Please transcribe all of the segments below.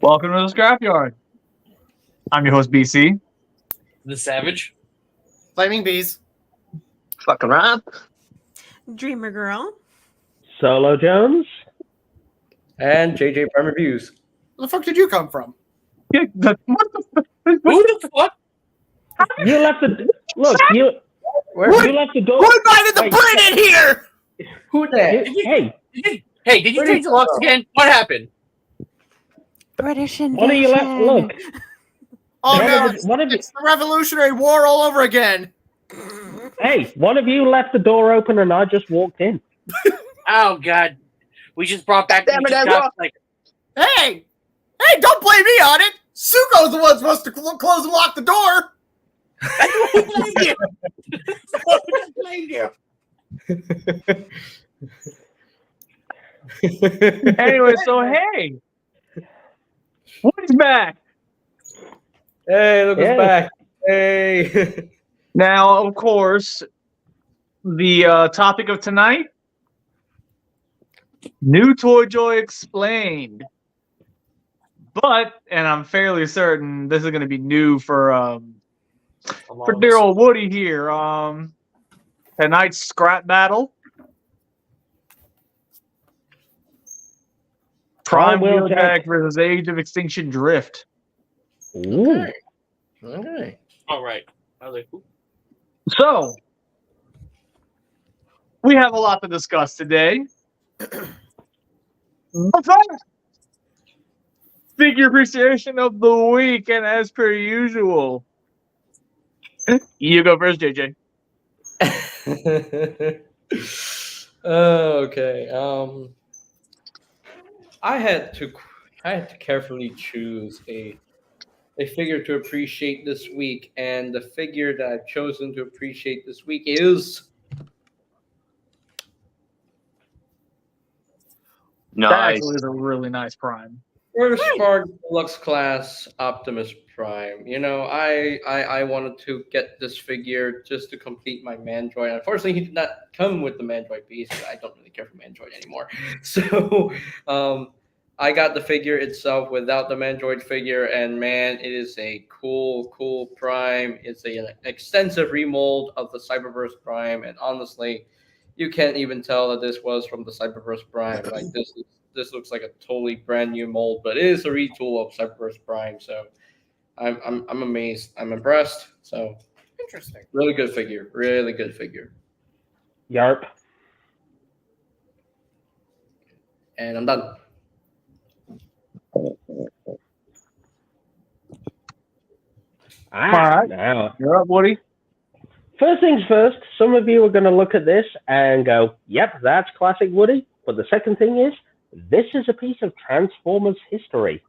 Welcome to the Scrapyard. I'm your host, BC. The Savage. Flaming Bees. Fucking Rob. Dreamer Girl. Solo Jones. And JJ Prime Reviews. Where the fuck did you come from? What the fuck? Who the fuck? You left the look. You left the door. Who invited the Wait, Brit in here? Who that? Hey, Did you change the locks again? What happened? British invasion. what are you left? Look. Oh One no, of the- one of it's the Revolutionary War all over again. Hey, one of you left the door open and I just walked in. Oh god, we just brought back. Damn it, just I got, walked. like, Hey, don't blame me on it. Suko's the one supposed to close and lock the door. who blamed you? Who blamed you? Anyway, so hey, Woody's back. Hey, look Yeah. who's back. Hey. Now, of course, the topic of tonight: new Toy Joy explained. But, and I'm fairly certain this is going to be new for dear old Woody here. Tonight's scrap battle. Prime Wheeljack versus Age of Extinction Drift. Ooh. Okay. All right. I was like, who? So, we have a lot to discuss today. But first, figure appreciation of the week, and as per usual, you go first, JJ. Okay. I had to carefully choose a figure to appreciate this week, and the figure that I've chosen to appreciate this week is That actually is a really nice Prime. First Spark Deluxe Class Optimus Prime. You know, I wanted to get this figure just to complete my Mandroid. Unfortunately, he did not come with the Mandroid piece. I don't really care for Mandroid anymore. So, I got the figure itself without the Mandroid figure, and man, it is a cool Prime. It's an extensive remold of the Cyberverse Prime, and honestly, you can't even tell that this was from the Cyberverse Prime. Like this looks like a totally brand new mold, but it is a retool of Cyberverse Prime. So I'm amazed. I'm impressed. So Interesting. really good figure. Really good figure. Yarp. And I'm done. Alright. Now, You're up, Woody. first things first, some of you are going to look at this and go, yep, that's classic Woody. But the second thing is, this is a piece of Transformers history.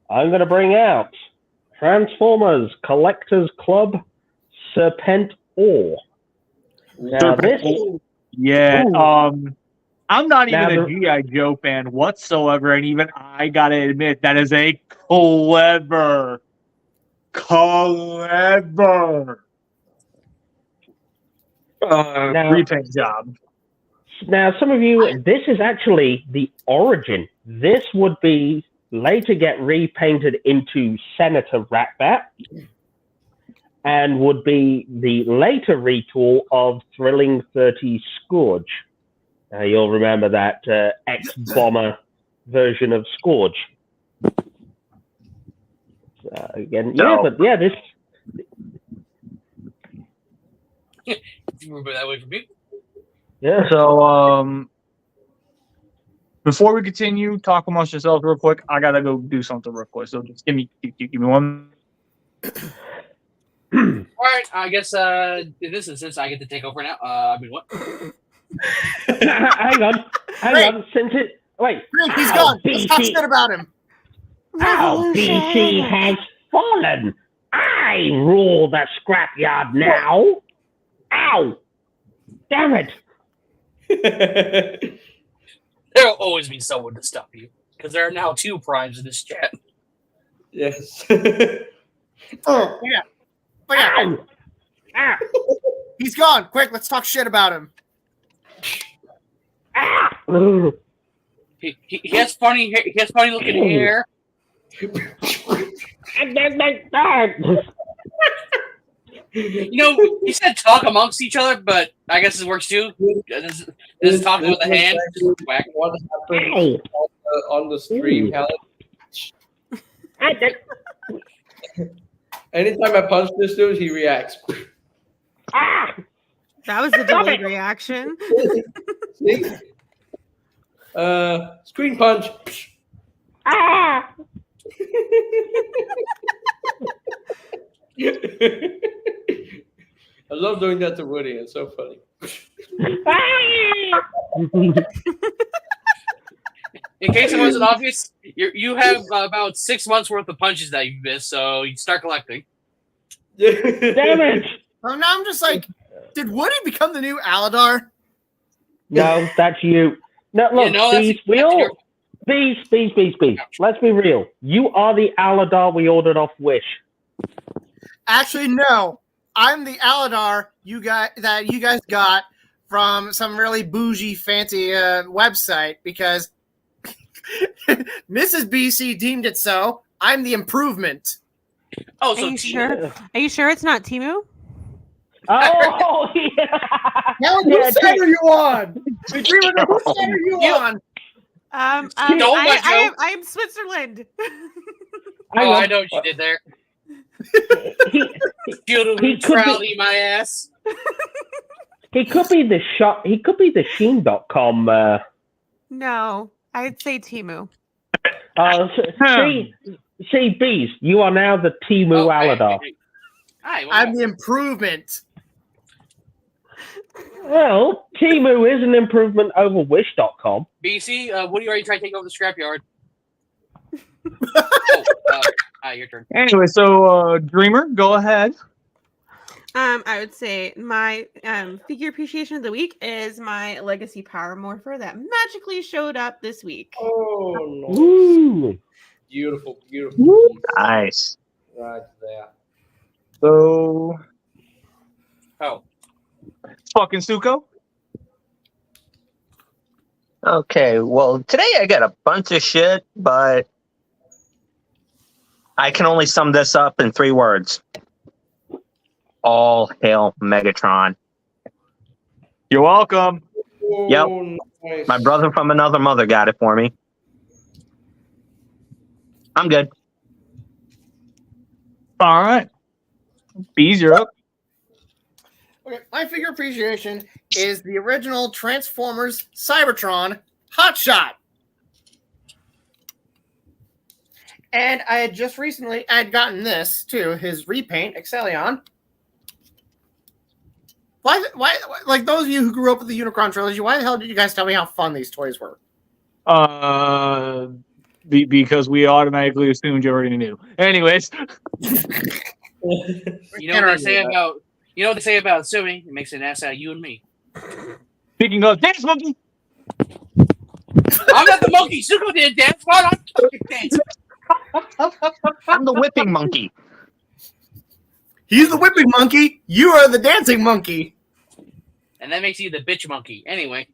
I'm going to bring out Transformers Collectors Club Serpent Ore. Now this, Yeah. Ooh. I'm not even Now a G.I. Joe fan whatsoever, and even I gotta admit that is a clever Now- repaint job. now some of you, this is actually the origin. This would be later get repainted into Senator Ratbat, and would be the later retool of Thrilling 30 Scourge. You'll remember that ex-bomber version of Scourge. Again, No. this. Remember that way from me? Yeah. So, before we continue, talk amongst yourselves real quick. I gotta go do something real quick. So just give me 1. All right. I guess in this instance, I get to take over now. I mean, what? hang on. Wait. He's Ow, gone. Let's talk BC. shit about him. Ow, BC has fallen. I rule the scrapyard now. Ow! Damn it! There'll always be someone to stop you, because there are now 2 primes in this chat. Yes. Oh, yeah. Ow! Ah! He's gone. Quick, let's talk shit about him. Ah! Ugh. He has funny hair. He has funny looking hair. You know, you said talk amongst each other, but I guess it works too. This is talking with a hand. Whack. What happened on the stream, Helen? Anytime I punch this dude, he reacts. That was the delayed reaction. See? Screen punch. I love doing that to Woody. It's so funny. In case it wasn't obvious, you have about 6 months worth of punches that you've missed, so you start collecting. Damn it! Oh, now I'm just like, did Woody become the new Aladar? No, that's you. No, look, Beast, Beast. Let's be real. You are the Aladar we ordered off Wish. Actually, no. I'm the Aladar you guys got from some really bougie, fancy website because Mrs. BC deemed it so. I'm the improvement. Oh, Are so you sure? Are you sure it's not Timu? Oh, yeah. Helen, whose side are you on? Whose side are you on? Joe. I am Switzerland. Oh, I know what you did there. He Crowley, my ass. He could be the shop. He could be the Sheen.com. No, I'd say Timu. See, Beast, you are now the Timu Aladar. I'm the improvement. Well, Timu is an improvement over Wish.com. BC, what are you already trying to take over the scrapyard? Your turn. Anyway, so Dreamer, go ahead. I would say my figure appreciation of the week is my Legacy Power Morpher that magically showed up this week. Oh, no. Ooh. Beautiful. Nice. Right there. So, Fucking Suko. Okay, well, today I got a bunch of shit, but I can only sum this up in 3 words. All hail Megatron. You're welcome. Yep. Nice. My brother from another mother got it for me. I'm good. All right. Bees, you're up. Okay, my figure appreciation is the original Transformers Cybertron Hotshot. And I had just recently gotten this too, his repaint, Excellion. Why, like those of you who grew up with the Unicron trilogy, why the hell did you guys tell me how fun these toys were? Because we automatically assumed you already knew. Anyways. You know what they say about assuming? It makes an ass out of you and me. Speaking of dance monkey. I'm not the monkey. Suko did dance. What? I'm fucking dancing. I'm the whipping monkey. He's the whipping monkey. You are the dancing monkey. And that makes you the bitch monkey. Anyway.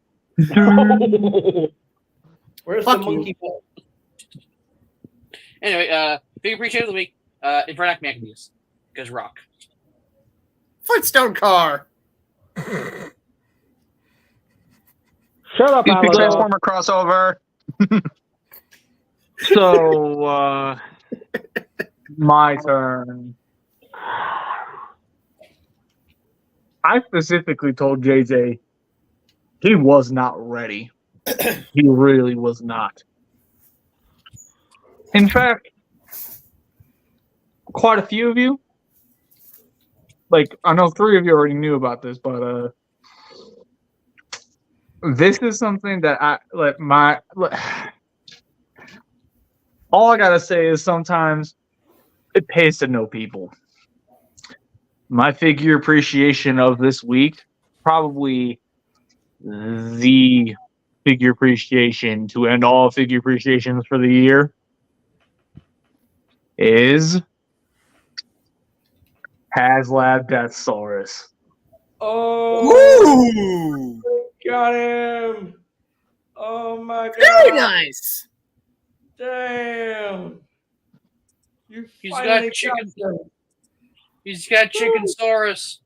Where's Fuck the monkey ball? Anyway, big appreciation of the week. Infernac Magnius. Because rock. Footstone car. Shut up, Aladar. Transformer crossover. So, my turn. I specifically told JJ he was not ready. He really was not. In fact, quite a few of you, like, I know 3 of you already knew about this, but this is something that all I gotta say is sometimes it pays to know people. My figure appreciation of this week, probably the figure appreciation to end all figure appreciations for the year, is HasLab Deathsaurus. Oh, Ooh. got him. Oh my god. Very nice. Damn. He's got chicken. He's got chicken saurus.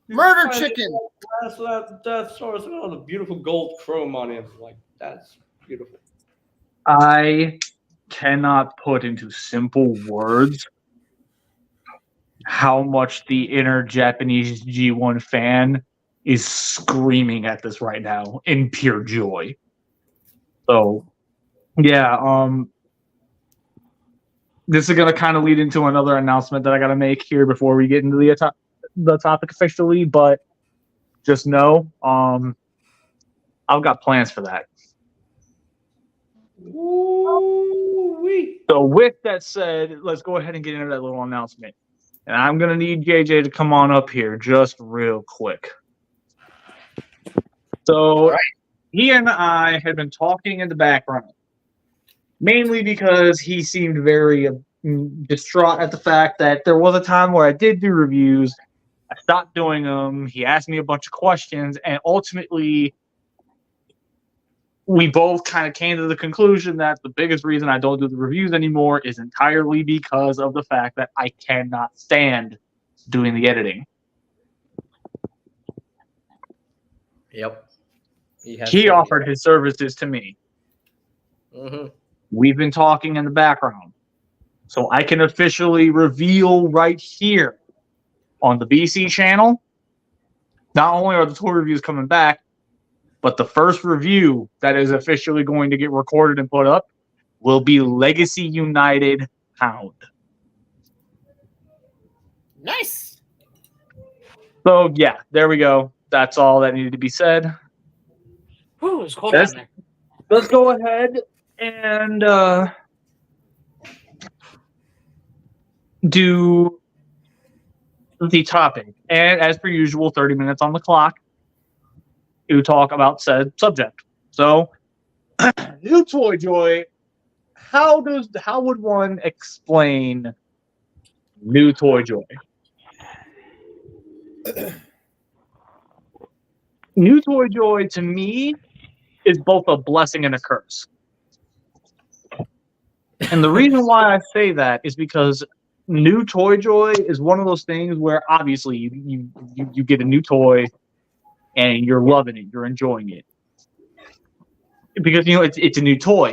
Murder chicken. That source with all the beautiful gold chrome on it. Like, that's beautiful. I cannot put into simple words how much the inner Japanese G1 fan is screaming at this right now in pure joy. So, yeah, this is going to kind of lead into another announcement that I got to make here before we get into the topic officially, but just know I've got plans for that. Ooh-wee. So with that said, let's go ahead and get into that little announcement. And I'm going to need JJ to come on up here just real quick. So he and I had been talking in the background, mainly because he seemed very distraught at the fact that there was a time where I did do reviews. I stopped doing them. He asked me a bunch of questions, and ultimately we both kind of came to the conclusion that the biggest reason I don't do the reviews anymore is entirely because of the fact that I cannot stand doing the editing. Yep. He offered his services to me. Mm-hmm. We've been talking in the background. So I can officially reveal right here on the BC channel, not only are the toy reviews coming back, but the first review that is officially going to get recorded and put up will be Legacy United Hound. Nice. So, yeah, there we go. That's all that needed to be said. Whew, it's cold down there. Let's go ahead and do the topic. And as per usual, 30 minutes on the clock to talk about said subject. So, New Toy Joy, how would one explain New Toy Joy? New Toy Joy to me is both a blessing and a curse. And the reason why I say that is because New Toy Joy is one of those things where obviously you get a new toy and you're loving it, you're enjoying it. Because it's a new toy.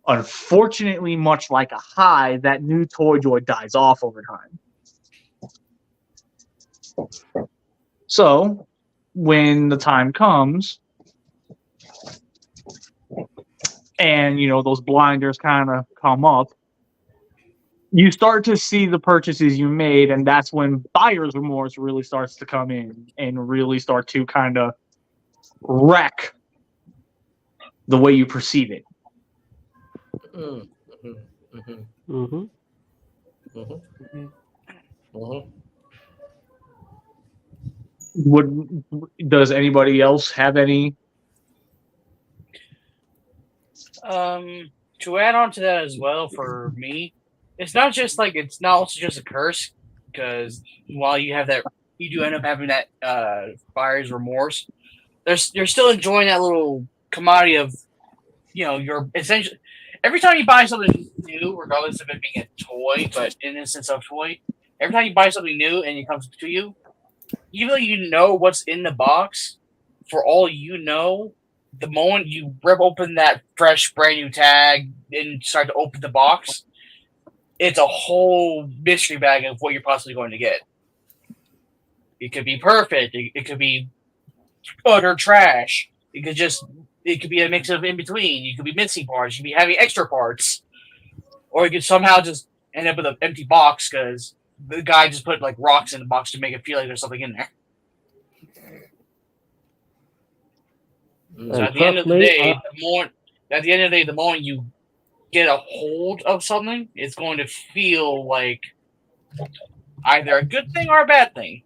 Unfortunately, much like a high, that new Toy Joy dies off over time. So, when the time comes, and those blinders kind of come up, you start to see the purchases you made, and that's when buyer's remorse really starts to come in and really start to kind of wreck the way you perceive it. Mm-hmm. Mm-hmm. Mm-hmm. Mm-hmm. Mm-hmm. Does anybody else have any? To add on to that as well, for me, it's not also just a curse, because while you have that, you do end up having that buyer's remorse. You're still enjoying that little commodity of, you're essentially every time you buy something new, regardless of it being a toy, but in the sense of toy, every time you buy something new and it comes to you, even though you know what's in the box, for all you know, the moment you rip open that fresh, brand new tag and start to open the box, it's a whole mystery bag of what you're possibly going to get. It could be perfect. It could be utter trash. It could be a mix of in between. You could be missing parts. You could be having extra parts. Or you could somehow just end up with an empty box because the guy just put rocks in the box to make it feel like there's something in there. So at the end of the day, the moment you get a hold of something, it's going to feel like either a good thing or a bad thing.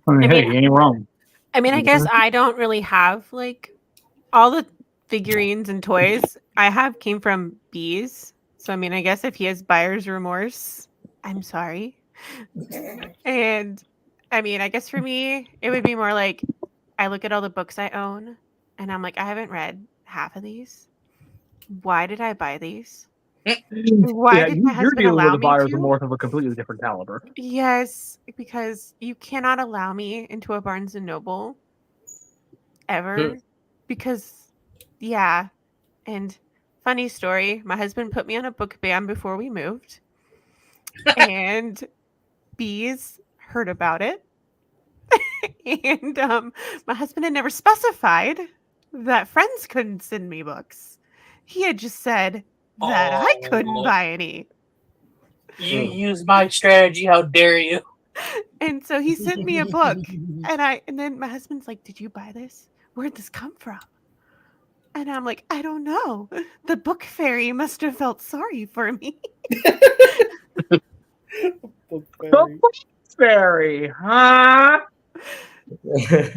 Hey, you ain't wrong. I mean, I guess I don't really have all the figurines and toys I have came from bees. So I mean, I guess if he has buyer's remorse, I'm sorry. And I mean, I guess for me, it would be more like I look at all the books I own and I'm like, I haven't read half of these. why did I buy these? Yeah, Why did my you're husband dealing allow with a me buyer's to? remorse of a completely different caliber. Yes, because you cannot allow me into a Barnes and Noble ever. Because, yeah. And funny story, my husband put me on a book ban before we moved, and bees heard about it. And my husband had never specified that friends couldn't send me books. He had just said that I couldn't buy any. You use my strategy. How dare you? And so he sent me a book, and then my husband's like, "Did you buy this? Where'd this come from?" And I'm like, "I don't know. The book fairy must have felt sorry for me." The fairy, huh?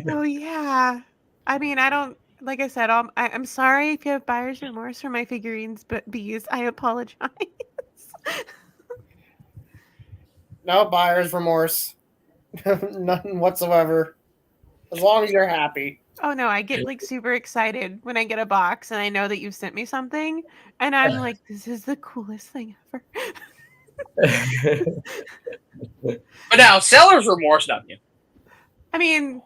Oh yeah. I mean, I don't like I said, I'm sorry if you have buyer's remorse for my figurines, but bees, I apologize. No buyer's remorse. None whatsoever. As long as you're happy. Oh no, I get like super excited when I get a box and I know that you've sent me something, and I'm like, this is the coolest thing ever. But now, seller's remorse, not you. I mean,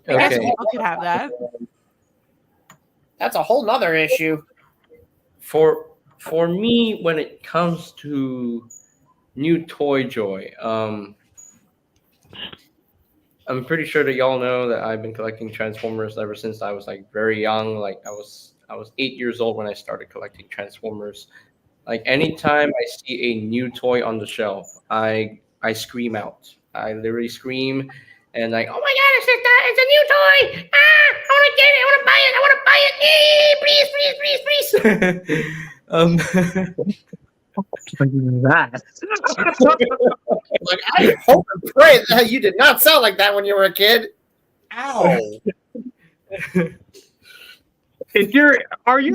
I guess Okay. people could have that. That's a whole nother issue. For me, when it comes to new toy joy, I'm pretty sure that y'all know that I've been collecting Transformers ever since I was like very young. Like I was 8 years old when I started collecting Transformers. Like anytime I see a new toy on the shelf, I scream out. I literally scream and like, oh my god, it's a new toy! Ah, I want to get it! I want to buy it! I want to buy it! Please, please, please! That. Like, I hope and pray that you did not sound like that when you were a kid. Ow. If you're, are you?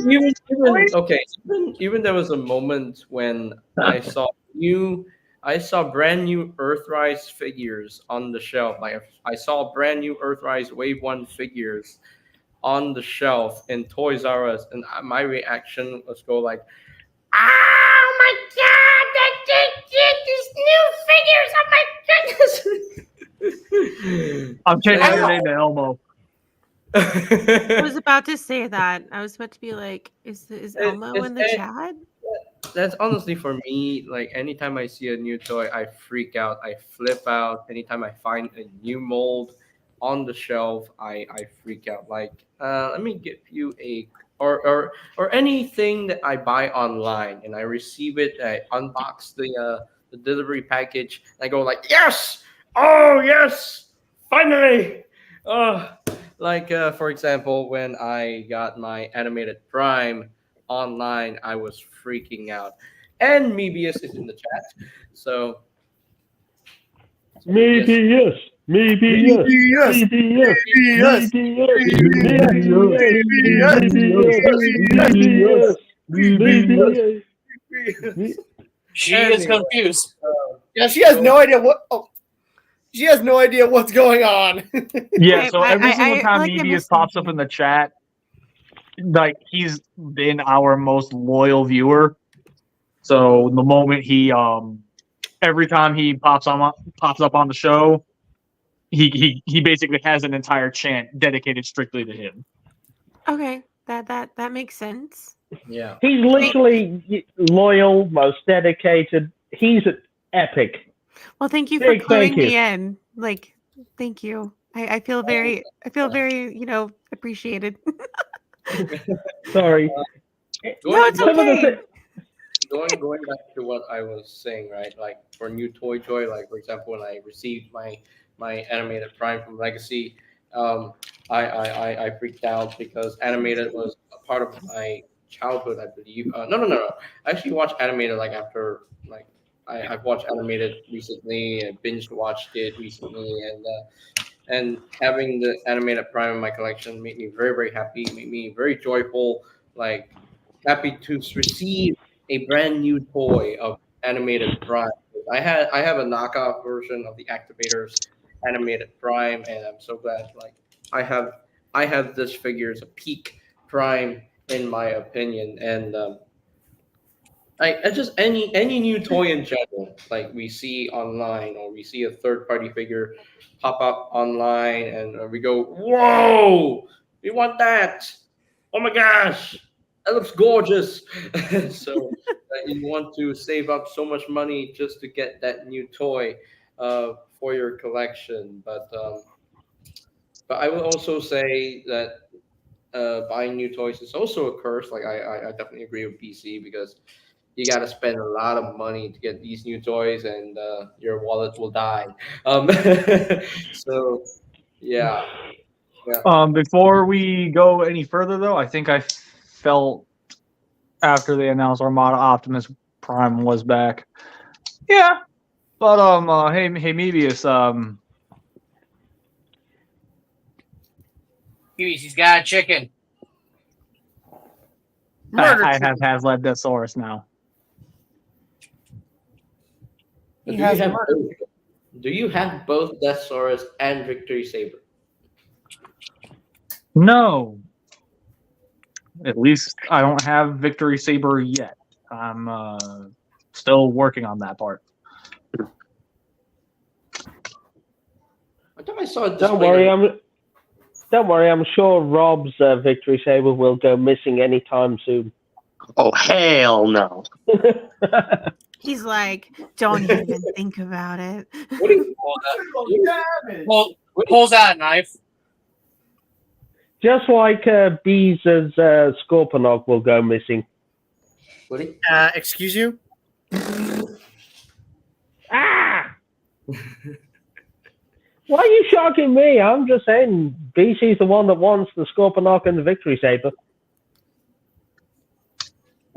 Even there was a moment when I saw brand new Earthrise figures on the shelf. Like I saw brand new Earthrise Wave 1 figures on the shelf in Toys R Us, and my reaction was go like, "Oh my god, these new figures! Oh my goodness!" I'm changing your name to Elmo. I was about to say that. I was about to be like, is Elmo in the chat? That's honestly for me. Like anytime I see a new toy, I freak out. I flip out. Anytime I find a new mold on the shelf, I freak out. Like let me give you a or anything that I buy online and I receive it. I unbox the delivery package. And I go like, yes, oh yes, finally. Like for example, when I got my animated Prime online, I was freaking out. And Mebius is in the chat. So Maybe yes. Maybe yes. Maybe yes. Maybe yes. Maybe yes. She is confused. Yeah, she has no idea what. Oh, she has no idea what's going on. Yeah, so every single time like I Mebius missed pops up in the chat, like he's been our most loyal viewer. So the moment he every time he pops up on the show, he basically has an entire chant dedicated strictly to him. Okay, that makes sense. yeah. He's literally loyal, most dedicated. He's epic. Well, thank you for Big cluing thank you. me in. Like, thank you. I feel very, appreciated. Sorry. No, it's Some of the okay. Going back to what I was saying, right? Like for new toy joy, like for example, when I received my animated Prime from Legacy, I freaked out because animated was a part of my childhood, I believe. No. I actually watched animated like after like I've watched animated recently and binge watched it recently, and having the animated Prime in my collection made me very very happy, made me very joyful, like happy to receive a brand new toy of animated Prime. I have a knockoff version of the Activators animated Prime, and I'm so glad like I have this figure as a peak Prime in my opinion. And I just any new toy in general, like we see online or we see a third party figure pop up online, and we go, "Whoa, we want that! Oh my gosh, that looks gorgeous!" So you want to save up so much money just to get that new toy for your collection. But I will also say that buying new toys is also a curse. Like I definitely agree with PC because you got to spend a lot of money to get these new toys, and your wallet will die. Um, so yeah, Before we go any further, though, I think I felt after they announced Armada Optimus Prime was back. Yeah, but hey Mebius, He's got a chicken. Murder I chicken. have Leptosaurus now. He do has you have murder. both, do you have both Deathsaurus and Victory Saber? No, at least I don't have Victory Saber yet. I'm still working on that part. I thought I saw a Don't display. worry, I'm sure Rob's Victory Saber will go missing anytime soon. Oh hell no! He's like, don't even think about it. What do you, Pulls out a knife. Just like Bees' Scorponok will go missing. what do you, Excuse you? Ah! Why are you shocking me? I'm just saying BC's the one that wants the Scorponok and the Victory Saber.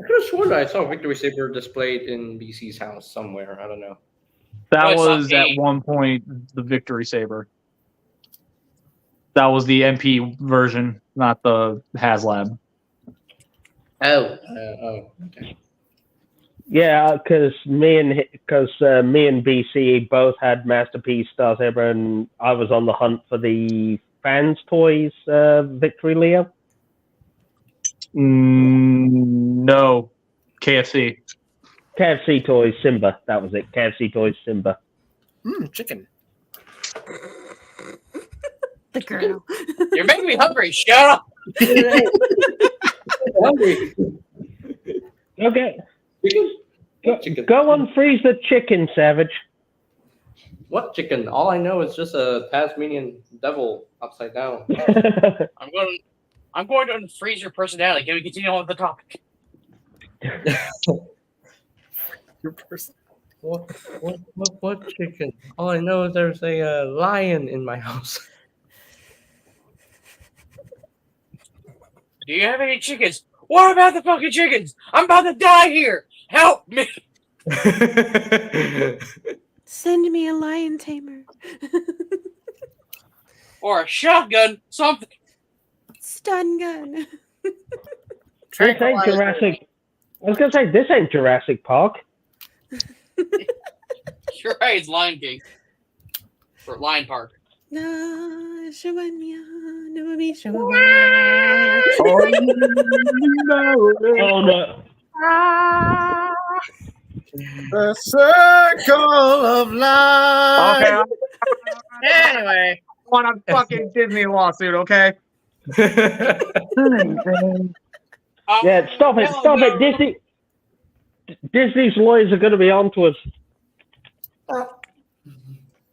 I could have sworn I saw Victory Saber displayed in BC's house somewhere. I don't know. That Oh, it's not was at me. one point the Victory Saber. That was the MP version, not the HasLab. Oh, okay. Yeah, because me and BC both had Masterpiece Star Saber, and I was on the hunt for the Fans Toys Victory Leo. No, KFC. KFC Toys Simba. That was it. KFC Toys Simba. Chicken. The girl. You're making me hungry. Shut up. Hungry. Okay. Chicken. Go unfreeze the chicken, Savage. What chicken? All I know is just a Tasmanian devil upside down. I'm going to unfreeze your personality. Can we continue on with the topic? Your person. What chicken? All I know is there's a lion in my house. Do you have any chickens? What about the fucking chickens? I'm about to die here. Help me. Send me a lion tamer. Or a shotgun. Something. Stun gun. This ain't Jurassic. I was gonna say this ain't Jurassic Park. You're right. It's Lion King. Or Lion Park. No, Shabanya, no be Oh no! The circle of life. Okay, I Anyway, want a fucking Disney lawsuit, okay? Yeah, stop it, Disney. Disney's lawyers are going to be on to us.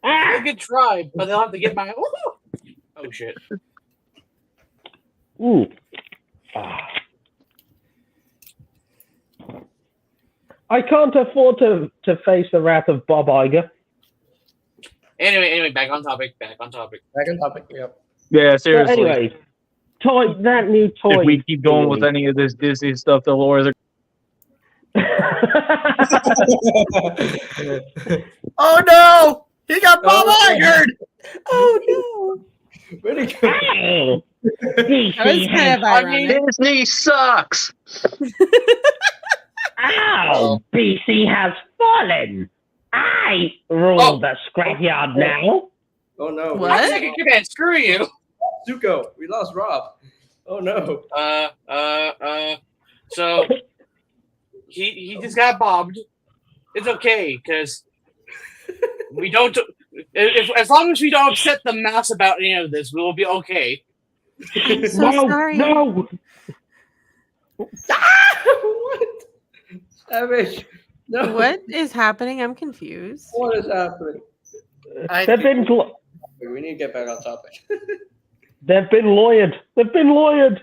I could try, but they'll have to get my. Oh shit! Ooh. Ah. I can't afford to face the wrath of Bob Iger. Anyway, back on topic. Back on topic. Yep. Yeah, But seriously. anyway, that new toy. If we keep going with any of this Disney stuff, the lawyers are. oh no, he got Bob Iger. Oh Really good. no. That was kind of ironic. Disney sucks. Ow! BC has fallen. I rule the scrapyard now. Oh no. What? I'm taking command. Screw you. Zuko. We lost Rob. Oh no. So he just got bobbed. It's okay because we don't. If as long as we don't upset the mouse about any of this, we will be okay. I'm so sorry. No. What? Savage. No. What is happening? I'm confused. What is happening? They've been We need to get back on topic. they've been lawyered. They've been lawyered.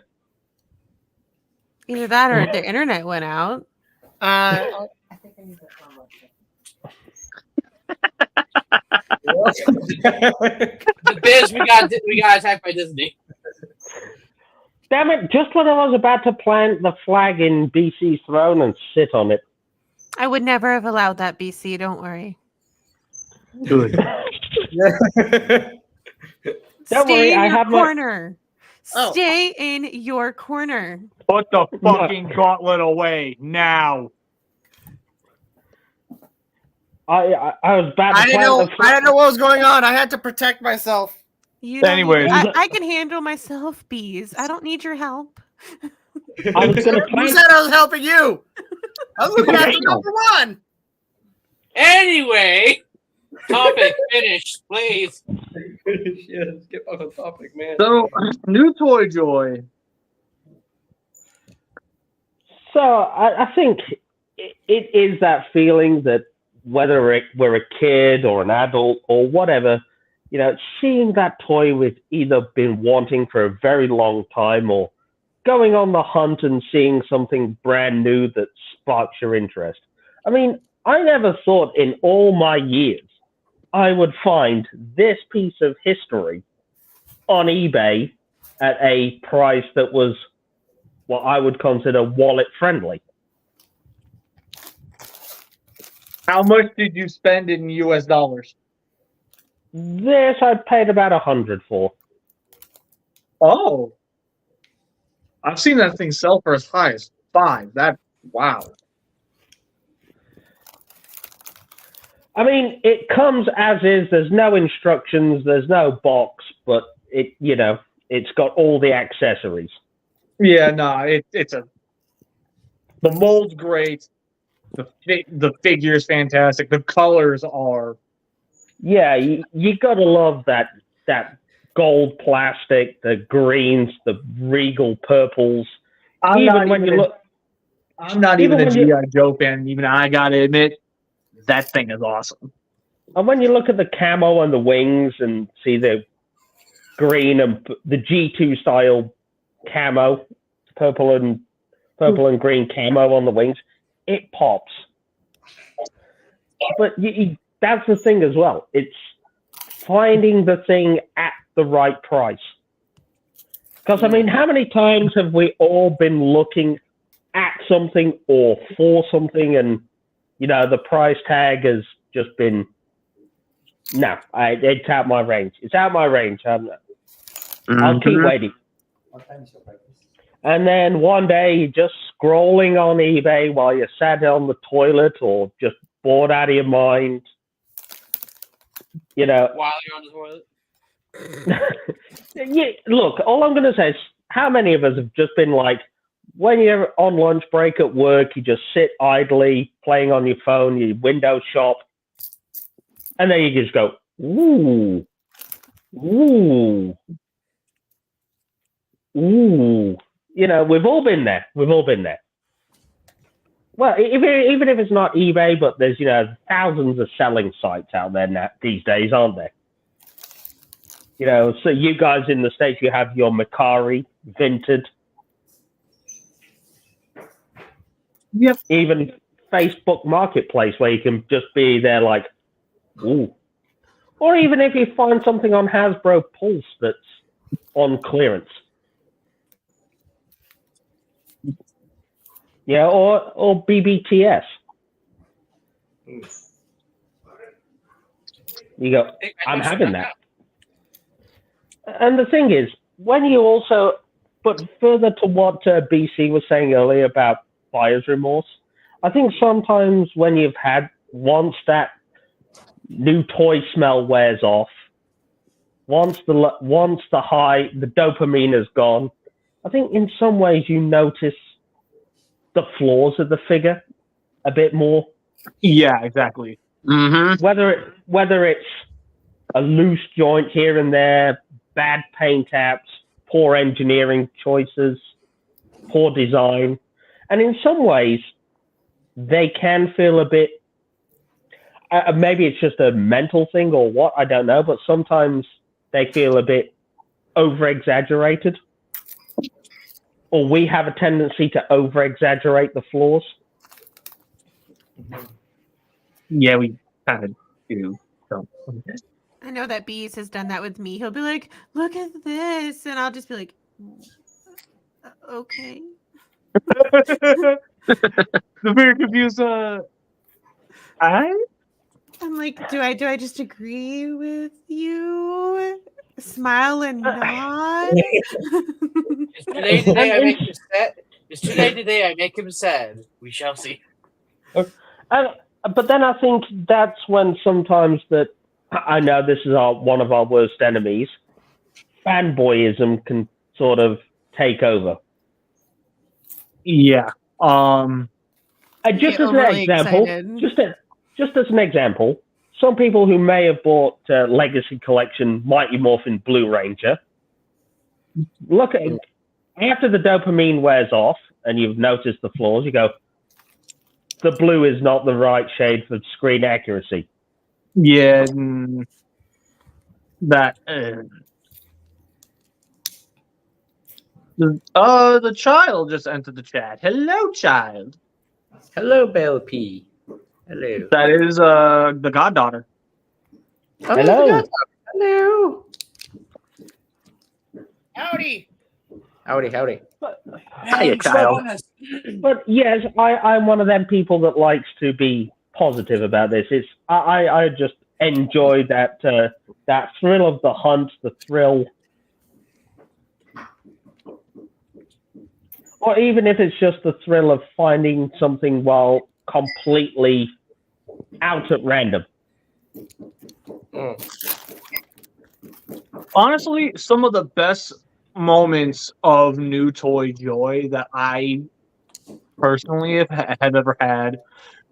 Either that or their internet went out. The biz we got attacked by Disney. Damn it! Just when I was about to plant the flag in BC's throne and sit on it. I would never have allowed that, BC. Don't worry. Good. Don't Stay worry, in I your have my- corner. Oh. Stay in your corner. Put the fucking gauntlet away now. I was about to I didn't know what was going on. I had to protect myself. You don't Anyways. need- I can handle myself, bees. I don't need your help. I was going to Who plant. said I was helping you? I was looking after number one. Anyway, topic finished, please. Yeah, let's get back on topic, man. So, new Toy Joy. So I think it is that feeling that whether we're a kid or an adult or whatever, you know, seeing that toy we've either been wanting for a very long time or going on the hunt and seeing something brand new that sparks your interest. I mean, I never thought in all my years I would find this piece of history on eBay at a price that was what I would consider wallet friendly. How much did you spend in US dollars? This I paid about 100 for. Oh. I've seen that thing sell for as high as 5. Wow. I mean, it comes as is. There's no instructions. There's no box, but it, you know, it's got all the accessories. Yeah, no, the mold's great. The figure's fantastic. The colors are. Yeah, you gotta love that gold plastic, the greens, the regal purples. I'm Even when you look, I'm not even a when you- G.I. Joe fan. Even I gotta admit, that thing is awesome. and when you look at the camo and the wings and see the green and the G2 style camo, purple and green camo on the wings, it pops. But that's the thing as well. It's finding the thing at the right price. Because, I mean, how many times have we all been looking at something or for something and, you know, the price tag has just been, no, it's out my range. It's out my range. I'll keep waiting. And then one day you're just scrolling on eBay while you're sat on the toilet or just bored out of your mind. You know, While you're on the toilet. yeah, look, all I'm going to say is how many of us have just been like, when you're on lunch break at work, you just sit idly playing on your phone, you window shop, and then you just go, ooh, ooh, ooh. You know, we've all been there. We've all been there. Well, even if it's not eBay, but there's, you know, thousands of selling sites out there now, these days, aren't there? You know, so you guys in the States, you have your Mercari, Vinted. Yep. Even Facebook Marketplace, where you can just be there like, ooh. Or even if you find something on Hasbro Pulse that's on clearance. Yeah, or BBTS. You go, I'm having that. And the thing is, when you also, but further to what BC was saying earlier about buyer's remorse, I think sometimes when you've had, once that new toy smell wears off, once the high, the dopamine is gone, I think in some ways you notice the flaws of the figure a bit more. Yeah, exactly. Mm-hmm. Whether it's a loose joint here and there, bad paint apps, poor engineering choices, poor design, and in some ways they can feel a bit. Maybe it's just a mental thing or what, I don't know, but sometimes they feel a bit over-exaggerated. Or we have a tendency to over-exaggerate the flaws. Yeah, we kind of do. So, I know that Bees has done that with me. He'll be like, "Look at this," and I'll just be like, "Okay." the very confused. I'm like, do I just agree with you? Smile and nod. Is today the day I make him sad? Is today the day I make him sad? We shall see. But then I think that's when sometimes that I know this is one of our worst enemies. Fanboyism can sort of take over. Yeah. Just Get as an overly example, excited. just as an example, some people who may have bought Legacy Collection Mighty Morphin Blue Ranger, look at after the dopamine wears off and you've noticed the flaws, you go, the blue is not the right shade for screen accuracy. Yeah. That. The child just entered the chat. Hello, child. Hello, Belle P. Hello. That is the goddaughter. Hello. Hello. Howdy. Howdy. Hiya, child. But yes, I'm one of them people that likes to be positive about this. I just enjoy that that thrill of the hunt, the thrill, or even if it's just the thrill of finding something while completely out at random. Honestly, some of the best moments of new toy joy that I personally have ever had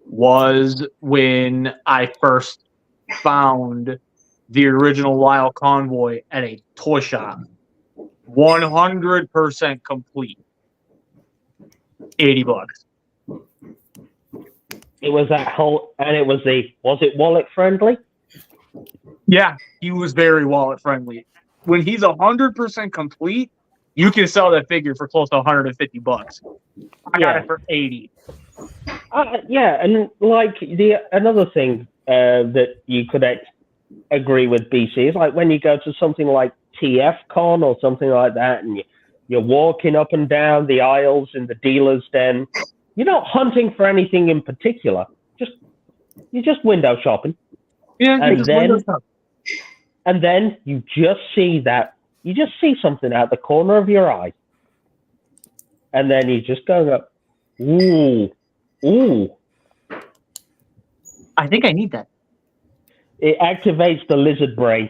was when I first found the original Lyle Convoy at a toy shop. 100% complete. $80. It was that whole, and it was was it wallet friendly? Yeah, he was very wallet friendly. When he's 100% complete, you can sell that figure for close to $150. I got it for 80. Yeah, and like another thing that you could agree with BC is like when you go to something like TF Con or something like that, and you're walking up and down the aisles in the dealer's den. You're not hunting for anything in particular. You're just window shopping. Yeah, and then you just see something out the corner of your eye. And then you just go, ooh. I think I need that. It activates the lizard brain.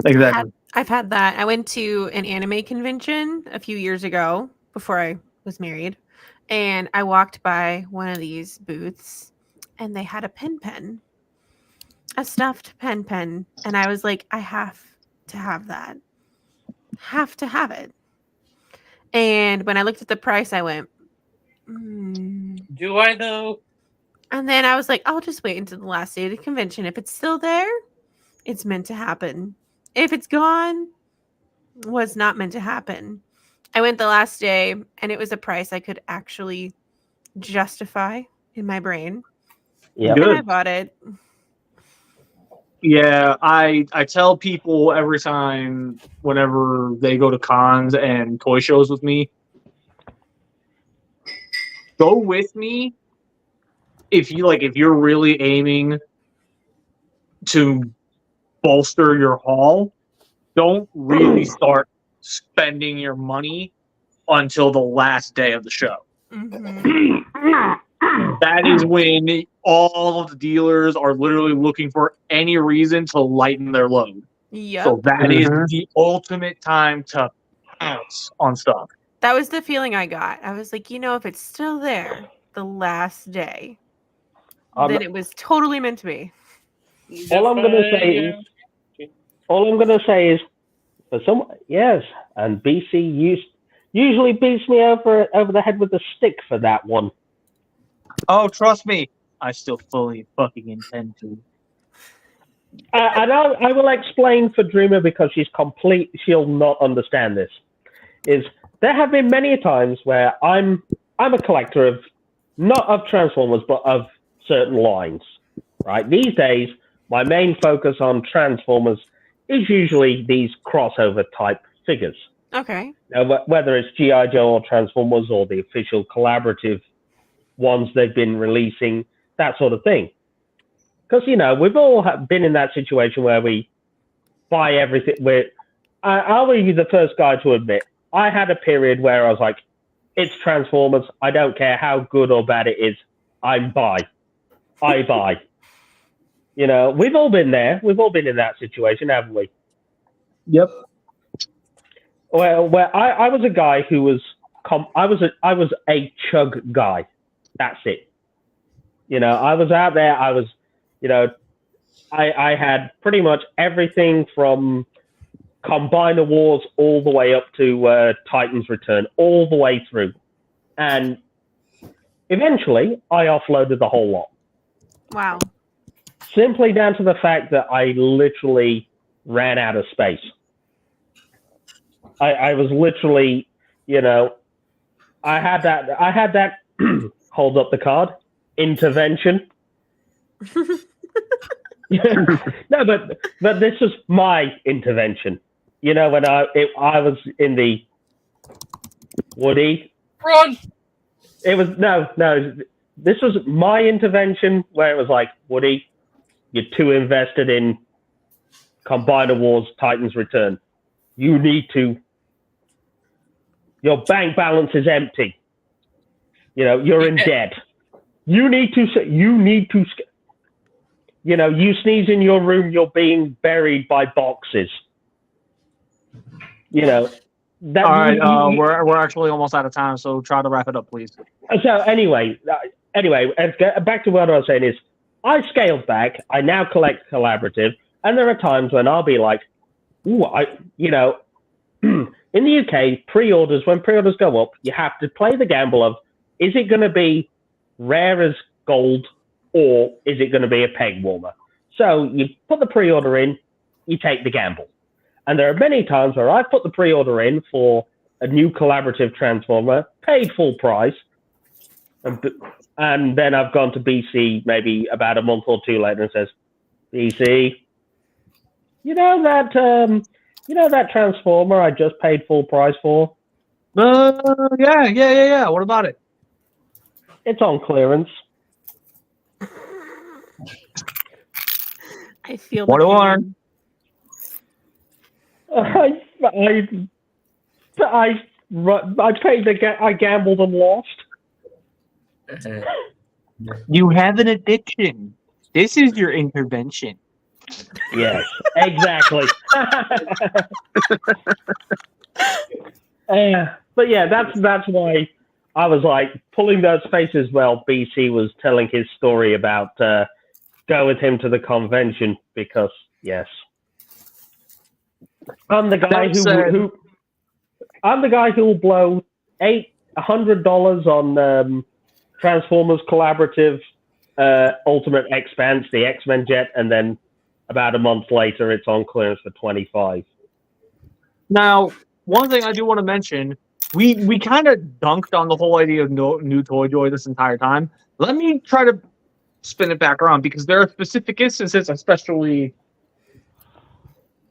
Exactly. I've had that. I went to an anime convention a few years ago before I was married. And I walked by one of these booths and they had a pen, a stuffed pen. And I was like, I have to have that. Have to have it. And when I looked at the price, I went, Do I though? And then I was like, I'll just wait until the last day of the convention. If it's still there, it's meant to happen. If it's gone, was not meant to happen. I went the last day and it was a price I could actually justify in my brain. Yeah. And I bought it. Yeah, I tell people every time whenever they go to cons and toy shows with me, go with me if you're really aiming to bolster your haul. Don't really start spending your money until the last day of the show. Mm-hmm. That is when all of the dealers are literally looking for any reason to lighten their load. Yep. So that is the ultimate time to pounce on stuff. That was the feeling I got. I was like, if it's still there the last day, then it was totally meant to be. All I'm gonna say is, for some, yes, and BC usually beats me over the head with a stick for that one. Oh, trust me, I still fully fucking intend to. And I will explain for Dreamer because she'll not understand this. There have been many times where I'm a collector of, not of Transformers, but of certain lines, right? These days, my main focus on Transformers is usually these crossover type figures. Okay. Now, whether it's G.I. Joe or Transformers or the official collaborative ones they've been releasing, that sort of thing. Because, we've all been in that situation where we buy everything. I'll be the first guy to admit, I had a period where I was like, it's Transformers. I don't care how good or bad it is. I buy. We've all been there. We've all been in that situation, haven't we? Yep. Well, I was a guy who was, I was a chug guy. That's it. I was out there. I was, I had pretty much everything from Combiner Wars all the way up to Titan's Return, all the way through. And eventually, I offloaded the whole lot. Wow. Simply down to the fact that I literally ran out of space. I was literally, I had that hold up the card, intervention. No, but this was my intervention. When I was in the Woody. Run. It was no. This was my intervention where it was like, Woody, you're too invested in Combiner Wars, Titan's Return. You need to. Your bank balance is empty. You're in debt. You need to. You sneeze in your room, you're being buried by boxes. That. All right, we're actually almost out of time, so try to wrap it up, please. So anyway, back to what I was saying is, I scaled back. I now collect collaborative, and there are times when I'll be like, ooh, in the UK, when pre-orders go up, you have to play the gamble of, is it going to be rare as gold, or is it going to be a peg warmer? So you put the pre-order in, you take the gamble. And there are many times where I've put the pre-order in for a new collaborative Transformer, paid full price, and then I've gone to BC maybe about a month or two later and says, BC, that Transformer I just paid full price for? Yeah. What about it? It's on clearance. I feel What the do I learn? I gambled and lost. You have an addiction. This is your intervention. Yes, exactly. But yeah, that's why I was like pulling those faces while BC was telling his story about go with him to the convention because yes, I'm the guy who will blow $800 on Transformers Collaborative Ultimate Expanse, the X-Men jet, and then about a month later it's on clearance for $25. Now, one thing I do want to mention, we kind of dunked on the whole idea of new Toy Joy this entire time. Let me try to spin it back around because there are specific instances, especially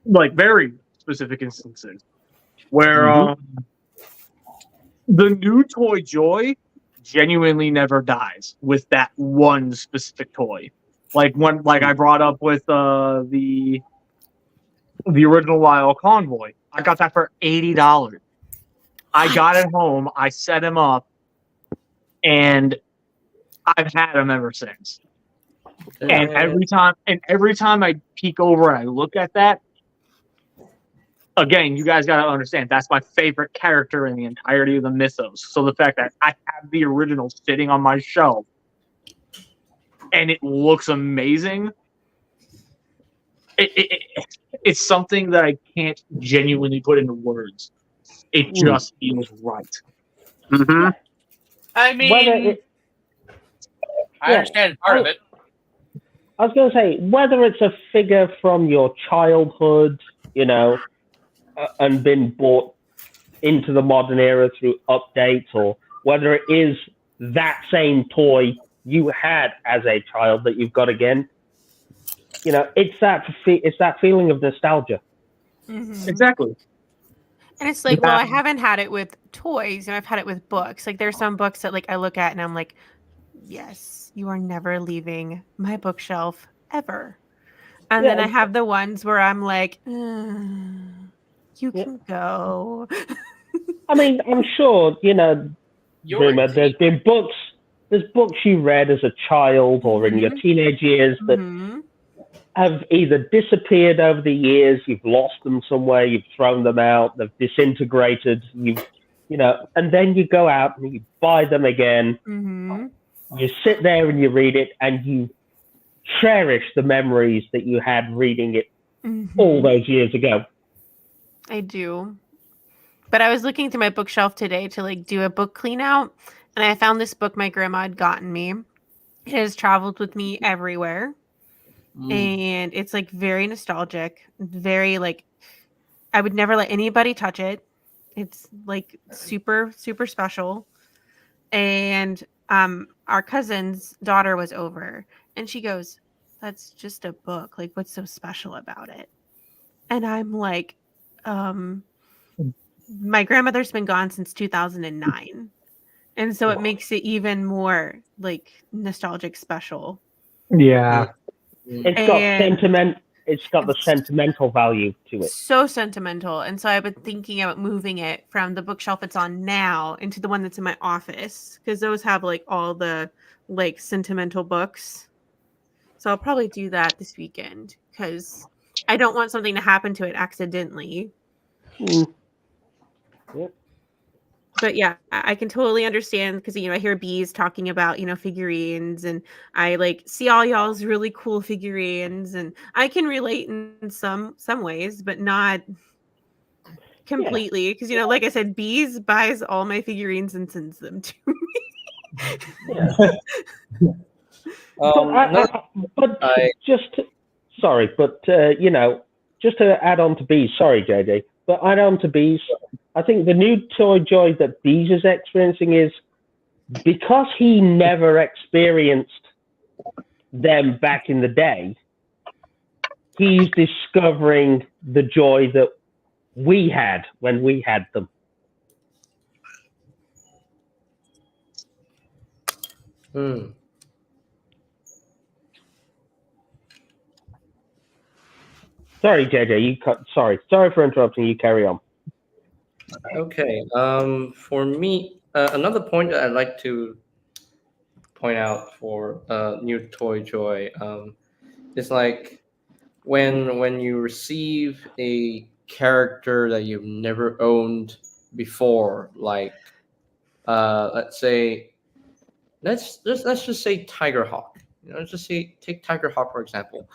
like very specific instances, where the new Toy Joy genuinely never dies with that one specific toy. Like I brought up with the original Lyle Convoy. I got that for $80. I got it home, I set him up, and I've had him ever since. And every time I peek over and I look at that, again, you guys got to understand that's my favorite character in the entirety of the mythos. So the fact that I have the original sitting on my shelf and it looks amazing, it's something that I can't genuinely put into words. It just feels right. Mm-hmm. I Whether mean, it, I understand part of it. I was going to say, whether it's a figure from your childhood, and been brought into the modern era through updates, or whether it is that same toy you had as a child that you've got again, it's that feeling of nostalgia. Mhm. Exactly. And it's like, well, I haven't had it with toys, I've had it with books. Like, there's some books that I look at and I'm like, yes, you are never leaving my bookshelf ever. And then I have the ones where I'm like, you can go. I mean, I'm sure, Dreamer, there's books you read as a child or in your teenage years that have either disappeared over the years, you've lost them somewhere, you've thrown them out, they've disintegrated, and then you go out and you buy them again. You sit there and you read it and you cherish the memories that you had reading it all those years ago. I do. But I was looking through my bookshelf today to do a book clean out, and I found this book my grandma had gotten me. It has traveled with me everywhere. And it's very nostalgic, very I would never let anybody touch it. It's super, super special. And our cousin's daughter was over and she goes, "That's just a book. What's so special about it?" And I'm like, my grandmother's been gone since 2009. And so it makes it even more nostalgic special. Yeah. It's got the sentimental value to it. So sentimental. And so I've been thinking about moving it from the bookshelf it's on now into the one that's in my office, because those have all the sentimental books. So I'll probably do that this weekend because I don't want something to happen to it accidentally. Yep. But yeah, I can totally understand because I hear bees talking about figurines, and I see all y'all's really cool figurines, and I can relate in some ways, but not completely because like I said, bees buys all my figurines and sends them to me. Just to add on to bees. Sorry, JJ, but add on to bees. I think the new toy joy that Bees is experiencing is because he never experienced them back in the day, he's discovering the joy that we had when we had them. Sorry, JJ, sorry for interrupting. You carry on. Okay. For me, another point that I'd like to point out for new toy joy is when you receive a character that you've never owned before, let's just say Tigerhawk. Let's just take Tigerhawk for example.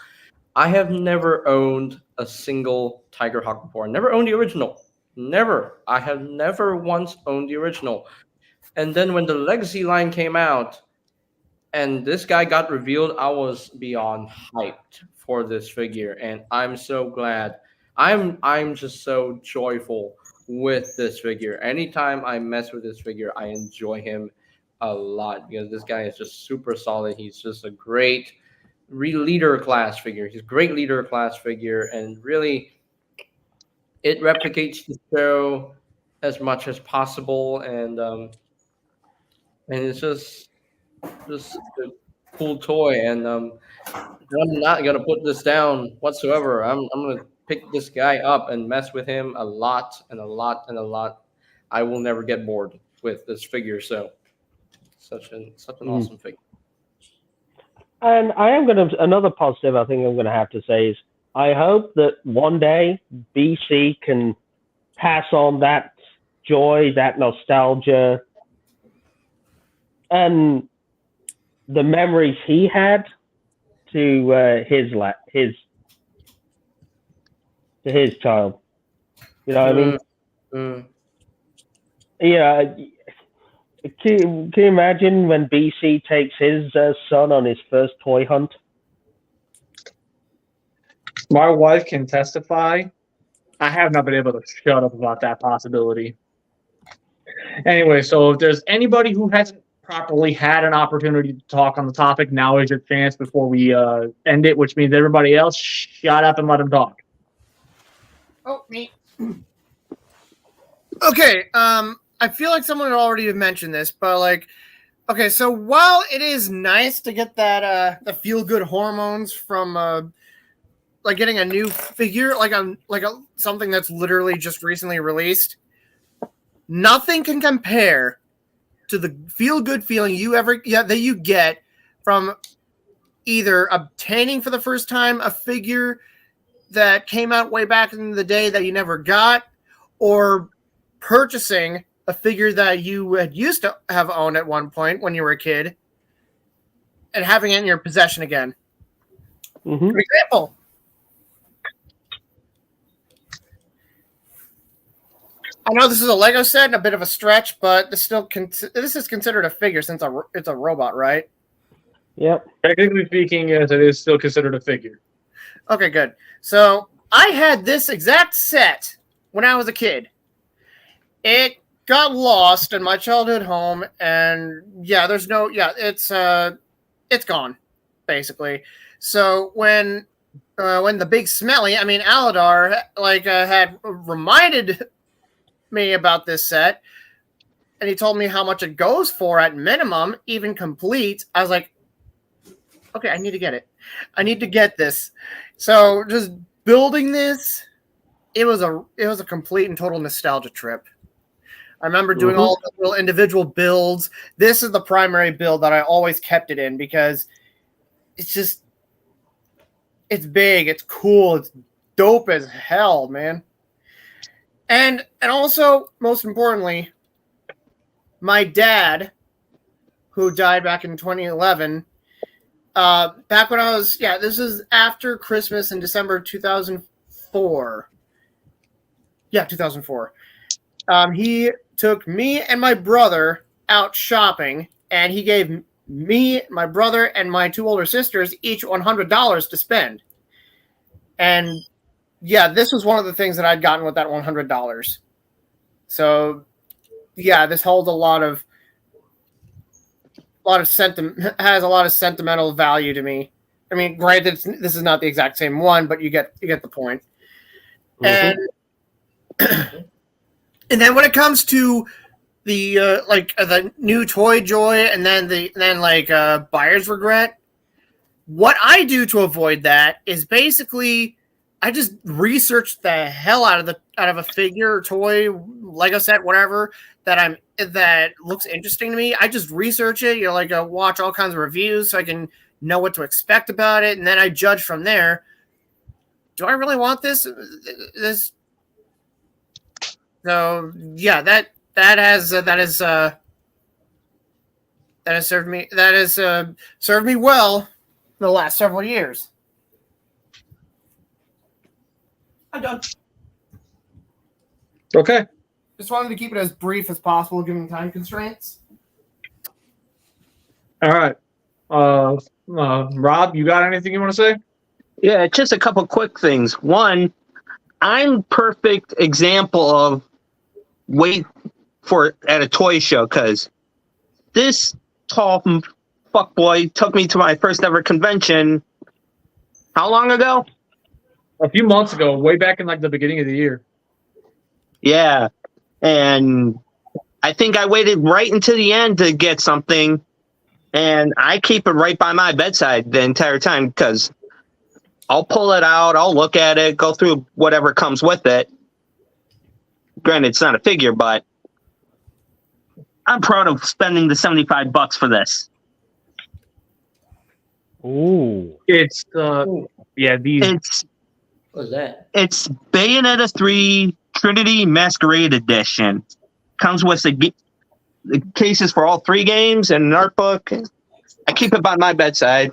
I have never owned a single Tigerhawk before. Never owned the original. Never. I have never once owned the original. And then when the Legacy line came out and this guy got revealed, I was beyond hyped for this figure. And I'm so glad. I'm just so joyful with this figure. Anytime I mess with this figure, I enjoy him a lot because this guy is just super solid. He's just a great leader class figure. He's a great leader class figure, and really it replicates the show as much as possible, and it's just a cool toy, and I'm not gonna put this down whatsoever. I'm gonna pick this guy up and mess with him a lot and a lot and a lot. I will never get bored with this figure. So such an awesome figure. And I am another positive I think I'm going to have to say is I hope that one day BC can pass on that joy, that nostalgia, and the memories he had to his child. You know what I mean? Mm. Yeah. Can you imagine when BC takes his son on his first toy hunt? My wife can testify. I have not been able to shut up about that possibility. Anyway, so if there's anybody who hasn't properly had an opportunity to talk on the topic, now is your chance before we end it, which means everybody else shut up and let them talk. Oh, me. Okay, I feel like someone had already mentioned this, but like, okay, so while it is nice to get that the feel good hormones from like getting a new figure, like something that's literally just recently released, nothing can compare to the feel good feeling that you get from either obtaining for the first time a figure that came out way back in the day that you never got, or purchasing a figure that you had used to have owned at one point when you were a kid and having it in your possession again. Mm-hmm. For example, I know this is a Lego set and a bit of a stretch, but this is considered a figure since it's a robot, right? Yep. Technically speaking, yes, it is still considered a figure. Okay, good. So I had this exact set when I was a kid. It got lost in my childhood home, and it's gone, basically. So when the big smelly, Aladar, had reminded me about this set, and he told me how much it goes for at minimum, even complete, I was like, okay, I need to get it. I need to get this. So just building this, it was a complete and total nostalgia trip. I remember doing all the little individual builds. This is the primary build that I always kept it in because it's big, it's cool, it's dope as hell, man. And also, most importantly, my dad, who died back in 2011, back when I was, this is after Christmas in December of 2004. Yeah, 2004. He took me and my brother out shopping, and he gave me, my brother, and my two older sisters each $100 to spend. And yeah, this was one of the things that I'd gotten with that $100. So yeah, this holds has a lot of sentimental value to me. I mean, granted, this is not the exact same one, but you get the point. And and then when it comes to the new Toy Joy, and then buyer's regret, what I do to avoid that is basically I just research the hell out of a figure, toy, Lego set, whatever that looks interesting to me. I just research it, watch all kinds of reviews so I can know what to expect about it, and then I judge from there. Do I really want this? So yeah, that has served me well the last several years. I'm done. Okay. Just wanted to keep it as brief as possible, given time constraints. All right. Rob, you got anything you want to say? Yeah, just a couple quick things. One, I'm perfect example of wait for at a toy show, because this tall fuckboy took me to my first ever convention. How long ago? A few months ago, way back in the beginning of the year. Yeah, and I think I waited right until the end to get something, and I keep it right by my bedside the entire time because I'll pull it out, I'll look at it, go through whatever comes with it. Granted, it's not a figure, but I'm proud of spending the $75 for this. Ooh. It's these. What was that? It's Bayonetta 3 Trinity Masquerade Edition. Comes with the cases for all 3 games and an art book. I keep it by my bedside.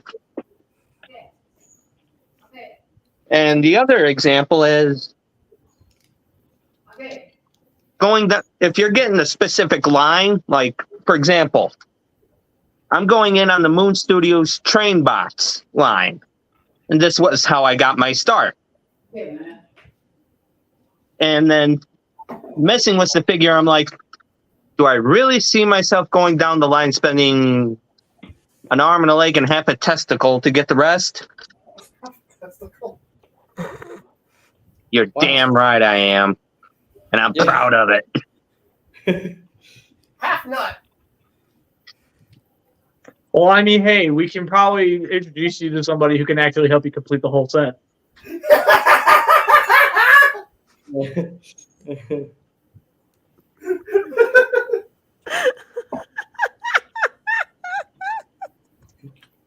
And the other example is if you're getting a specific line, like, for example, I'm going in on the Moon Studios Train Box line. And this was how I got my start. And then messing with the figure, I'm like, do I really see myself going down the line spending an arm and a leg and half a testicle to get the rest? You're damn right I am. And I'm proud of it. Half nut. Well, I mean, hey, we can probably introduce you to somebody who can actually help you complete the whole set.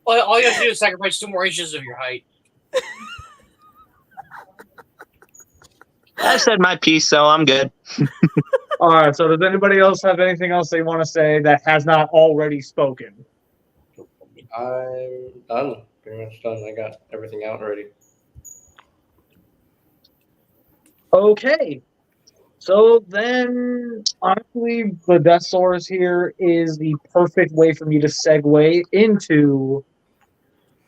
All you have to do is sacrifice 2 more inches of your height. I said my piece, so I'm good. All right, so does anybody else have anything else they want to say that has not already spoken? I'm done. Pretty much done. I got everything out already. Okay. So then, honestly, the Death Source here is the perfect way for me to segue into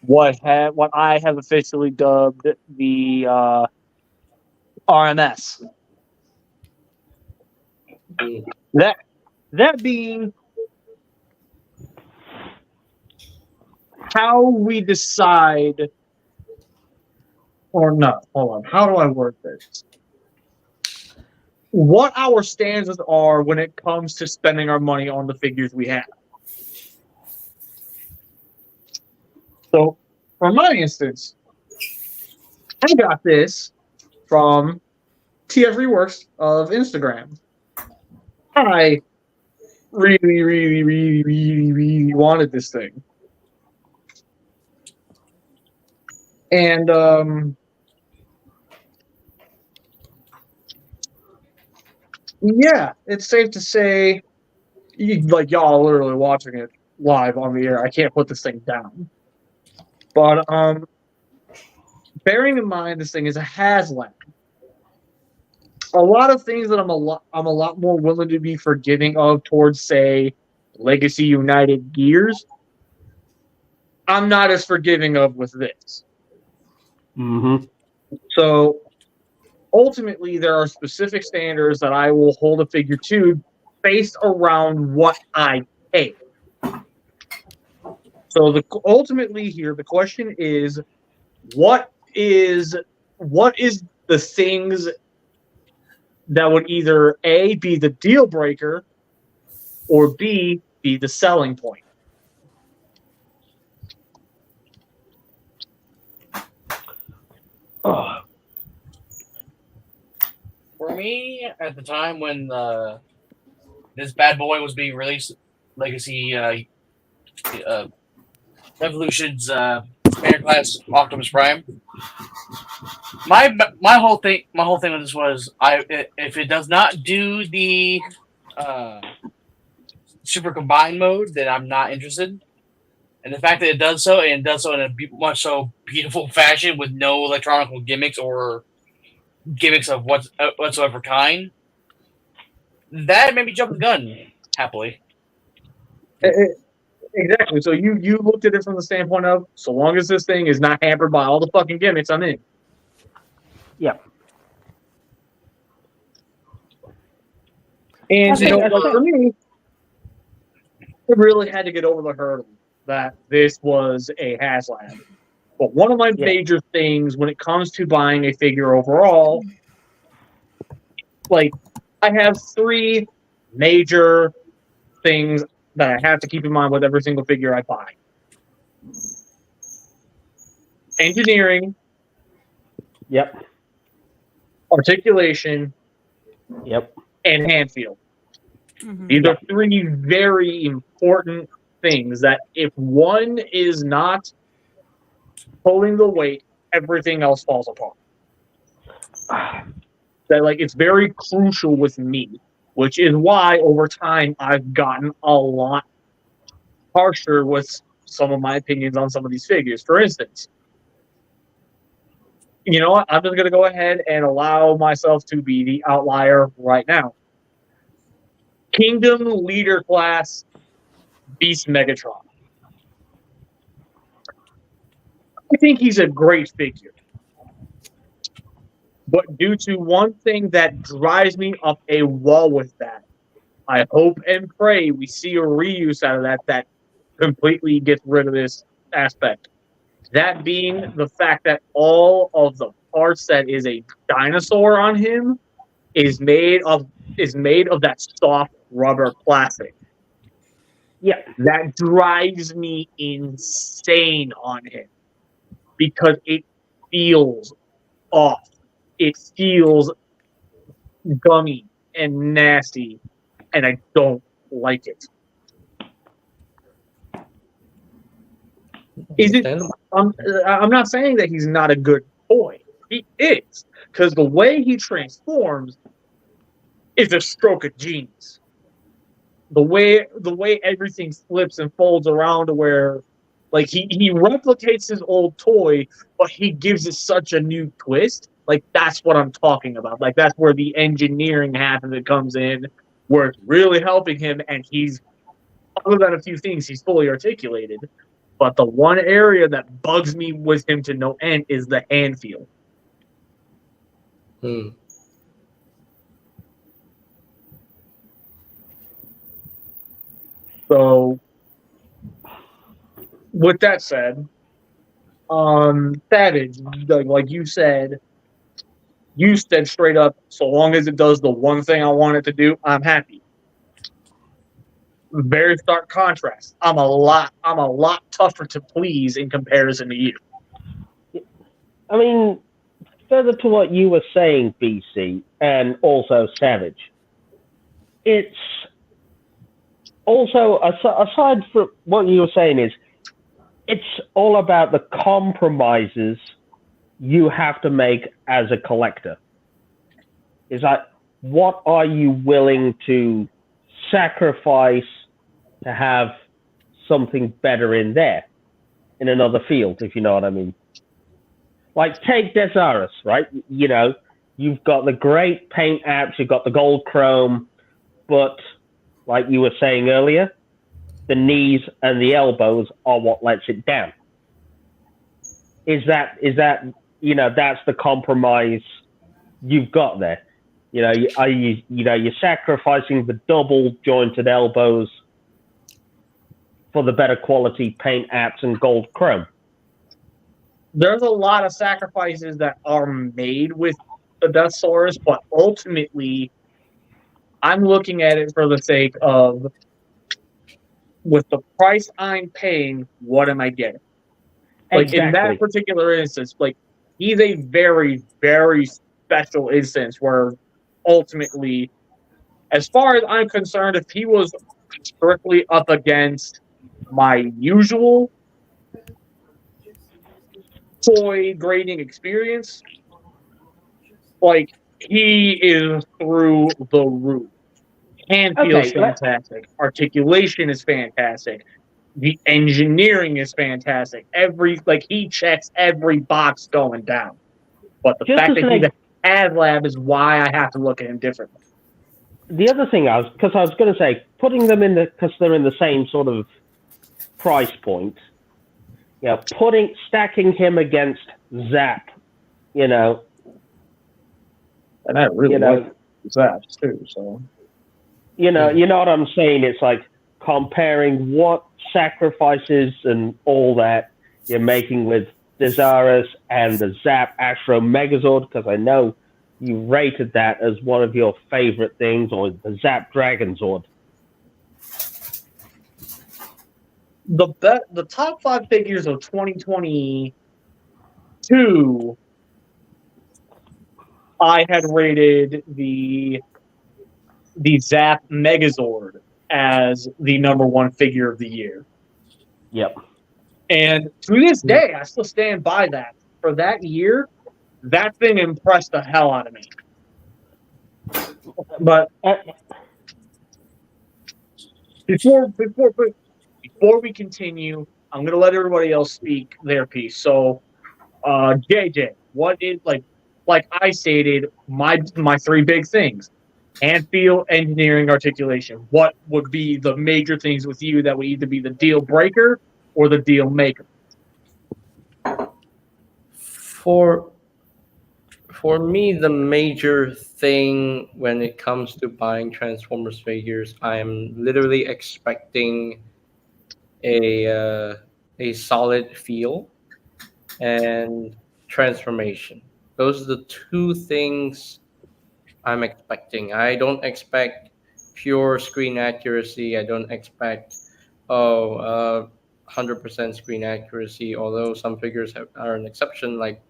what I have officially dubbed the RMS. That being how we decide, or no, hold on, how do I word this? What our stances are when it comes to spending our money on the figures we have. So, for my instance, I got this from TF Reworks of Instagram. I really wanted this thing. And yeah, it's safe to say, y'all are literally watching it live on the air. I can't put this thing down. But bearing in mind this thing is a HasLab, a lot of things that I'm a lot more willing to be forgiving of towards, say, Legacy United Gears, I'm not as forgiving of with this. Mm-hmm. So ultimately, there are specific standards that I will hold a figure to based around what I pay. So ultimately here, the question is, what is the things that would either A, be the deal breaker, or B, be the selling point? Oh. For me, at the time when this bad boy was being released, Legacy Evolution's Standard Class Optimus Prime, my whole thing with this was, if it does not do the Super Combine mode, then I'm not interested. And the fact that it does so, and it does so in a much so beautiful fashion with no electronic gimmicks or gimmicks of whatsoever kind, that made me jump the gun happily. Exactly. So you looked at it from the standpoint of, so long as this thing is not hampered by all the fucking gimmicks, I'm in. Yeah. And for me, it really had to get over the hurdle that this was a HasLab. But one of my major things when it comes to buying a figure overall, like, I have 3 major things that I have to keep in mind with every single figure I buy. Engineering. Yep. Articulation. Yep. And hand feel. Mm-hmm. These are 3 very important things that if one is not pulling the weight, everything else falls apart. that like it's very crucial with me, which is why over time I've gotten a lot harsher with some of my opinions on some of these figures. For instance, you know what? I'm just gonna go ahead and allow myself to be the outlier right now. Kingdom Leader Class Beast Megatron. I think he's a great figure. But due to one thing that drives me up a wall with that, I hope and pray we see a reuse out of that completely gets rid of this aspect. That being the fact that all of the parts that is a dinosaur on him is made of that soft rubber plastic. Yeah. That drives me insane on him because it feels off. It feels gummy and nasty, and I don't like it. Is it? I'm not saying that he's not a good toy. He is, because the way he transforms is a stroke of genius. The way everything flips and folds around to where, like he replicates his old toy, but he gives it such a new twist. Like that's what I'm talking about. Like that's where the engineering half of it comes in, where it's really helping him, and he's other than a few things, he's fully articulated. But the one area that bugs me with him to no end is the hand feel. So, with that said, Savage, like you said straight up, so long as it does the one thing I want it to do, I'm happy. Very stark contrast. I'm a lot tougher to please in comparison to you. I mean, further to what you were saying, BC, and also Savage, it's also, aside from what you were saying, is it's all about the compromises you have to make as a collector. It's like, what are you willing to sacrifice to have something better in there, in another field, if you know what I mean? Like, take Desaurus, right? You know, you've got the great paint apps, you've got the gold chrome, but like you were saying earlier, the knees and the elbows are what lets it down. Is that you know, that's the compromise you've got there. You know, you're sacrificing the double jointed elbows for the better quality paint apps and gold chrome. There's a lot of sacrifices that are made with the Deathsaurus, but ultimately, I'm looking at it for the sake of, with the price I'm paying, what am I getting? Like, exactly. in that particular instance, like, he's a very, very special instance where ultimately, as far as I'm concerned, if he was strictly up against my usual toy grading experience, like, he is through the roof. Hand feel is fantastic. Articulation is fantastic. The engineering is fantastic. He checks every box going down. But the fact that he's a AdLab is why I have to look at him differently. The other thing I was going to say, putting them because they're in the same sort of price point, you know, stacking him against Zap, you know. And I really like Zaps too, so. You know what I'm saying? It's like comparing what sacrifices and all that you're making with Desaurus and the Zap Astro Megazord, because I know you rated that as one of your favorite things, or the Zap Dragonzord. The top 5 figures of 2022, I had rated the Zap Megazord as the #1 figure of the year. Yep. And to this day, I still stand by that. For that year, that thing impressed the hell out of me. But before we continue, I'm gonna let everybody else speak their piece. So, JJ, what is like I stated, my three big things: hand feel, engineering, articulation. What would be the major things with you that would either be the deal breaker or the deal maker? For me, the major thing when it comes to buying Transformers figures, I'm literally expecting a solid feel and transformation. Those are the two things I'm expecting. I don't expect pure screen accuracy. I don't expect 100% screen accuracy. Although some figures are an exception, like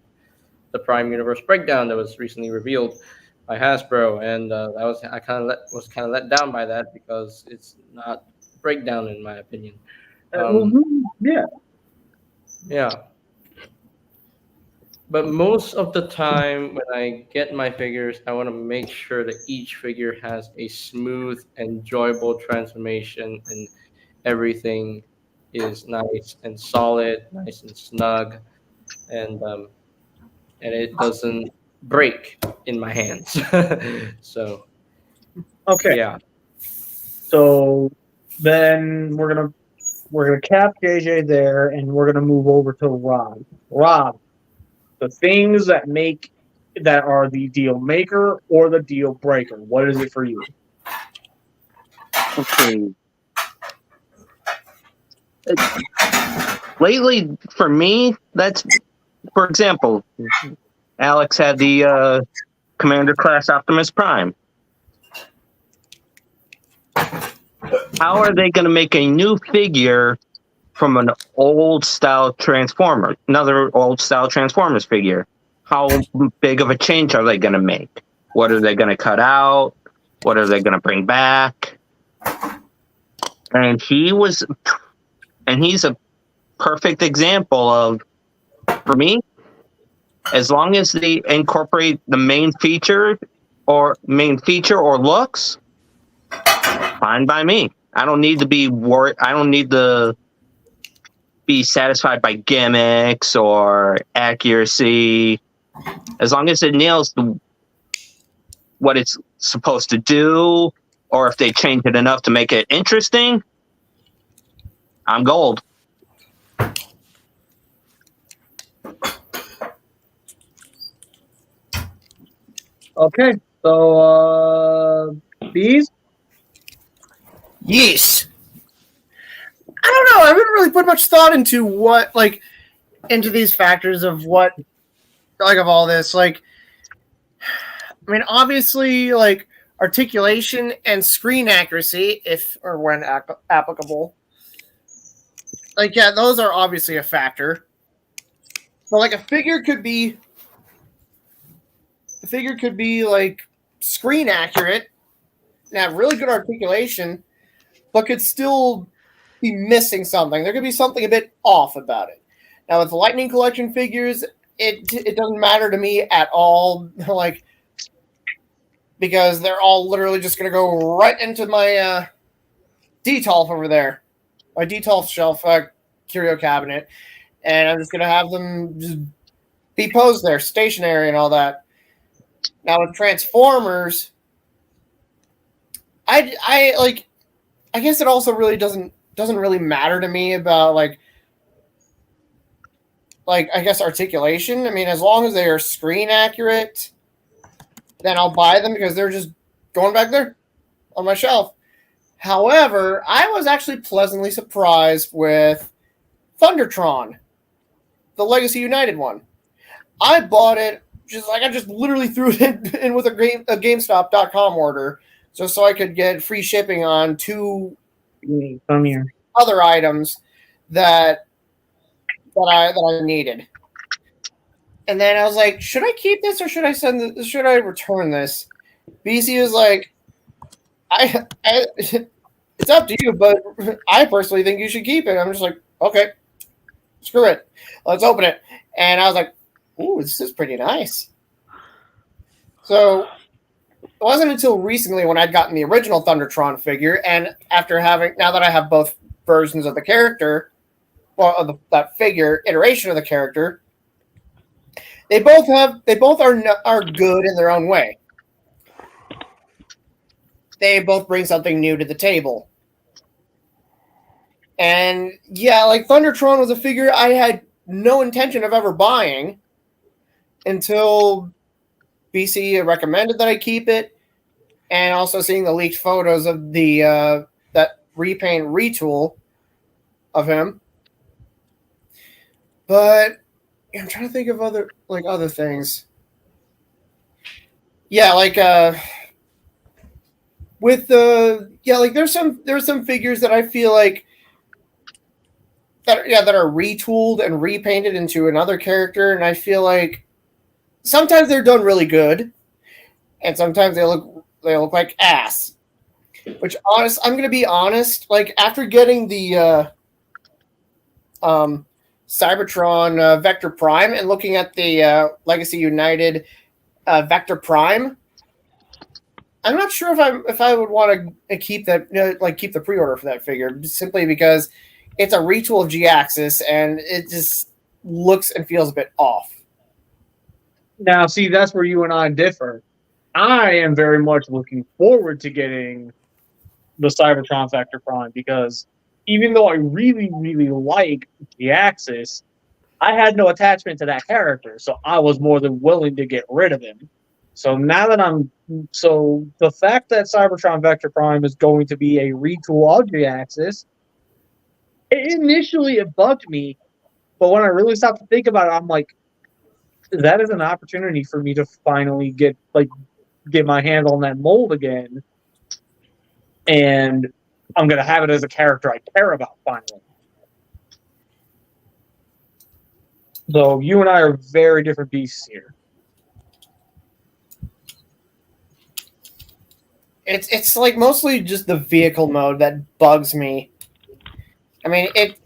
the Prime Universe breakdown that was recently revealed by Hasbro, and I was kind of let down by that because it's not breakdown in my opinion. Yeah. Yeah. But most of the time, when I get my figures, I want to make sure that each figure has a smooth, enjoyable transformation, and everything is nice and solid, nice and snug, and it doesn't break in my hands. So Okay. yeah, So then we're gonna cap JJ there, and we're gonna move over to Rob. Rob, the things that are the deal maker or the deal breaker. What is it for you? Okay. Lately, for me, that's, for example, Alex had the Commander Class Optimus Prime. How are they going to make a new figure from an old style Transformer, another old style Transformers figure? How big of a change are they going to make? What are they going to cut out? What are they going to bring back? And he's a perfect example of, for me, as long as they incorporate the main feature or looks, fine by me. I don't need to be worried. I don't need to be satisfied by gimmicks or accuracy. As long as it nails what it's supposed to do, or if they change it enough to make it interesting, I'm gold. Okay, so Bees. Yes. I don't know. I haven't really put much thought into these factors of what, of all this. I mean, obviously, articulation and screen accuracy, if or when applicable. Those are obviously a factor. But a figure could be screen accurate and have really good articulation, but could still be missing something. There could be something a bit off about it. Now, with the Lightning Collection figures, it doesn't matter to me at all, because they're all literally just going to go right into my Detolf over there, my Detolf shelf curio cabinet, and I'm just going to have them just be posed there, stationary and all that. Now, with Transformers, I guess it also really doesn't really matter to me about I guess articulation. I mean, as long as they are screen accurate, then I'll buy them because they're just going back there on my shelf. However, I was actually pleasantly surprised with Thundertron, the Legacy United one. I bought it I just literally threw it in with a GameStop.com order just so I could get free shipping on two other items that I needed. And then I was like, should I keep this or should I return this? BC was like, it's up to you, but I personally think you should keep it. I'm just like, okay, screw it. Let's open it. And I was like, Ooh, this is pretty nice. So it wasn't until recently when I'd gotten the original Thundertron figure, and now that I have both versions of the character, that figure iteration of the character, they both are good in their own way. They both bring something new to the table. And yeah, like Thundertron was a figure I had no intention of ever buying until BC recommended that I keep it, and also seeing the leaked photos of the that repaint retool of him. But yeah, I'm trying to think of other things. Yeah, like with the there's some figures that I feel like that are retooled and repainted into another character, and I feel like sometimes they're done really good, and sometimes they look like ass. I'm gonna be honest. Like after getting the Cybertron Vector Prime and looking at the Legacy United Vector Prime, I'm not sure if I would want to keep that keep the pre-order for that figure, simply because it's a retool of G-Axis and it just looks and feels a bit off. Now, see, that's where you and I differ. I am very much looking forward to getting the Cybertron Vector Prime, because even though I really, really like the Axis, I had no attachment to that character, so I was more than willing to get rid of him. So now that the fact that Cybertron Vector Prime is going to be a retool of the Axis, initially it bugged me, but when I really stopped to think about it, I'm like, that is an opportunity for me to finally get my hand on that mold again, and I'm gonna have it as a character I care about finally. So you and I are very different beasts here. It's like mostly just the vehicle mode that bugs me. I mean, it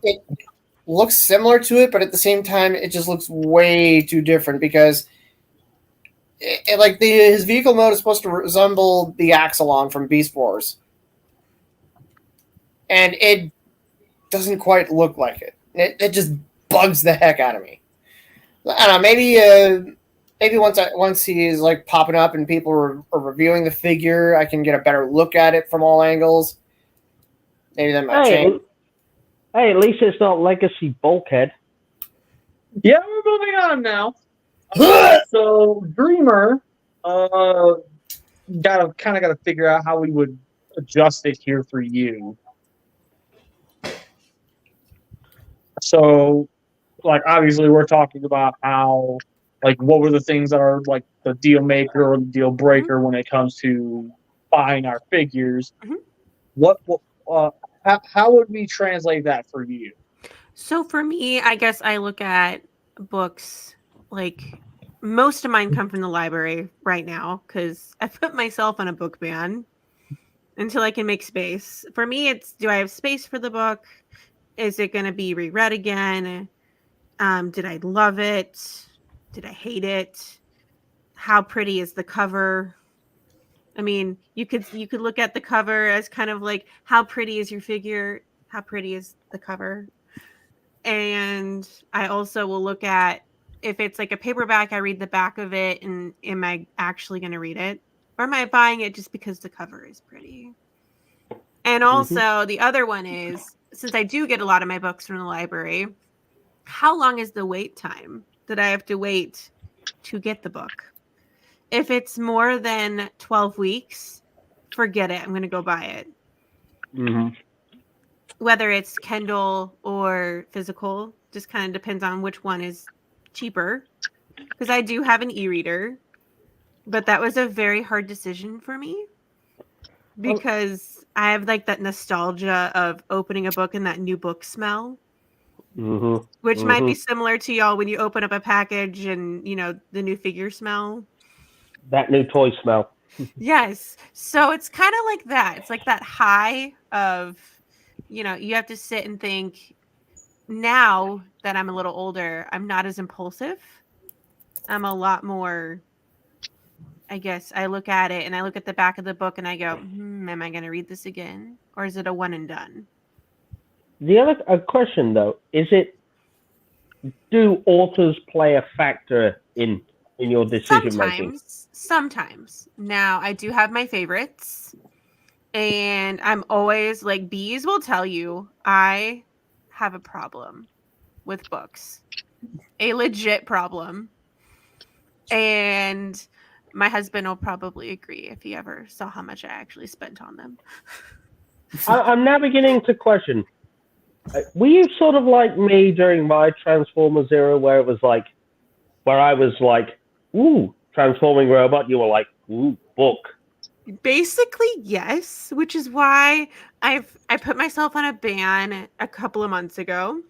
looks similar to it, but at the same time, it just looks way too different, because his vehicle mode is supposed to resemble the Axelon from Beast Wars, and it doesn't quite look like it. It just bugs the heck out of me. I don't know. Maybe once he is like popping up and people are reviewing the figure, I can get a better look at it from all angles. Maybe that might change. Hey, at least it's not Legacy Bulkhead. Yeah, we're moving on now. So Dreamer, gotta figure out how we would adjust it here for you. So, like, obviously, we're talking about how, like, what were the things that are like the deal maker or the deal breaker when it comes to buying our figures. How would we translate that for you? So for me, I guess I look at books, like most of mine come from the library right now, because I put myself on a book ban until I can make space. For me, it's, do I have space for the book? Is it going to be reread again? Did I love it? Did I hate it? How pretty is the cover? I mean, you could look at the cover as kind of like, how pretty is your figure? How pretty is the cover? And I also will look at, if it's like a paperback, I read the back of it, and am I actually going to read it? Or am I buying it just because the cover is pretty? And also the other one is, since I do get a lot of my books from the library, how long is the wait time that I have to wait to get the book? If it's more than 12 weeks, forget it. I'm going to go buy it. Whether it's Kindle or physical, just kind of depends on which one is cheaper. Because I do have an e-reader, but that was a very hard decision for me, because I have like that nostalgia of opening a book and that new book smell. Which might be similar to y'all when you open up a package and, you know, the new figure smell. That new toy smell. Yes. So it's kind of like that. It's like that high of, you know, you have to sit and think, now that I'm a little older, I'm not as impulsive. I'm a lot more, I guess I look at it and I look at the back of the book and I go, am I going to read this again? Or is it a one and done? The other question, though, is do authors play a factor in your decision making? Sometimes. Now, I do have my favorites. And I'm always like, bees will tell you I have a problem with books. A legit problem. And my husband will probably agree if he ever saw how much I actually spent on them. I'm now beginning to question. Were you sort of like me during my Transformers era where it was like, where I was like, ooh, transforming robot, you were like, ooh, book. Basically, yes, which is why I put myself on a ban a couple of months ago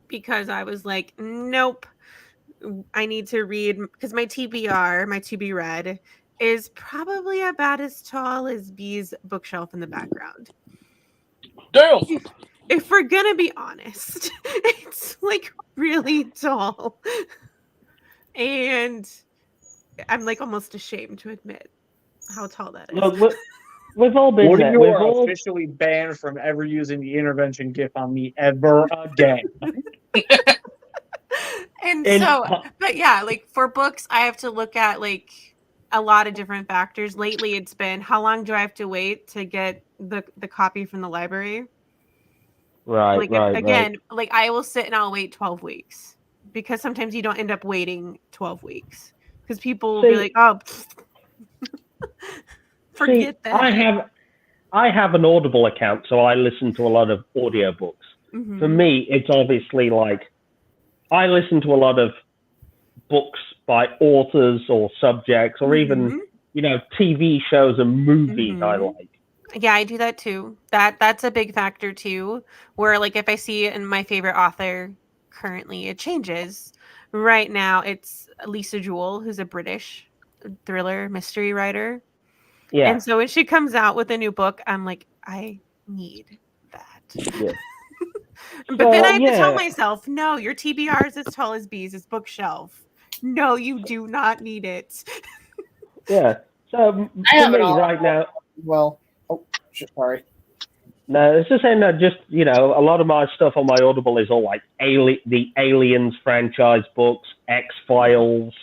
because I was like, nope, I need to read because my TBR, my to be read, is probably about as tall as B's bookshelf in the background. Damn. If we're gonna be honest, it's like really tall. And I'm like almost ashamed to admit how tall that is. Look, we've all been Woody, there. you We've are all, officially banned from ever using the intervention gif on me ever again. And And- so, but yeah, like for books, I have to look at like a lot of different factors. Lately, it's been how long do I have to wait to get the copy from the library? right, Like right, again, like I will sit and I'll wait 12 weeks because sometimes you don't end up waiting 12 weeks because people will be See- like, oh, forget that. I have an Audible account, so I listen to a lot of audiobooks. Mhm. For me, it's obviously like I listen to a lot of books by authors or subjects or even, TV shows and movies I Mhm. like. Yeah, I do that too. That's a big factor too. Where like if I see it in my favorite author currently, it changes. Right now, it's Lisa Jewell, who's a British thriller mystery writer. Yeah, And so when she comes out with a new book, I'm like, I need that. yeah. But then So, I have to tell yeah. myself, no, your TBR is as tall as B's bookshelf. No, you do not need it. Yeah. So I for have me it all. right now, Well, sorry. no, it's just saying that just, a lot of my stuff on my Audible is all like the Aliens franchise books, X-Files,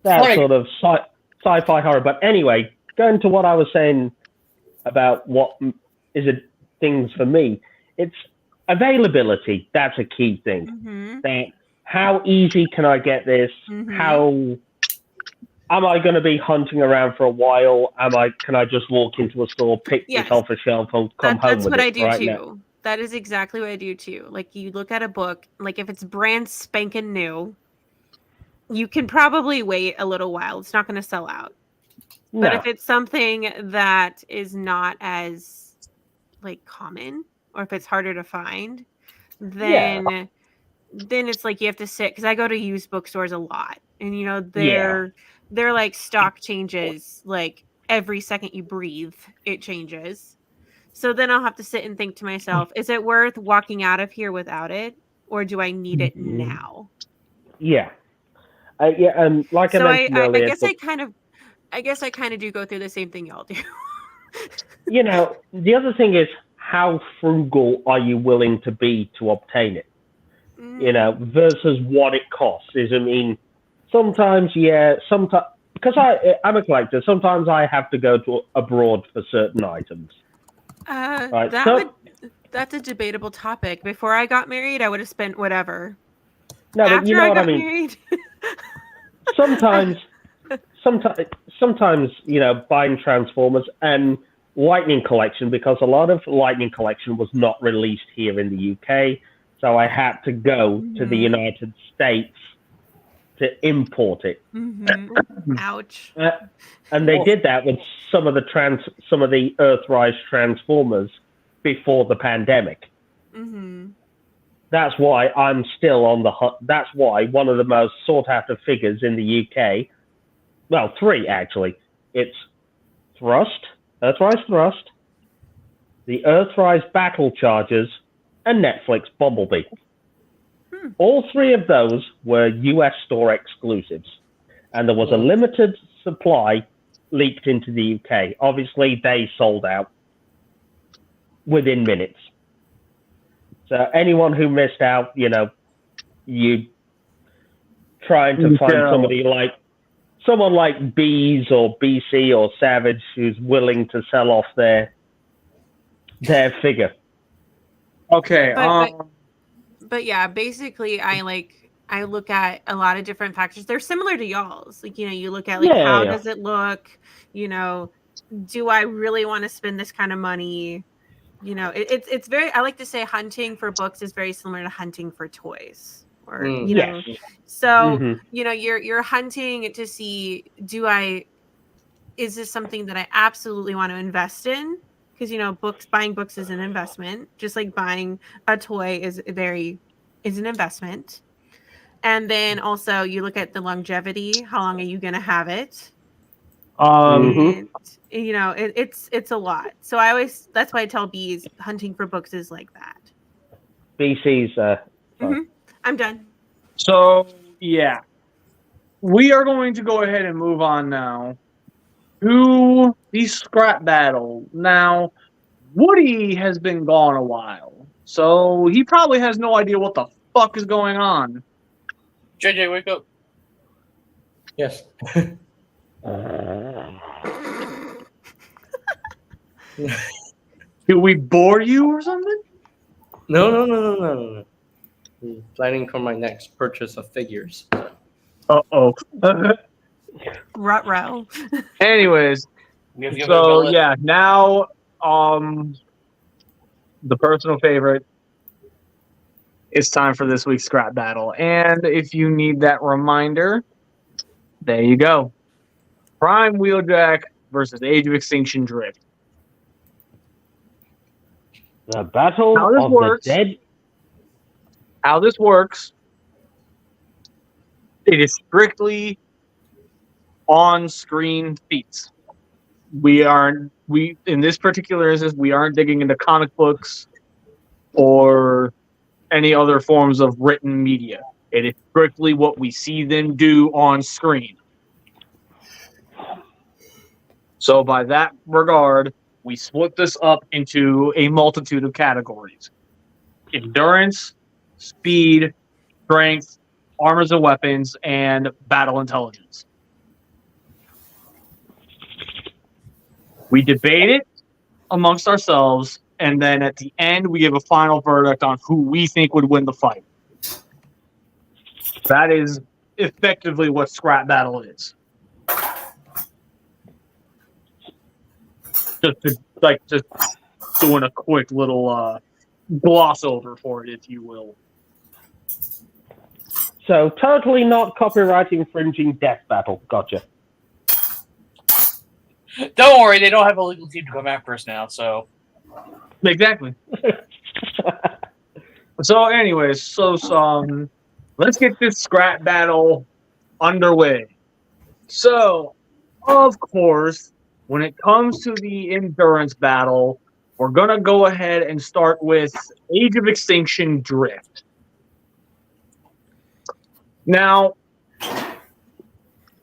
that Funny. sort of sci-fi horror. But anyway, going to what I was saying about what is it things for me, it's availability. That's a key thing. Mhm. That how easy can I get this? Mhm. How am I going to be hunting around for a while? Can I just walk into a store, pick Yes. this off a shelf, and come home That's with what it I do right too. now? That is exactly what I do too. Like you look at a book, like if it's brand spanking new, you can probably wait a little while. It's not going to sell out. But No. if it's something that is not as like common or if it's harder to find, then it's like you have to sit because I go to used bookstores a lot. And they're like stock changes like every second you breathe, it changes. So then I'll have to sit and think to myself, is it worth walking out of here without it? Or do I need it now? Yeah. And like So I mentioned I earlier, guess I kind of do go through the same thing y'all do. the other thing is how frugal are you willing to be to obtain it? Versus what it costs. Sometimes, because I'm a collector, sometimes I have to go to abroad for certain items. Right. That's a debatable topic. Before I got married, I would have spent whatever. No, but you know what I mean. Married, sometimes, buying Transformers and Lightning Collection, because a lot of Lightning Collection was not released here in the UK, so I had to go to the United States to import it. Mm-hmm. Ouch. And they did that with some of the Earthrise Transformers before the pandemic. Mm-hmm. That's why I'm still on the hunt. That's why one of the most sought after figures in the UK, well, 3 actually. It's Earthrise Thrust, the Earthrise Battle Chargers, and Netflix Bumblebee. All three of those were US store exclusives, and there was a limited supply leaked into the UK. Obviously, they sold out within minutes. So anyone who missed out, you trying to find someone like Bees or BC or Savage who's willing to sell off their figure. Okay. But yeah, basically, I look at a lot of different factors. They're similar to y'all's. You look at how does it look? Do I really want to spend this kind of money? It's very. I like to say hunting for books is very similar to hunting for toys, or Yes. So you're hunting to see, is this something that I absolutely want to invest in? Because buying books is an investment, just like buying a toy is an investment. And then also you look at the longevity. How long are you going to have it? And, it's a lot. So that's why I tell Bees hunting for books is like that. BC's. I'm done. So yeah, we are going to go ahead and move on now to the scrap battle. Now, Woody has been gone a while, so he probably has no idea what the fuck is going on. JJ, wake up. Yes. Did we bore you or something? No. I'm planning for my next purchase of figures. Uh-oh. Ruh-roh. Anyways, so yeah, now the personal favorite, it's time for this week's scrap battle. And if you need that reminder, there you go. Prime Wheeljack versus Age of Extinction Drift. The Battle of the Dead. How this works, it is strictly on-screen feats. In this particular instance, we aren't digging into comic books or any other forms of written media. It is strictly what we see them do on screen. So by that regard, we split this up into a multitude of categories. Endurance, speed, strength, armors and weapons, and battle intelligence. We debate it amongst ourselves, and then at the end, we give a final verdict on who we think would win the fight. That is effectively what Scrap Battle is. Just doing a quick little gloss over for it, if you will. So totally not copyright infringing death battle. Gotcha. Don't worry, they don't have a legal team to come after us now, so. Exactly. So anyways, let's get this scrap battle underway. So, of course, when it comes to the endurance battle, we're going to go ahead and start with Age of Extinction Drift. Now,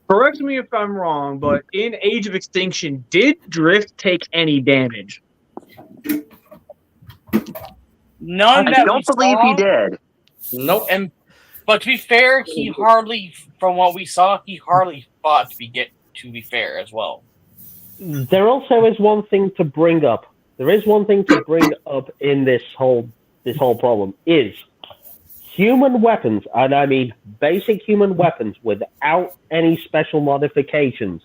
correct me if I'm wrong, but in Age of Extinction, did Drift take any damage? None I that don't we believe saw. he did. Nope. But to be fair, from what we saw, he hardly fought. To be fair as well. There also is one thing to bring up. There is one thing to bring up in this whole problem is human weapons, and I mean basic human weapons without any special modifications,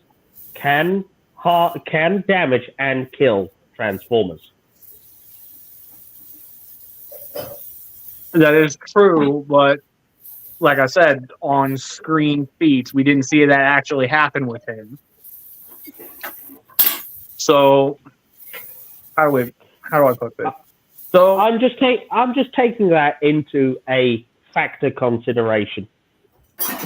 can damage and kill Transformers. That is true, but like I said, on screen feats, we didn't see that actually happen with him. So, how do I put this? So I'm just taking that into a factor consideration.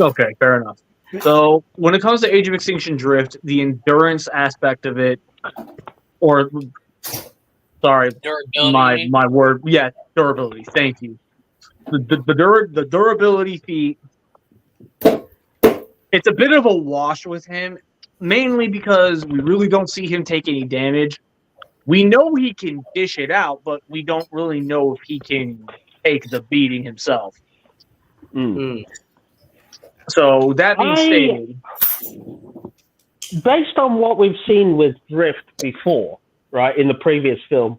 Okay, fair enough. So when it comes to Age of Extinction Drift, the endurance aspect of it, or sorry, Durability. my word, yeah, durability. Thank you. the durability feat. It's a bit of a wash with him, mainly because we really don't see him take any damage. We know he can dish it out, but we don't really know if he can take the beating himself. Hmm. So that being stated, based on what we've seen with Drift before, right, in the previous film,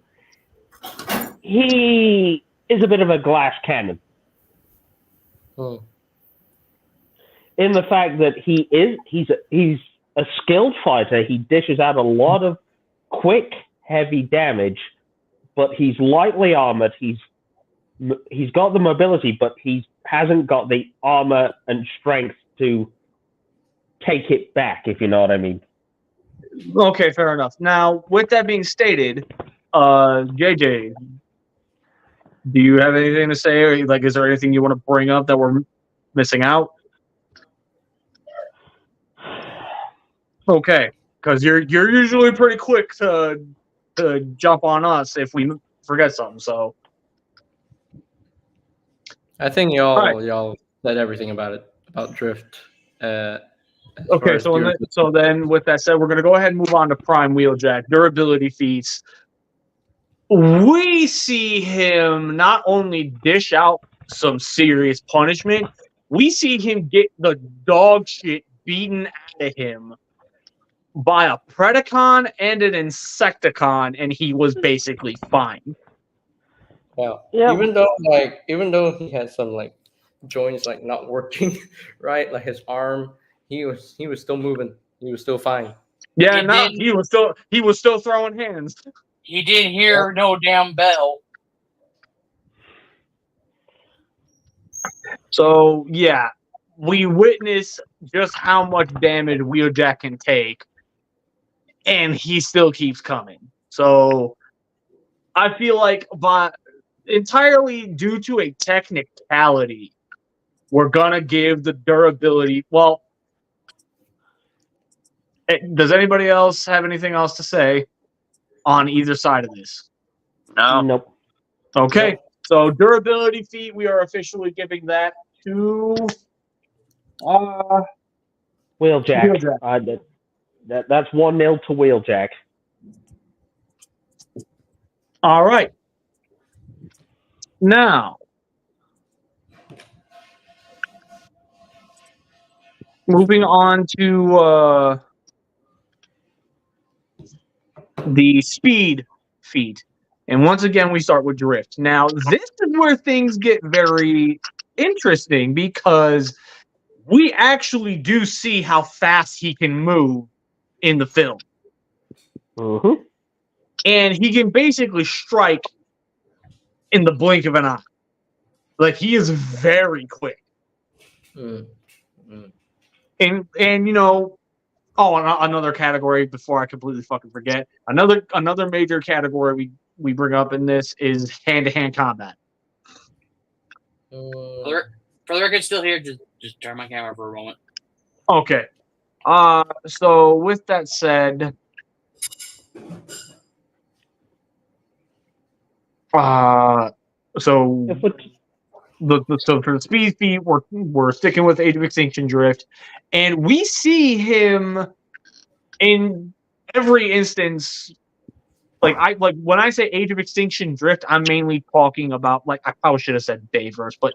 he is a bit of a glass cannon. Hmm. In the fact that he's a skilled fighter. He dishes out a lot of quick, heavy damage, but he's lightly armored. He's got the mobility, but he hasn't got the armor and strength to take it back, if you know what I mean. okay, fair enough. Now, with that being stated, JJ, do you have anything to say? Or, like, is there anything you want to bring up that we're missing out? Okay, because you're usually pretty quick to jump on us if we forget something. So I think y'all Alright. y'all said everything about Drift. As far okay, as so then with that said, we're gonna go ahead and move on to Prime Wheeljack durability feats. We see him not only dish out some serious punishment, we see him get the dog shit beaten out of him by a Predacon and an Insecticon, and he was basically fine. Well, Yeah. even though he had some like joints like not working, right? Like his arm, he was still moving. He was still fine. Yeah, He no, didn't- he was still throwing hands. He didn't hear no damn bell. So yeah, we witness just how much damage Wheeljack can take, and he still keeps coming. So I feel like, by entirely due to a technicality, we're gonna give the durability. Well, does anybody else have anything else to say on either side of this? No. Nope. Okay, Nope. so durability feat, we are officially giving that to Wheeljack. Wheeljack. That's 1-0 to Wheeljack. All right. Now, moving on to the speed feat. And once again, we start with Drift. Now, this is where things get very interesting because we actually do see how fast he can move in the film. Mm-hmm. And he can basically strike in the blink of an eye. Like, he is very quick. Mm. Mm. And you know, another category before I completely fucking forget. Another major category we bring up in this is hand-to-hand combat. Mm. For the record, still here. Just turn my camera for a moment. Okay. So with that said, so If we- so for the speed feat, we're sticking with Age of Extinction Drift, and we see him in every instance. Like when I say Age of Extinction Drift, I'm mainly talking about, like, I probably should have said Bayverse, but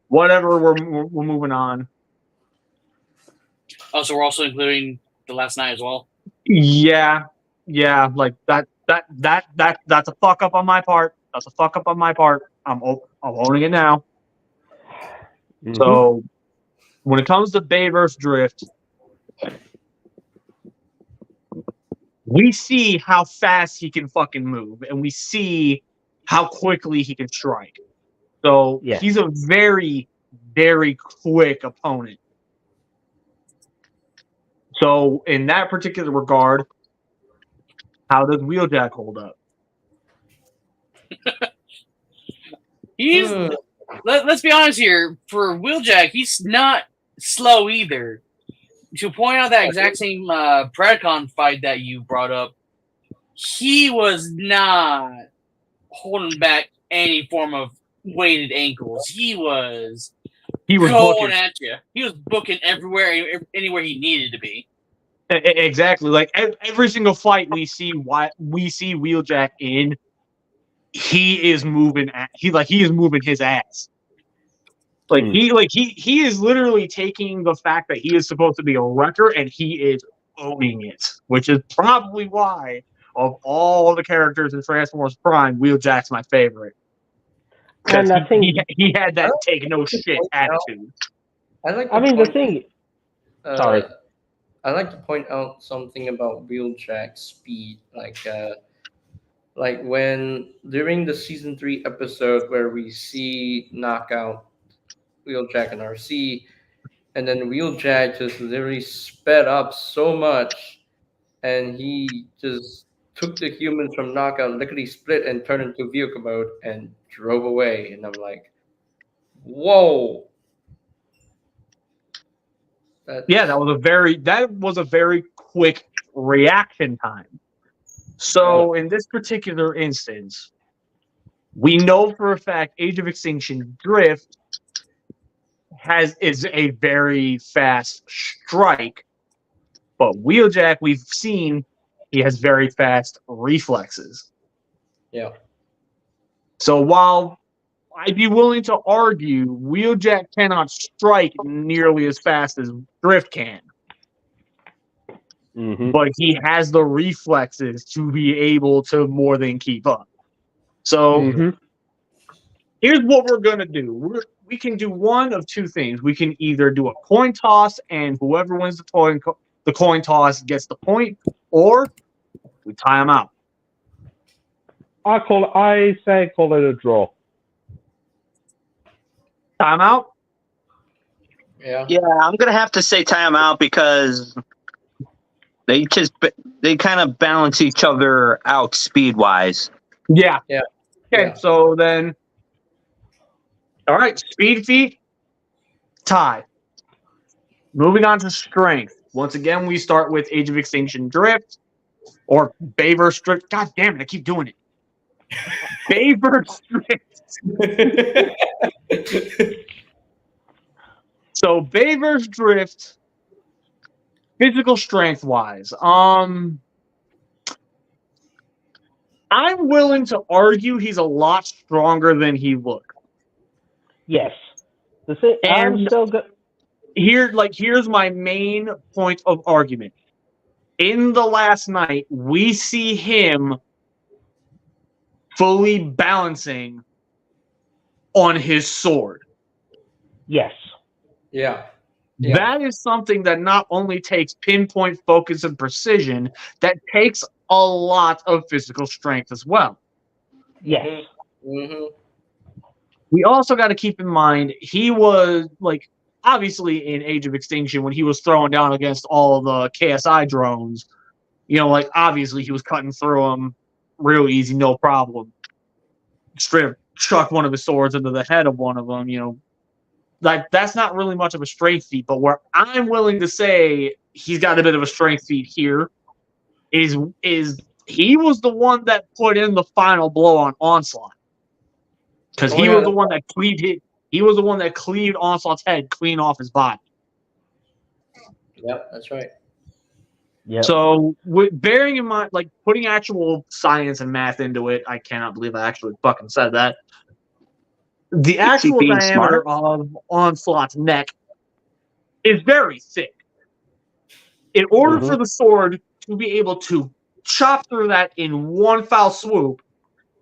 whatever. We're moving on. Oh, so we're also including the last night as well. Yeah, like that's a fuck up on my part. That's a fuck up on my part. I'm owning it now. Mhm. So when it comes to Bayverse Drift, we see how fast he can fucking move, and we see how quickly he can strike. So Yeah. he's a very, very quick opponent. So in that particular regard, how does Wheeljack hold up? He's Mm. let's be honest here. For Wheeljack, he's not slow either. To point out that exact same Predacon fight that you brought up, he was not holding back any form of weighted ankles. He was He was going booking at you. He was booking everywhere, anywhere he needed to be. exactly like every single fight we see Wheeljack in. He is moving. He is moving his ass. He is literally taking the fact that he is supposed to be a wrecker and he is owning it, which is probably why of all the characters in Transformers Prime, Wheeljack's my favorite. Because And I think he had that take no shit attitude. the thing. Sorry. I like to point out something about Wheeljack's speed, like when during the season 3 episode where we see Knockout, Wheeljack, and RC, and then Wheeljack just literally sped up so much, and he just took the humans from Knockout, literally split and turned into vehicle mode and drove away. And I'm like, whoa. That was a very quick reaction time. So in this particular instance, we know for a fact Age of Extinction Drift is a very fast strike, but Wheeljack, we've seen he has very fast reflexes. Yeah. So while I'd be willing to argue Wheeljack cannot strike nearly as fast as Drift can, but he has the reflexes to be able to more than keep up. So here's what we're going to do. We can do one of two things. We can either do a coin toss, and whoever wins the coin toss gets the point, or we tie them out. I say call it a draw. Time out? Yeah. Yeah, I'm gonna have to say time out because they kind of balance each other out speed wise. Yeah. Yeah. Okay, Yeah. so then, all right, speed feat, tie. Moving on to strength. Once again, we start with Age of Extinction Drift, or Bay vs. Drift. God damn it, I keep doing it. Bay vs. Drift. So Bay vs. Drift, physical strength wise, I'm willing to argue he's a lot stronger than he looks. Yes. The thing, I'm still good. Here's my main point of argument. In the last night, we see him fully balancing on his sword. Yes. Yeah. That is something that not only takes pinpoint focus and precision, that takes a lot of physical strength as well. Yes. We also got to keep in mind, he was, obviously in Age of Extinction, when he was throwing down against all of the KSI drones, obviously he was cutting through them real easy, no problem. Straight chuck one of his swords into the head of one of them, that's not really much of a strength feat, but where I'm willing to say he's got a bit of a strength feat here is he was the one that put in the final blow on Onslaught. Because he was the one that cleaved Onslaught's head clean off his body. Yep, that's right. Yeah. So, bearing in mind, putting actual science and math into it, I cannot believe I actually fucking said that. The actual diameter of Onslaught's neck is very thick. In order for the sword to be able to chop through that in one foul swoop,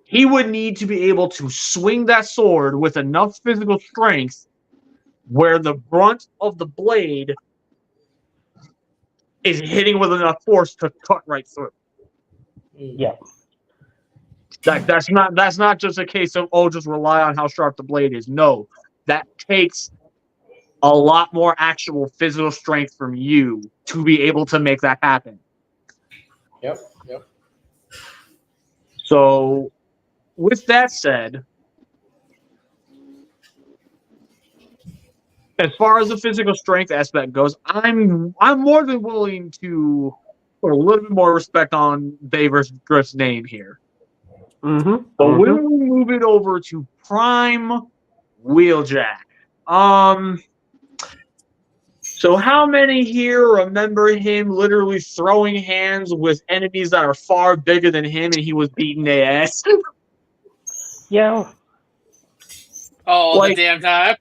he would need to be able to swing that sword with enough physical strength where the brunt of the blade is hitting with enough force to cut right through. Yeah. That's not just a case of, just rely on how sharp the blade is. No, that takes a lot more actual physical strength from you to be able to make that happen. Yep. So, with that said, as far as the physical strength aspect goes, I'm more than willing to put a little bit more respect on Bay vs. Drift's name here. Mm-hmm. But when we move it over to Prime Wheeljack, so how many here remember him literally throwing hands with enemies that are far bigger than him, and he was beating their ass? Yeah. All Like- the damn time.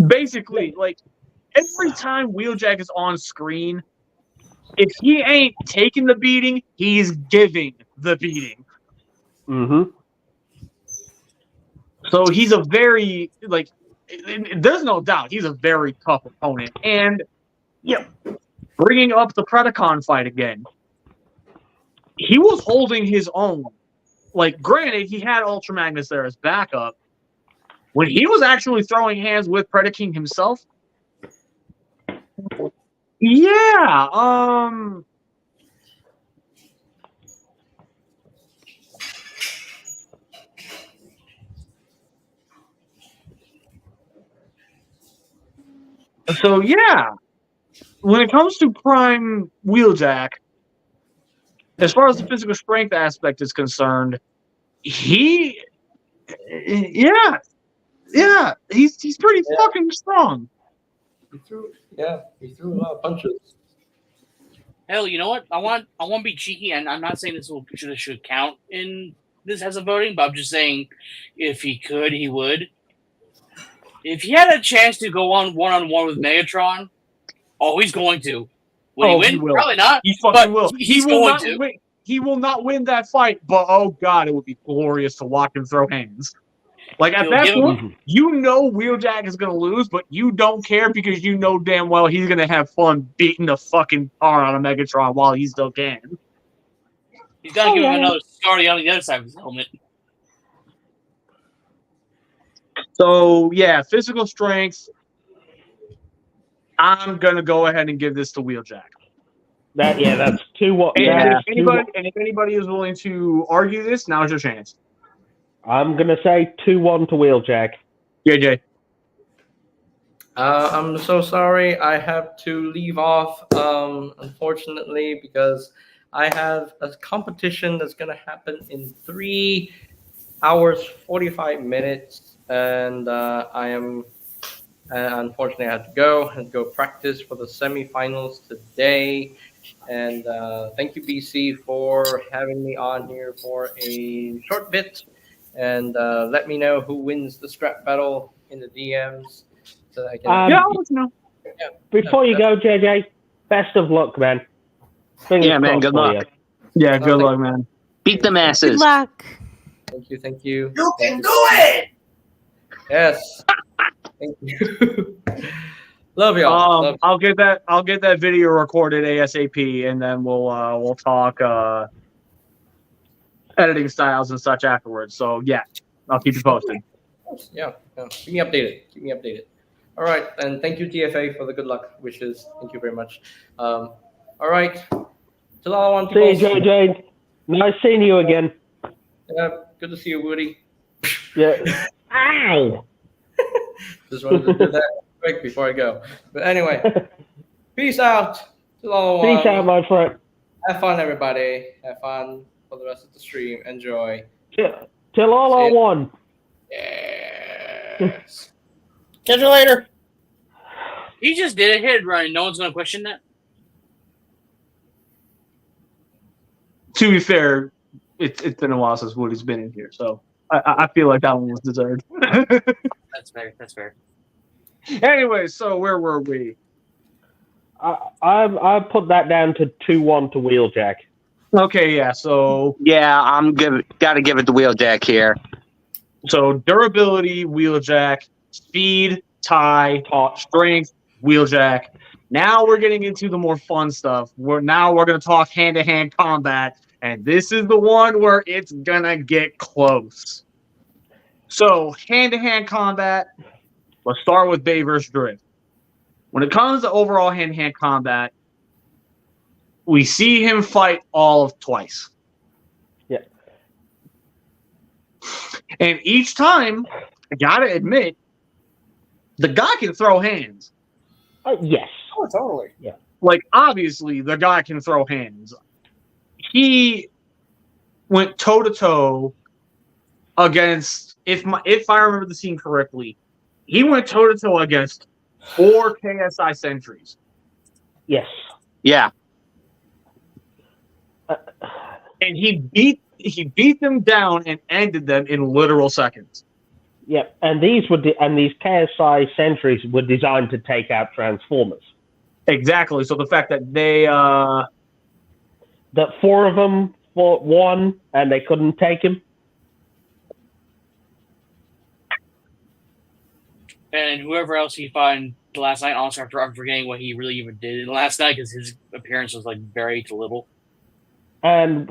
Basically, like every time Wheeljack is on screen, if he ain't taking the beating, he's giving the beating. Mm-hmm. So he's a very like. There's no doubt he's a very tough opponent. And bringing up the Predacon fight again, he was holding his own. Like, granted, he had Ultra Magnus there as backup. When he was actually throwing hands with Predaking himself, yeah, so yeah, when it comes to Prime Wheeljack, as far as the physical strength aspect is concerned, he's pretty fucking strong. He threw a lot of punches. Hell, you know what? I want to be cheeky, and I'm not saying this should count in this as a voting, but I'm just saying if he could, he would. If he had a chance to go on one-on-one with Megatron, he's going to. Will he win? He will. Probably not. He fucking but will. He's will going not to. win. He will not win that fight, but oh god, it would be glorious to watch him throw hands. Like at He'll that give point, you know Wheeljack is gonna lose, but you don't care because you know damn well he's gonna have fun beating the fucking tar out of Megatron while he still can. He's got to give him another Scary on the other side of his helmet. So yeah, physical strength. I'm gonna go ahead and give this to Wheeljack. That's 2-1. And if anybody is willing to argue this, now's your chance. I'm gonna say 2-1 to Wheeljack. JJ. I'm so sorry. I have to leave off, unfortunately, because I have a competition that's going to happen in 3 hours, 45 minutes. And unfortunately, I have to go practice for the semifinals today. And thank you, BC, for having me on here for a short bit. And let me know who wins the scrap battle in the DMs. So that I can I'll let you know. Before you go, JJ, best of luck, man. Fingers Yeah, man, crossed good for luck. you. Yeah, good luck, man. Beat the Good masses. luck. Thank you. You can do it. Yes. Thank you. Love y'all. Love I'll get that video recorded ASAP, and then we'll talk editing styles and such afterwards. So yeah, I'll keep you posted. Yeah. Keep me updated. All right, and thank you, TFA, for the good luck wishes. Thank you very much. All right. Till all I want See you, people. JJ. Nice seeing you again. Yeah, good to see you, Woody. Yeah. Ow! Just wanted to do that quick before I go. But anyway, peace out. Till all I want. Peace out, my friend. Have fun, everybody. Have fun for the rest of the stream. Enjoy. Till all I won. Yes. Catch you later. He just did a hit run. No one's going to question that. To be fair, it's been a while since Woody's been in here, so I feel like that one was deserved. That's fair. Anyway, so where were we? I put that down to 2-1 to Wheeljack. Okay, yeah. So Yeah, gotta give it to Wheeljack here. durability, Wheeljack. Speed, tie, strength, Wheeljack. Now we're getting into the more fun stuff. We're going to talk hand-to-hand combat, and this is the one where it's going to get close. So, hand-to-hand combat, let's start with Bay versus Drift. When it comes to overall hand-to-hand combat, we see him fight all of twice. Yeah. And each time, I got to admit, the guy can throw hands. Yes. Oh, totally. Like, obviously, the guy can throw hands. He went toe to toe against, if I remember the scene correctly, he went toe to toe against 4 KSI sentries. Yes. Yeah. And he beat them down and ended them in literal seconds. Yep. And these KSI sentries were designed to take out Transformers. Exactly. So the fact that they that 4 of them fought 1 and they couldn't take him. And whoever else he fought the last night, also after I'm forgetting what he really even did last night because his appearance was like very little. And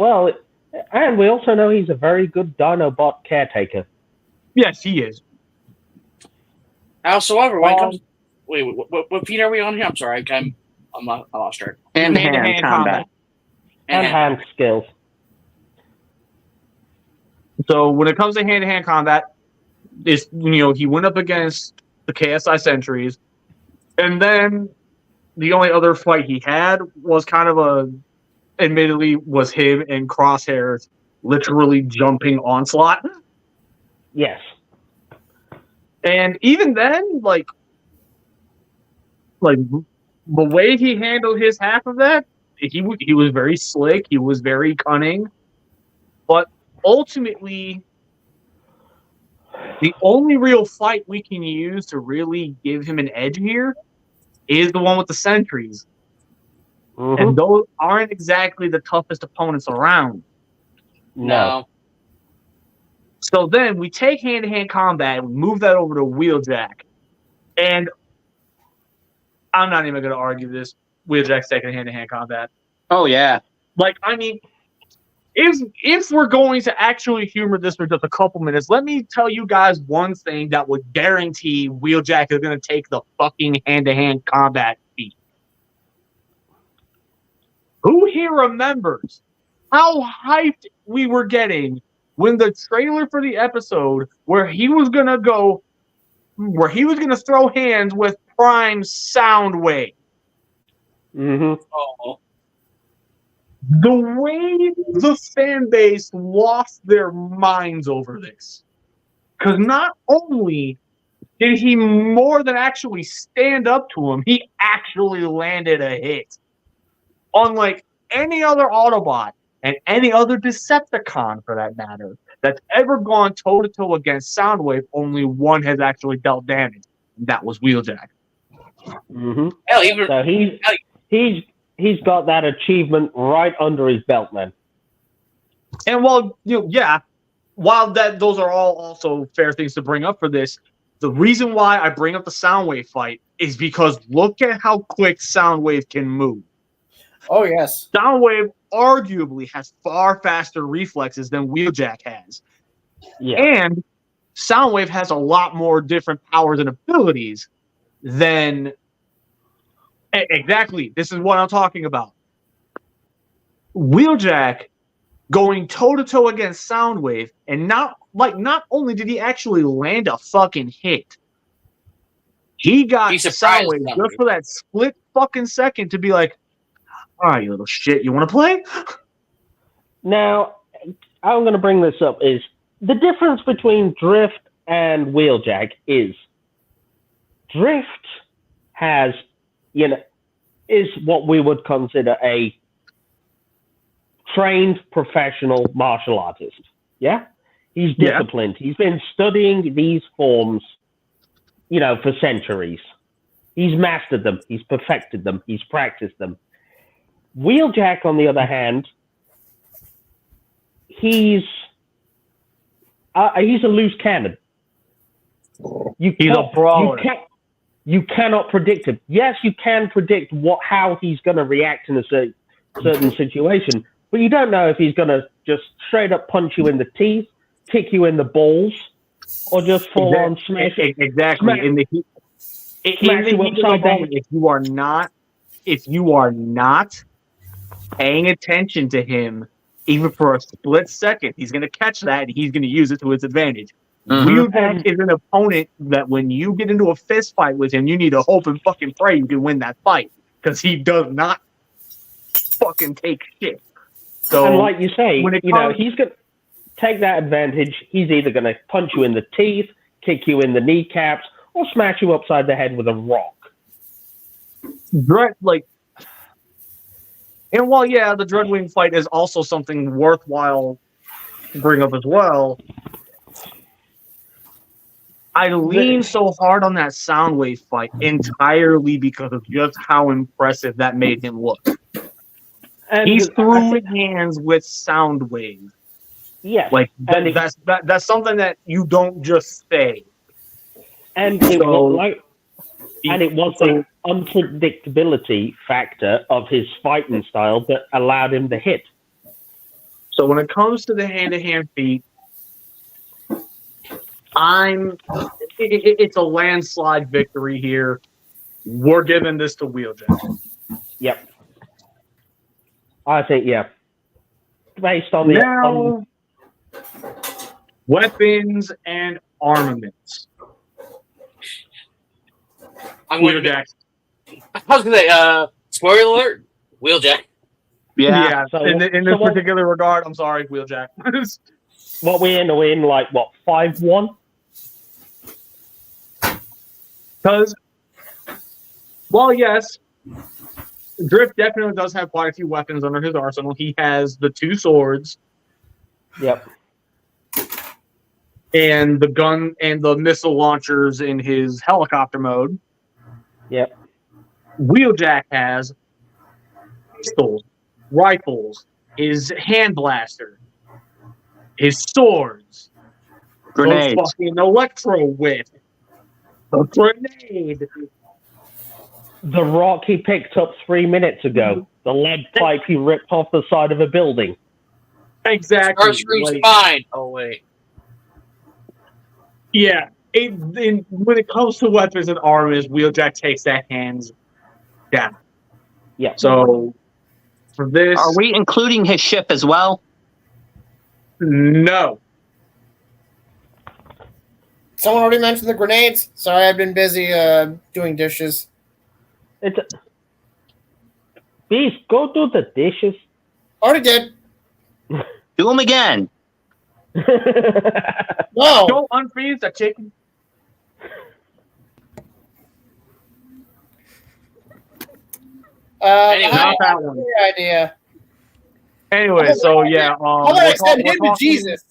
and we also know he's a very good Dinobot caretaker. Yes, he is. Howsoever, when it comes, wait, what feet are we on here? I'm sorry, I lost track. Hand-to-hand combat. And hand skills. So when it comes to hand-to-hand combat, he went up against the KSI sentries, and then the only other fight he had was admittedly was him and Crosshair's literally jumping onslaught. Yes. And even then, like the way he handled his half of that, he was very slick, he was very cunning, but ultimately, the only real fight we can use to really give him an edge here is the one with the sentries. Mm-hmm. And those aren't exactly the toughest opponents around. No. So then we take hand-to-hand combat and we move that over to Wheeljack. And I'm not even going to argue this. Wheeljack's taking hand-to-hand combat. Oh, yeah. Like, I mean, if we're going to actually humor this for just a couple minutes, let me tell you guys one thing that would guarantee Wheeljack is going to take the fucking hand-to-hand combat feat. Who here remembers how hyped we were getting when the trailer for the episode where he was going to throw hands with Prime Soundwave? Mm-hmm. Oh. The way the fan base lost their minds over this. Because not only did he more than actually stand up to him, he actually landed a hit. Unlike any other Autobot and any other Decepticon, for that matter, that's ever gone toe-to-toe against Soundwave, only one has actually dealt damage. And that was Wheeljack. Mm-hmm. Hell, even So he's got that achievement right under his belt, man. And while those are all also fair things to bring up for this, the reason why I bring up the Soundwave fight is because look at how quick Soundwave can move. Oh, yes. Soundwave arguably has far faster reflexes than Wheeljack has. Yeah. And Soundwave has a lot more different powers and abilities than... Exactly. This is what I'm talking about. Wheeljack going toe-to-toe against Soundwave, and not only did he actually land a fucking hit, he got Soundwave just for that split fucking second to be like, all right, you little shit, you want to play? Now, I'm going to bring this up, is the difference between Drift and Wheeljack is Drift has, is what we would consider a trained professional martial artist. Yeah? He's disciplined. Yeah. He's been studying these forms, for centuries. He's mastered them. He's perfected them. He's practiced them. Wheeljack, on the other hand, he's a loose cannon. He's a brawler. You cannot predict him. Yes, you can predict how he's going to react in a certain situation, but you don't know if he's going to just straight up punch you in the teeth, kick you in the balls, or just full on smash. Exactly. If you are not paying attention to him, even for a split second, he's going to catch that and he's going to use it to his advantage. Mm-hmm. Wheeljack is an opponent that when you get into a fist fight with him, you need to hope and fucking pray you can win that fight, because he does not fucking take shit. So and like you say, when it you know, comes- he's going to take that advantage. He's either going to punch you in the teeth, kick you in the kneecaps, or smash you upside the head with a rock. And while the Dreadwing fight is also something worthwhile to bring up as well, I lean so hard on that Soundwave fight entirely because of just how impressive that made him look. And He's through hands with Soundwave. yes, Like and that's something that you don't just say. and it So- was like, and it was the unpredictability factor of his fighting style that allowed him to hit. So when it comes to the hand-to-hand feat, it's a landslide victory here. We're giving this to Wheeljack. Yep. I think, yeah. Based on the Now, weapons and armaments. I'm going to. Wheeljack. I was going to say, spoiler alert, Wheeljack. Yeah. So- in this so what- particular regard, I'm sorry, Wheeljack. what we end in, like, what, 5-1? Because, well, yes, Drift definitely does have quite a few weapons under his arsenal. He has the 2 swords Yep. and the gun and the missile launchers in his helicopter mode. Yep. Wheeljack has pistols, rifles, his hand blaster, his swords, Grenades. those fucking electro whip, a grenade. The rock he picked up 3 minutes ago. The lead pipe he ripped off the side of a building. Exactly. Starscream's Like, fine. Oh, wait. yeah. When it comes to weapons and armors, Wheeljack takes that hands down. Yeah. So for this, Are we including his ship as well? no. Someone already mentioned the grenades. Sorry, I've been busy doing dishes. It's Beast, go do the dishes. Already did. Do them again. No. Don't unfreeze the chicken. Anyway. I Not that have one. a idea. Anyway, so yeah. How about I extend him to Jesus?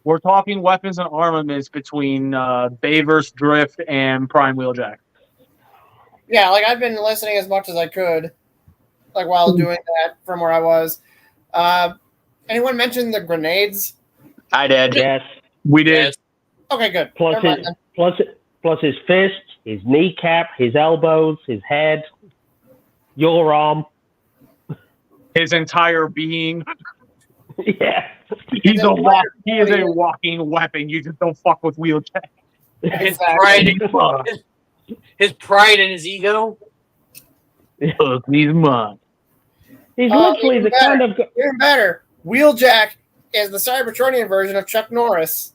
We're talking weapons and armaments between Bay vs. Drift and Prime Wheeljack. Yeah, like I've been listening as much as I could, like while doing that from where I was. Anyone mentioned the grenades? I did. Yes. We did. Yes. Okay, good. Plus Never mind his, then. plus his fists, his kneecap, his elbows, his head, your arm. His entire being. Yeah. He is a walking weapon. You just don't fuck with Wheeljack. His Exactly. pride, his pride and his ego. He's mud. He's Oh, literally even the kind of Even better, Wheeljack is the Cybertronian version of Chuck Norris.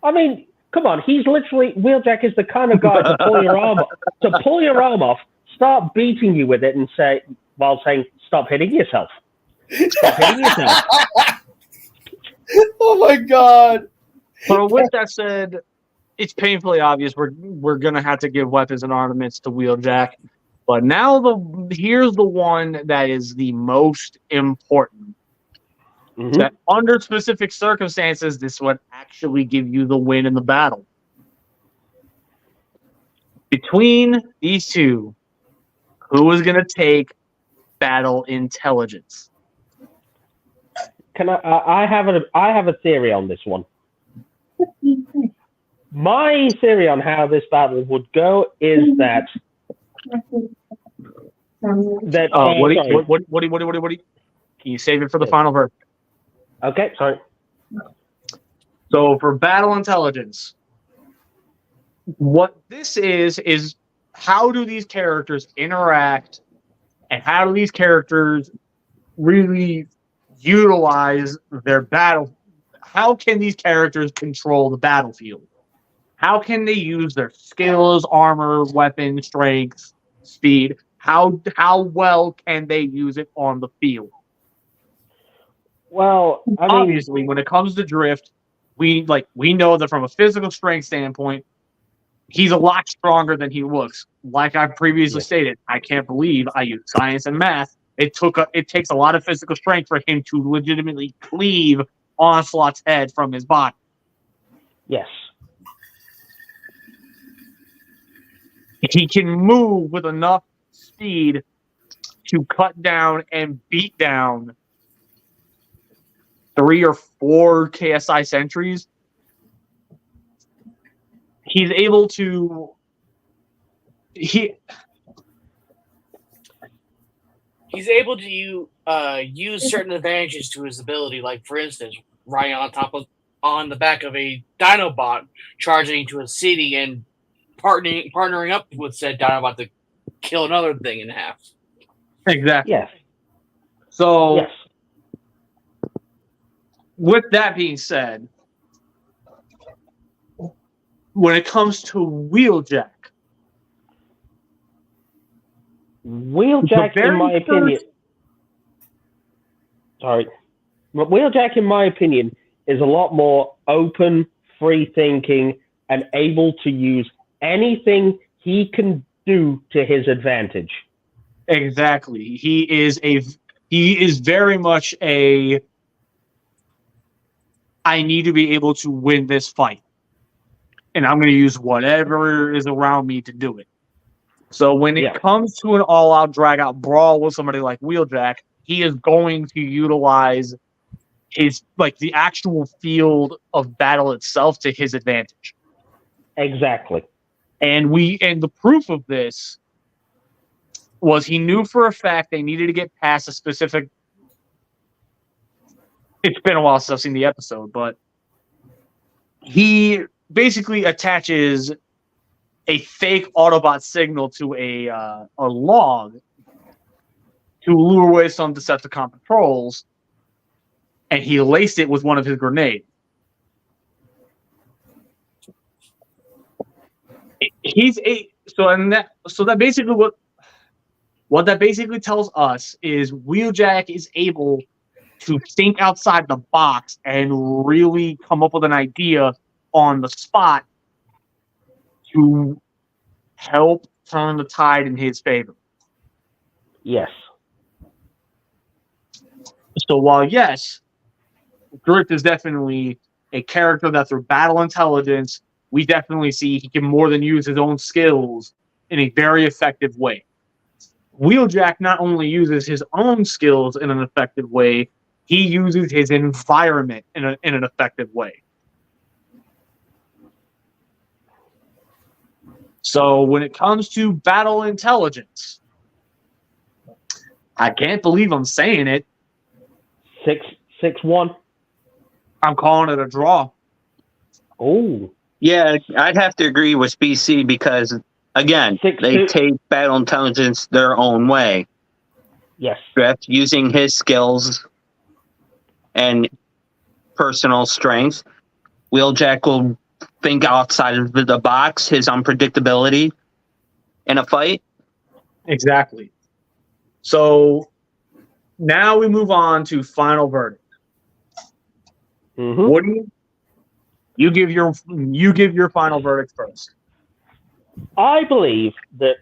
I mean, come on, he's literally Wheeljack is the kind of guy to pull your arm off, start beating you with it and say while saying stop hitting yourself. Stop hitting yourself. Oh my god. So with that said, it's painfully obvious we're gonna have to give weapons and armaments to Wheeljack. But now here's the one that is the most important. Mhm. That under specific circumstances, this would actually give you the win in the battle. Between these two, who is gonna take battle intelligence? Can I have a theory on this one. My theory on how this battle would go is that What? Can you save it for the final verse? Okay, sorry. So for battle intelligence, what this is how do these characters interact and how do these characters really utilize their battle? How can these characters control the battlefield? How can they use their skills, armor, weapon, strength, speed? How well can they use it on the field? Well, I mean, Obviously, when it comes to Drift, we know that from a physical strength standpoint, he's a lot stronger than he looks. Like I previously stated, I can't believe I use science and math. It takes a lot of physical strength for him to legitimately cleave Onslaught's head from his body. yes. He can move with enough speed to cut down and beat down 3 or 4 KSI sentries. He's able to He's able to use certain advantages to his ability, like for instance, riding on the back of a Dinobot, charging into a city and partnering up with said Dinobot to kill another thing in half. exactly. Yes. So, Yes. with that being said, when it comes to Wheeljack, Wheeljack, in my opinion, but Wheeljack, in my opinion, is a lot more open, free-thinking, and able to use anything he can do to his advantage. exactly, he is very much a I need to be able to win this fight, and I'm going to use whatever is around me to do it. So when it comes to an all-out, drag-out brawl with somebody like Wheeljack, he is going to utilize his the actual field of battle itself to his advantage. Exactly. And the proof of this was he knew for a fact they needed to get past a specific. It's been a while since I've seen the episode, but he basically attaches a fake Autobot signal to a log to lure away some Decepticon patrols, and he laced it with one of his grenades. That basically what that basically tells us is Wheeljack is able to think outside the box and really come up with an idea on the spot to help turn the tide in his favor. Yes. So while yes, Drift is definitely a character that through battle intelligence, we definitely see he can more than use his own skills in a very effective way. Wheeljack not only uses his own skills in an effective way, he uses his environment in an effective way. So when it comes to battle intelligence, I can't believe I'm saying it. 6-1. I'm calling it a draw. Oh. Yeah, I'd have to agree with BC because, again, 6-2. they take battle intelligence their own way. Yes. Drift using his skills and personal strength. Wheeljack will think outside of the box, his unpredictability in a fight. Exactly. So now we move on to final verdict. Mm-hmm. Woody, you give your final verdict first. I believe that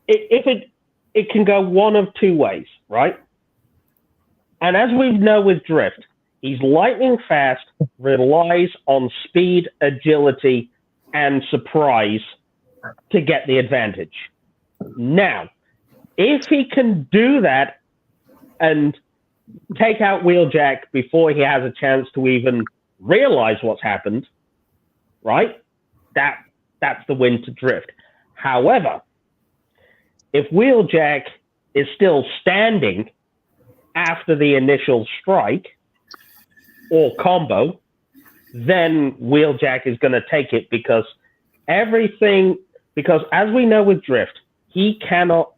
it can go one of two ways, right? And as we know with Drift, he's lightning fast, relies on speed, agility, and surprise to get the advantage. Now, if he can do that and take out Wheeljack before he has a chance to even realize what's happened, right? That's the win to Drift. However, if Wheeljack is still standing after the initial strike or combo, then Wheeljack is going to take it because as we know with Drift, he cannot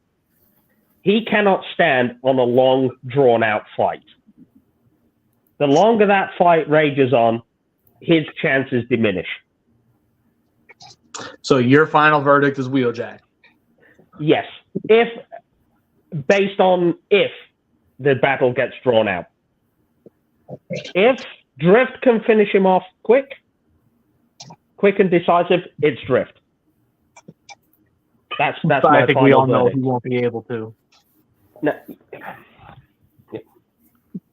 stand on a long, drawn-out fight. The longer that fight rages on, his chances diminish. So your final verdict is Wheeljack. Yes, based on if the battle gets drawn out. If Drift can finish him off quick and decisive, it's Drift. That's But my I think final we all know verdict. he won't be able to. No,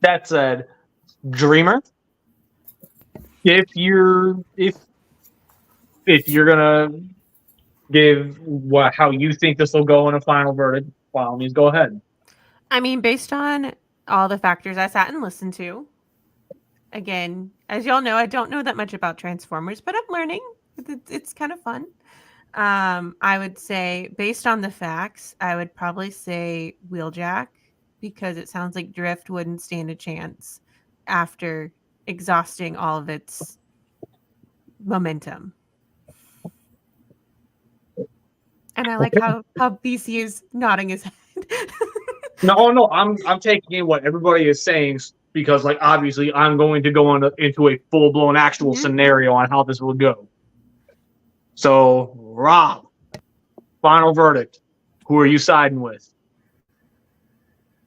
That said, Dreamer, if you're gonna give how you think this will go in a final verdict, by all means, go ahead. I mean, based on all the factors I sat and listened to, again, as y'all know, I don't know that much about Transformers, but I'm learning. It's kind of fun. I would say, based on the facts, I would probably say Wheeljack, because it sounds like Drift wouldn't stand a chance after exhausting all of its momentum. And I like how BC is nodding his head. No, I'm taking in what everybody is saying because, like, obviously, I'm going to go into a full blown actual Mhm. scenario on how this will go. So, Rob, final verdict. Who are you siding with?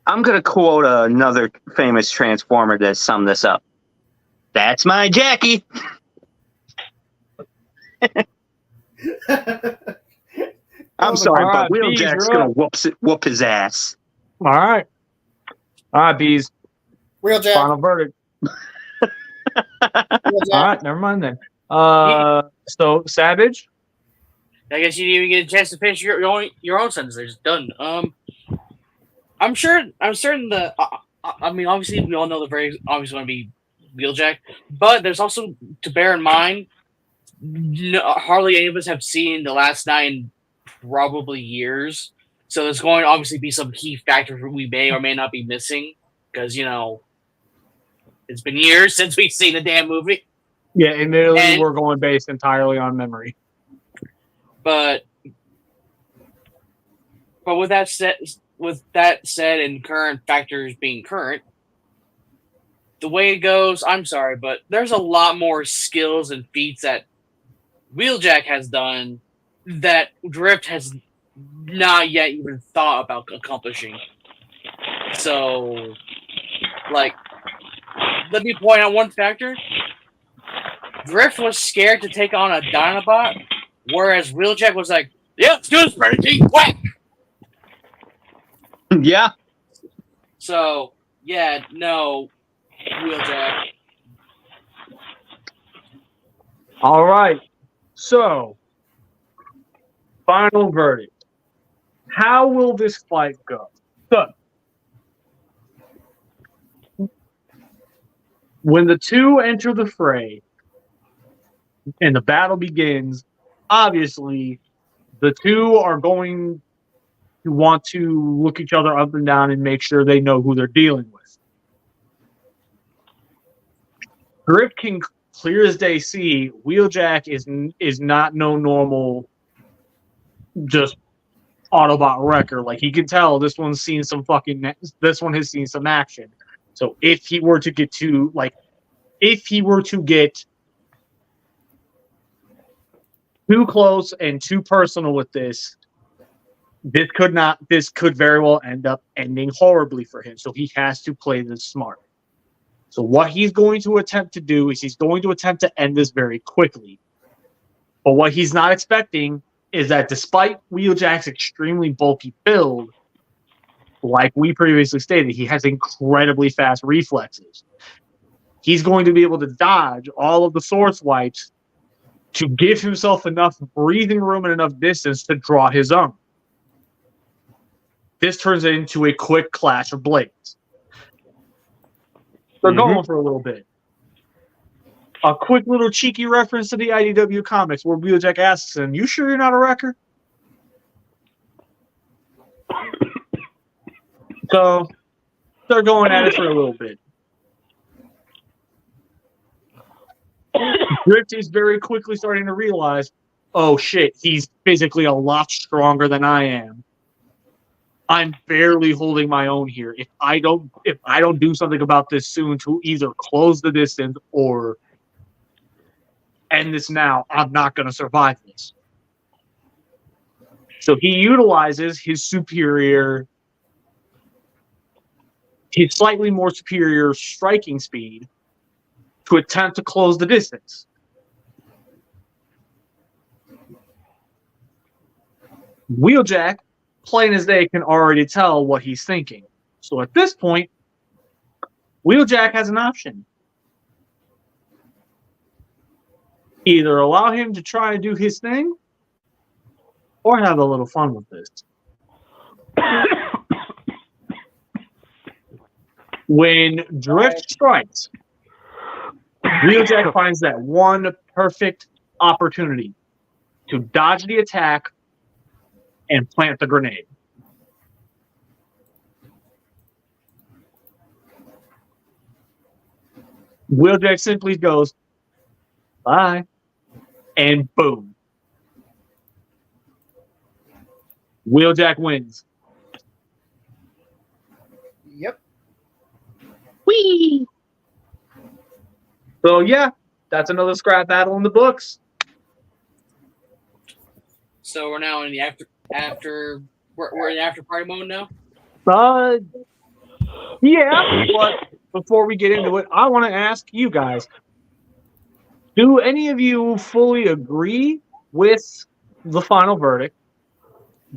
I'm going to quote another famous Transformer to sum this up. That's my Jackie. I'm sorry, All right, but Bees, Wheeljack's you're going to whoop his ass. All right, Bees. Wheeljack. Final verdict. Wheeljack. All right, never mind then. So Savage. I guess you didn't even get a chance to finish your own sentence. They're just done. I'm certain the. I mean, obviously, we all know the very obviously going to be Wheeljack, but there's also to bear in mind. Hardly any of us have seen the last 9 probably years, so there's going to obviously be some key factors we may or may not be missing because it's been years since we've seen the damn movie. Yeah, admittedly, we're going based entirely on memory. But with that said, and current factors being current, the way it goes, I'm sorry, but there's a lot more skills and feats that Wheeljack has done that Drift has not yet even thought about accomplishing. So, like, let me point out one factor. Drift was scared to take on a Dinobot, whereas Wheeljack was like, yeah, let's do this, Predator, whack! Yeah. So, yeah, no, Wheeljack. All right. So, final verdict. How will this fight go? So, when the two enter the fray and the battle begins, obviously the two are going to want to look each other up and down and make sure they know who they're dealing with. Drift can clear as day see Wheeljack is not no normal just Autobot wrecker. Like, he can tell this one has seen some action. So if he were to get too close and too personal with this could very well end up ending horribly for him. So he has to play this smart. So what he's going to attempt to do is he's going to attempt to end this very quickly. But what he's not expecting is that despite Wheeljack's extremely bulky build, like we previously stated, he has incredibly fast reflexes. He's going to be able to dodge all of the sword swipes to give himself enough breathing room and enough distance to draw his own. This turns it into a quick clash of blades. They're going for a little bit. A quick little cheeky reference to the IDW comics where Wheeljack asks him, "You sure you're not a wrecker?" So they're going at it for a little bit. Drift is very quickly starting to realize, oh shit, he's physically a lot stronger than I am. I'm barely holding my own here. If I don't do something about this soon to either close the distance or end this now, I'm not going to survive this. So he utilizes his superior his slightly more superior striking speed to attempt to close the distance. Wheeljack, plain as day, can already tell what he's thinking. So at this point, Wheeljack has an option. Either allow him to try to do his thing, or have a little fun with this. When Drift strikes, Wheeljack finds that one perfect opportunity to dodge the attack and plant the grenade. Wheeljack simply goes, bye, and boom. Wheeljack wins. Yep. Whee! So yeah, that's another scrap battle in the books. So we're now in the we're in after party mode now. Yeah, but before we get into it, I want to ask you guys, do any of you fully agree with the final verdict?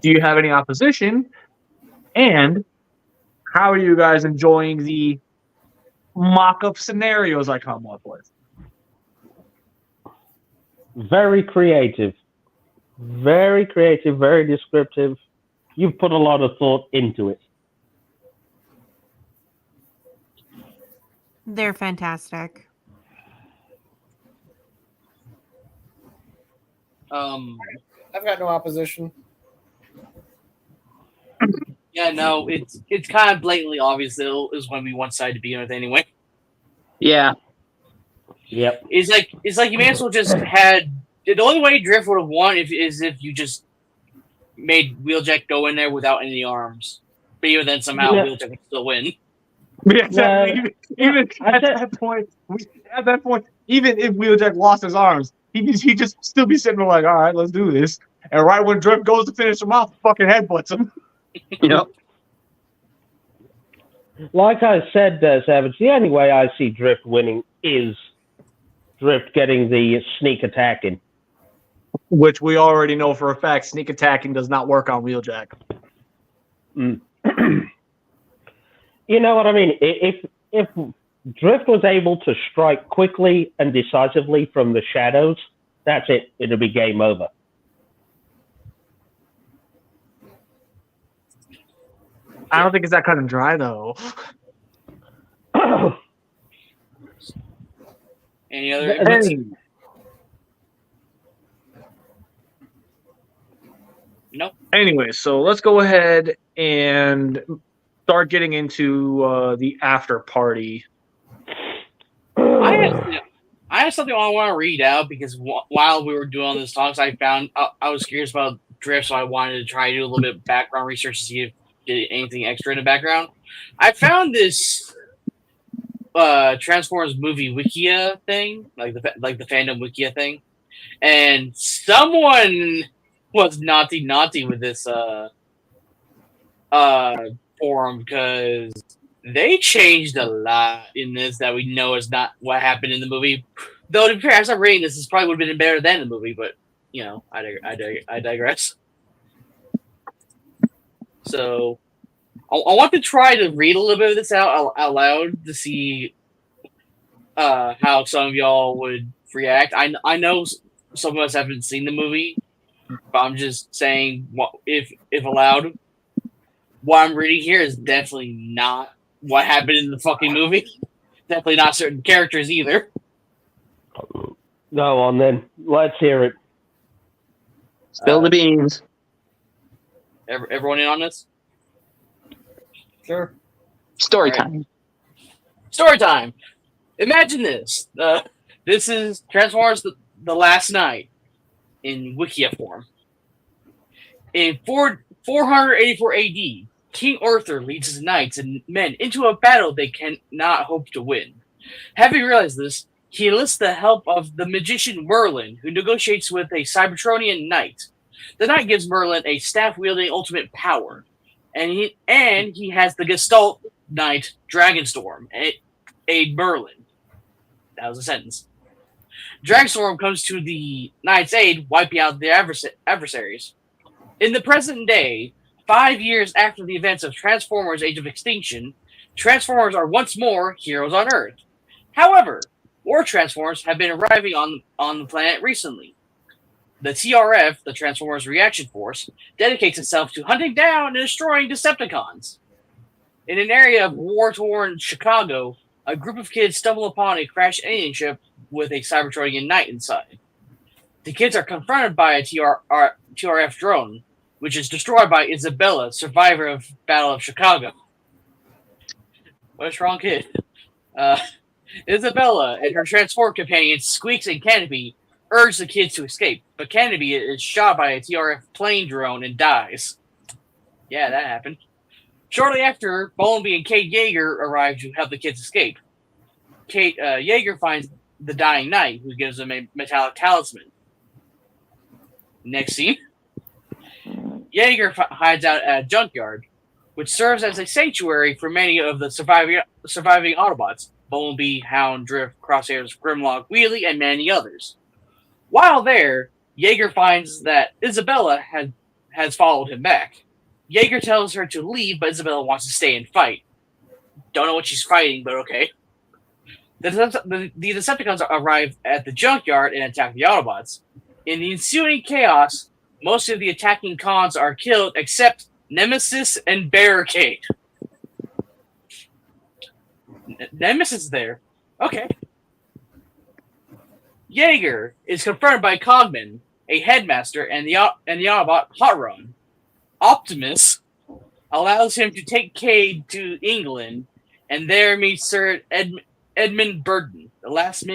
Do you have any opposition? And how are you guys enjoying the mock-up scenarios I come up with? Very creative. Very creative, very descriptive. You've put a lot of thought into it. They're fantastic. I've got no opposition. Yeah, no, it's kind of blatantly obvious that it was when we one side to begin with anyway. Yeah. Yep. It's like you may as well just had the only way Drift would have won is if you just made Wheeljack go in there without any arms. But even then, somehow Yeah. Wheeljack would still win. Yeah, exactly. Even at that point, even if Wheeljack lost his arms, he just still be sitting there like, all right, let's do this. And right when Drift goes to finish him off, fucking headbutts him. Yep. Like I said, Savage, the only way I see Drift winning is Drift getting the sneak attack in. Which we already know for a fact, sneak attacking does not work on Wheeljack. Mm. You know what I mean? If Drift was able to strike quickly and decisively from the shadows, that's it. It'll be game over. I don't think it's that cut and dry, though. Any other inputs? No. Anyway, so let's go ahead and start getting into the after party. I have something I want to read out because while we were doing all this talks, I found I was curious about Drift, so I wanted to try to do a little bit of background research to see if did anything extra in the background. I found this Transformers movie Wikia thing, like the fandom Wikia thing, and someone was naughty with this forum because they changed a lot in this that we know is not what happened in the movie. Though to be fair, as I'm reading this probably would have been better than the movie, but you know, I digress. So I want to try to read a little bit of this out loud to see how some of y'all would react. I know some of us haven't seen the movie, but I'm just saying, if allowed, what I'm reading here is definitely not what happened in the fucking movie. Definitely not certain characters either. Go on then. Let's hear it. Spill the beans. Everyone in on this? Sure. Story All right. time. Story time. Imagine this. This is Transformers the Last Night in Wikia form. In 484 AD, King Arthur leads his knights and men into a battle they cannot hope to win. Having realized this, he enlists the help of the magician Merlin, who negotiates with a Cybertronian knight. The knight gives Merlin a staff-wielding ultimate power, and he has the Gestalt Knight Dragonstorm aid Merlin. That was a sentence. Dragonstorm comes to the Knight's aid, wiping out the adversaries. In the present day, 5 years after the events of Transformers Age of Extinction, Transformers are once more heroes on Earth. However, more Transformers have been arriving on the planet recently. The TRF, the Transformers Reaction Force, dedicates itself to hunting down and destroying Decepticons. In an area of war-torn Chicago, a group of kids stumble upon a crashed alien ship with a Cybertronian knight inside. The kids are confronted by a TRF drone, which is destroyed by Isabella, survivor of Battle of Chicago. What a strong kid. Isabella and her transformed companions, Squeaks and Canopy, urge the kids to escape, but Canopy is shot by a TRF plane drone and dies. Yeah, that happened. Shortly after, Bumblebee and Kate Yeager arrive to help the kids escape. Yeager finds the dying knight, who gives them a metallic talisman. Next scene. Yeager hides out at a junkyard, which serves as a sanctuary for many of the surviving Autobots: Bumblebee, Hound, Drift, Crosshairs, Grimlock, Wheelie, and many others. While there, Yeager finds that Isabella has followed him back. Yeager tells her to leave, but Isabella wants to stay and fight. Don't know what she's fighting, but okay. The Decepticons arrive at the junkyard and attack the Autobots. In the ensuing chaos, most of the attacking cons are killed except Nemesis and Barricade. Nemesis is there. Okay. Yeager is confronted by Cogman, a headmaster, and the Autobot Hot Run. Optimus allows him to take Cade to England, and there meets Sir Edmund Burton, the last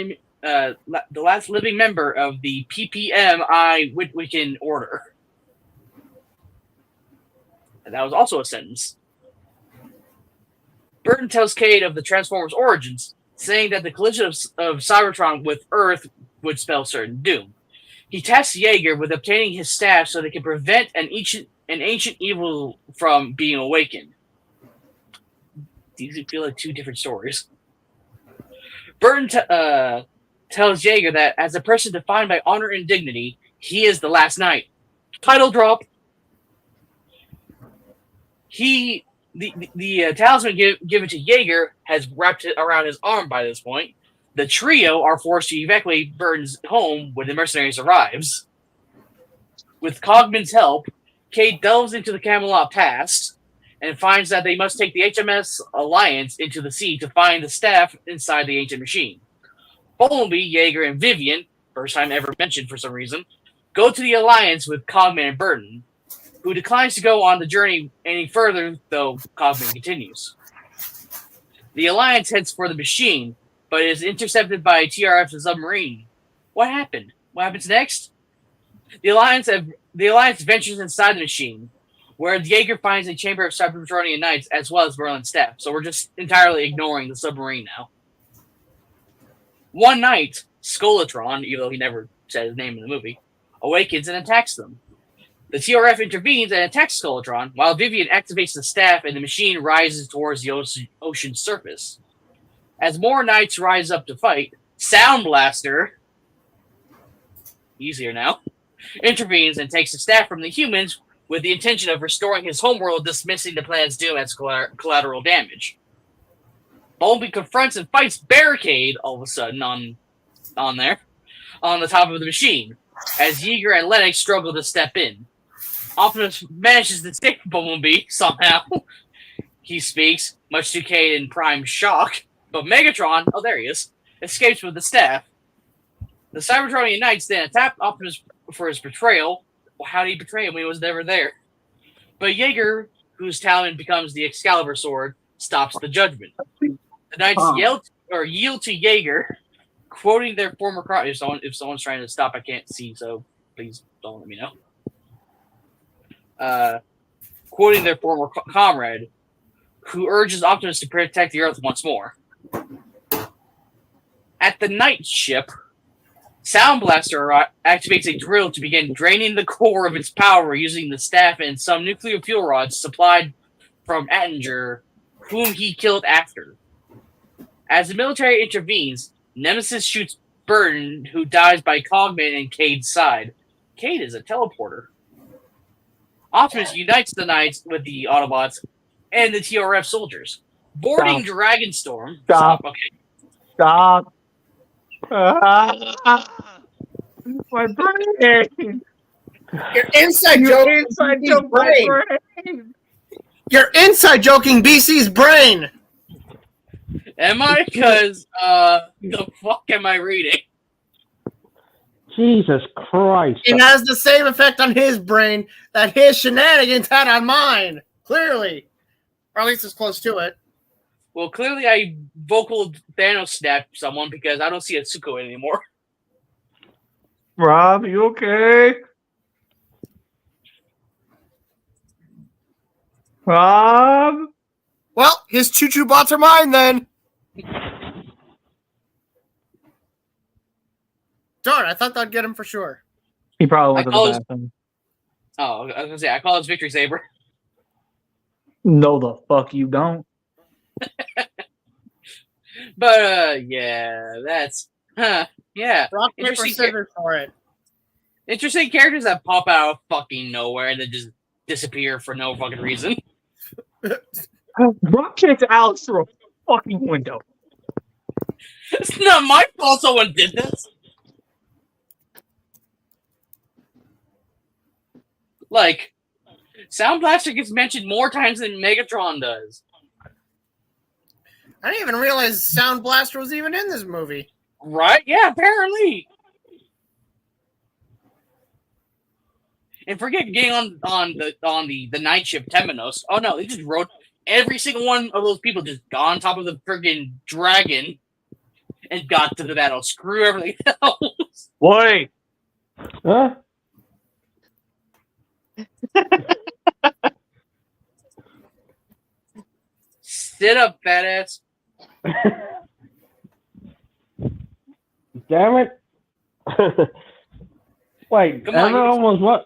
living member of the PPMI Witwicken Order. And that was also a sentence. Burton tells Cade of the Transformers' origins, saying that the collision of Cybertron with Earth would spell certain doom. He tasks Yeager with obtaining his staff so they can prevent an ancient evil from being awakened. These feel like two different stories. Burton tells Yeager that as a person defined by honor and dignity, he is the last knight. Title drop. The talisman given to Yeager has wrapped it around his arm by this point. The trio are forced to evacuate Burton's home when the mercenaries arrives. With Cogman's help, Cade delves into the Camelot past and finds that they must take the HMS Alliance into the sea to find the staff inside the ancient machine. Bumblebee, Yeager, and Vivian, first time ever mentioned for some reason, go to the Alliance with Cogman and Burton, who declines to go on the journey any further, though Cogman continues. The Alliance heads for the machine, but is intercepted by TRF's submarine. What happened? What happens next? The Alliance ventures inside the machine, where Yeager finds a chamber of Cybertronian Knights as well as Merlin's staff. So we're just entirely ignoring the submarine now. One night, Skolatron, even though he never said his name in the movie, awakens and attacks them. The TRF intervenes and attacks Skolatron, while Vivian activates the staff and the machine rises towards the ocean's surface. As more knights rise up to fight, Sound Blaster, easier now, intervenes and takes the staff from the humans with the intention of restoring his homeworld, dismissing the planet's doom as collateral damage. Bumblebee confronts and fights Barricade all of a sudden on the top of the machine, as Yeager and Lennox struggle to step in. Optimus manages to save Bumblebee somehow. He speaks, much to Cade and Prime's shock, but Megatron, oh there he is, escapes with the staff. The Cybertronian Knights then attack Optimus for his betrayal. Well, how did he betray him when he was never there? But Yeager, whose talent becomes the Excalibur sword, stops the judgment. The Knights yield to Yeager, quoting their former if someone's trying to stop, I can't see, so please don't let me know. Quoting their former comrade, who urges Optimus to protect the Earth once more. At the night ship, Sound Blaster activates a drill to begin draining the core of its power using the staff and some nuclear fuel rods supplied from Attinger, whom he killed after. As the military intervenes, Nemesis shoots Burton, who dies by Cogman in Cade's side. Cade is a teleporter. Optimus unites the Knights with the Autobots and the TRF soldiers. Boarding Dragonstorm. Stop. Okay. Stop. My brain. You're inside joking. Inside BC's joke, my brain. brain. You're inside joking BC's brain. Am I? Because, the fuck am I reading? Jesus Christ. It has the same effect on his brain that his shenanigans had on mine. Clearly. Or at least it's close to it. Well, clearly I vocal Thanos snapped someone because I don't see Atsuko anymore. Rob, you okay? Rob? Well, his choo-choo bots are mine then. Darn, I thought that'd get him for sure. He probably went to call the his- bathroom. Oh, I was gonna say, I call it Victory Saber. No, the fuck you don't. But, yeah, that's, yeah. Rock, paper, Interesting scissors for it. Interesting characters that pop out of fucking nowhere and then just disappear for no fucking reason. Rock kicked Alex through a fucking window. It's not my fault someone did this. Like, Sound Blaster gets mentioned more times than Megatron does. I didn't even realize Sound Blaster was even in this movie. Right? Yeah, apparently. And forget getting on the night ship Temenos. Oh no, they just wrote every single one of those people just got on top of the friggin' dragon and got to the battle. Screw everything else. Wait. Huh? Sit up, fat ass. Damn it. Wait, Come on,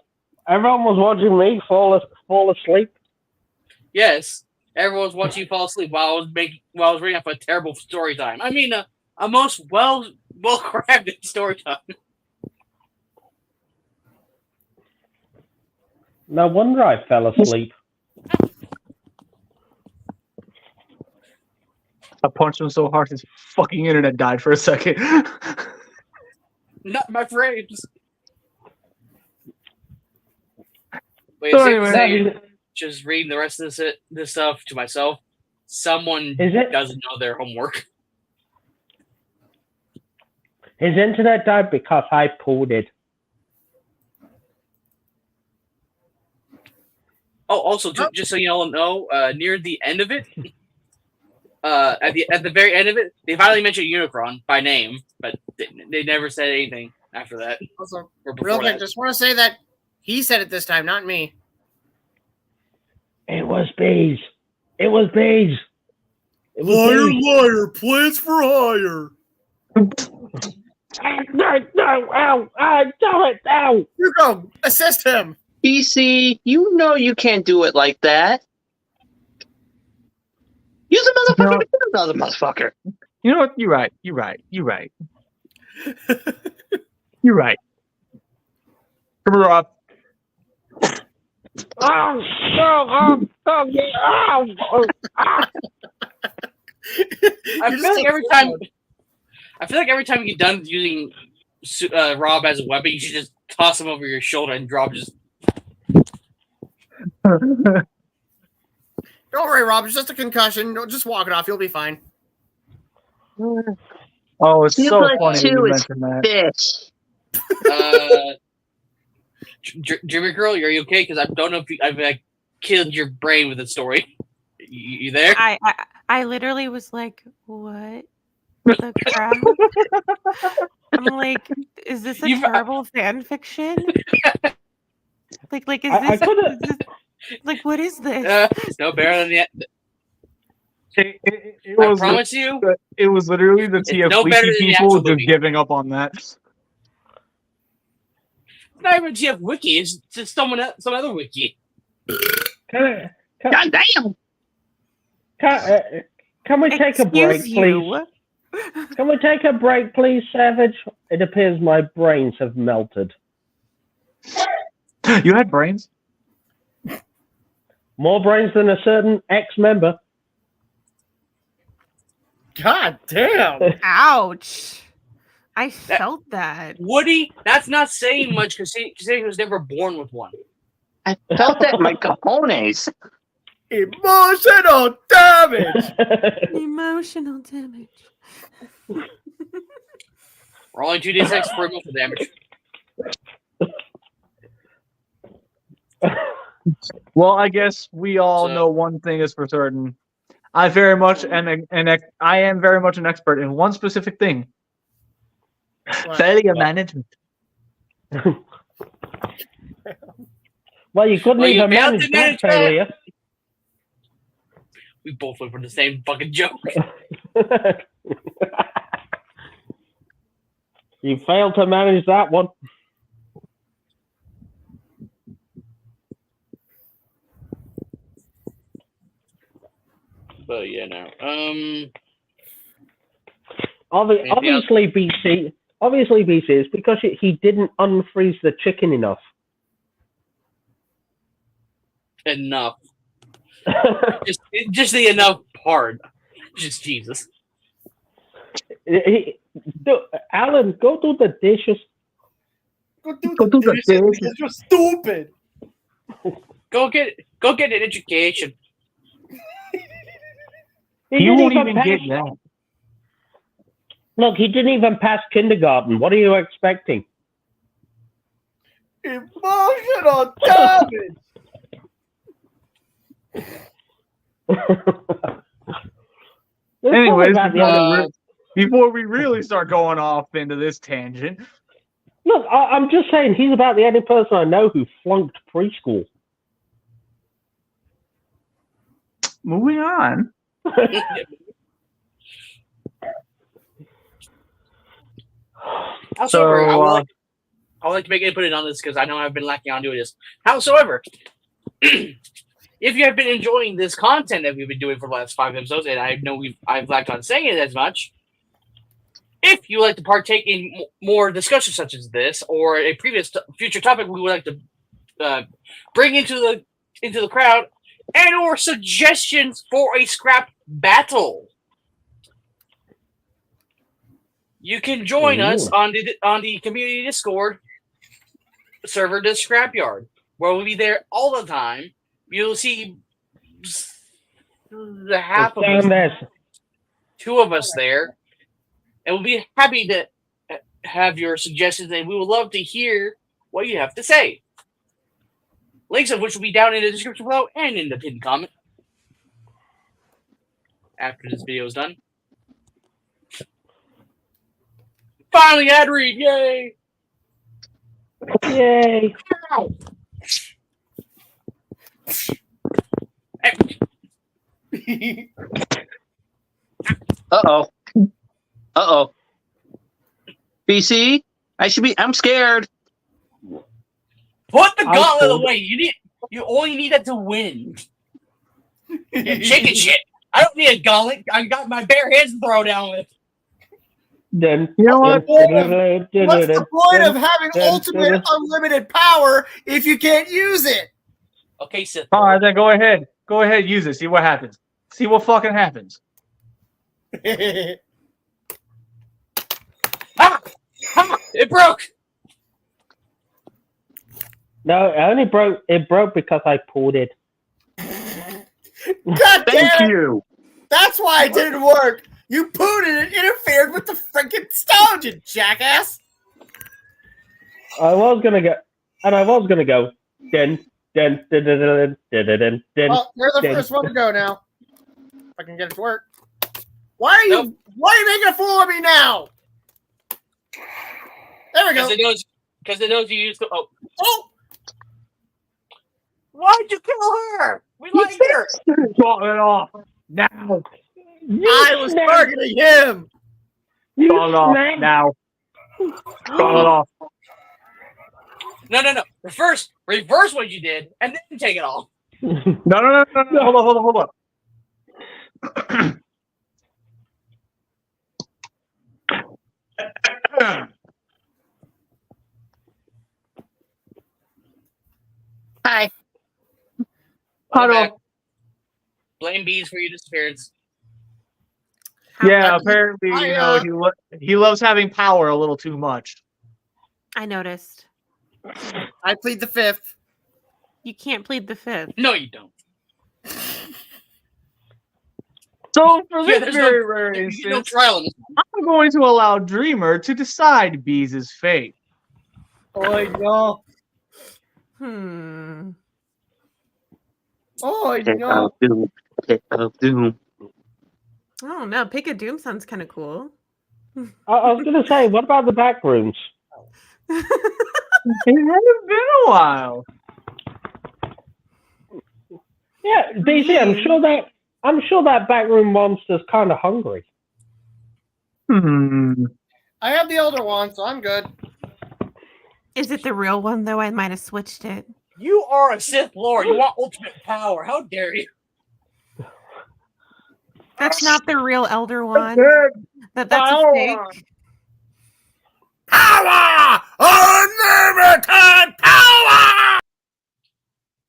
everyone was watching me fall asleep? Yes, everyone's watching you fall asleep while I was reading off a terrible story time. I mean, a most well crafted story time. No wonder I fell asleep. I punched him so hard his fucking internet died for a second. Not my frames. Wait, So safe to anyway, say, just reading the rest of this stuff to myself, someone Is it? doesn't know their homework. His internet died because I pulled it. Oh, also, just so you all know, near the end of it, at the very end of it, they finally mentioned Unicron by name, but they never said anything after that. Also, Or real before quick, that. just want to say that he said it this time, not me. It was bees. It was bees. It was bees. liar, plans for hire. No, ow, damn it, ow. You go, assist him. BC, you know you can't do it like that. Use a motherfucker to kill another motherfucker. you know what? You're right. You're right. You're right. You're right. Come here, Rob. Oh, yeah, ow. I feel like every time you get done using Rob as a weapon, you should just toss him over your shoulder and drop just. Don't worry, Rob. It's just a concussion. Just walk it off. You'll be fine. Oh, it's You so put funny that you two is mentioned that. Bitch. Jimmy Girl, are you okay? Because I don't know if I've killed your brain with the story. You there? I literally was like, what the crap? I'm like, is this a terrible fan fiction? Like, is I this, could've- is this like, what is this? No, better than that. It I was promise you. it was literally the It's TF no better Wiki than the people actual just movie. giving up on that. It's not even TF Wiki. It's just some other wiki. Can God damn. Can we take a break, Excuse please? you. Can we take a break, please, Savage? It appears my brains have melted. You had brains? More brains than a certain ex-member. God damn. Ouch. I felt that. Woody, that's not saying much because he was never born with one. I felt that in my cojones. Emotional damage. Emotional damage. Rolling 2d6 for emotional damage. Well, I guess we all So- know one thing is for certain. I very much I am very much an expert in one specific thing: failure management. Well, you couldn't Well, you even failed manage to that manage that. failure. We both went for the same fucking joke. You failed to manage that one. But yeah, no. Obviously, BC. Obviously, BC is because he didn't unfreeze the chicken enough. Enough. Just the enough part. Just Jesus. Alan, go do the dishes. Go do the dishes because you're stupid. Go get an education. You won't even pass, get that. Look, he didn't even pass kindergarten. What are you expecting? Emotional damage. Anyways, Look, before we really start going off into this tangent, I'm just saying he's about the only person I know who flunked preschool. moving on. However, I So, would like to make input on this because I know I've been lacking on doing this. However, if you have been enjoying this content that we've been doing for the last 5 episodes, and I know I've lacked on saying it as much, if you like to partake in more discussions such as this or a future topic we would like to bring into the crowd, and or suggestions for a scrap battle, you can join us on the community Discord server, the Scrapyard, where we'll be there all the time. You'll see the half of us, 2 of us there, and we'll be happy to have your suggestions, and we would love to hear what you have to say. Links of which will be down in the description below and in the pinned comment after this video is done. Finally, ad read! Yay! Yay! Ow. Uh oh. BC, I'm scared. Put the gauntlet away. You only need that to win. Yeah, chicken shit. I don't need a gauntlet. I got my bare hands to throw down with. Then you know what? What's the point of having ultimate unlimited power if you can't use it? Okay, Sith. All right, then go ahead. Go ahead, use it. See what happens. See what fucking happens. Ah! Ah! It broke. No, it broke because I pulled it. God damn Thank it. you. That's why it didn't work. You pooed and it interfered with the freaking stone, you jackass. I was gonna go. Then. Well, you're the first one to go now. If I can get it to work. Why are you making a fool of me now? There we go. Because it knows you used to. Oh! Why'd you kill her? We like her. Got it off now. I was targeting him. Got it off now. Got it off. No. Reverse what you did, and then take it off. No. Hold on. Hi. Welcome Huddle. back. Blame bees for your disappearance. Yeah, I- apparently, I, he loves having power a little too much. I noticed. I plead the fifth. You can't plead the fifth. No, you don't. So for Yeah, this there's very no, rare you get no instance, trial in this. I'm going to allow Dreamer to decide Bees' fate. Oh no! Oh Pick no! of doom. Pick of doom. I don't know. Pick a Doom sounds kind of cool. I was going to say, what about the back rooms? It hasn't been a while. Yeah, DC, I'm sure that backroom monster's kind of hungry. Hmm. I have the Elder Wand, so I'm good. Is it the real one though? I might have switched it. You are a Sith Lord. You want ultimate power. How dare you? That's not the real Elder Wand. That's a Power. fake. Power! Unlimited power!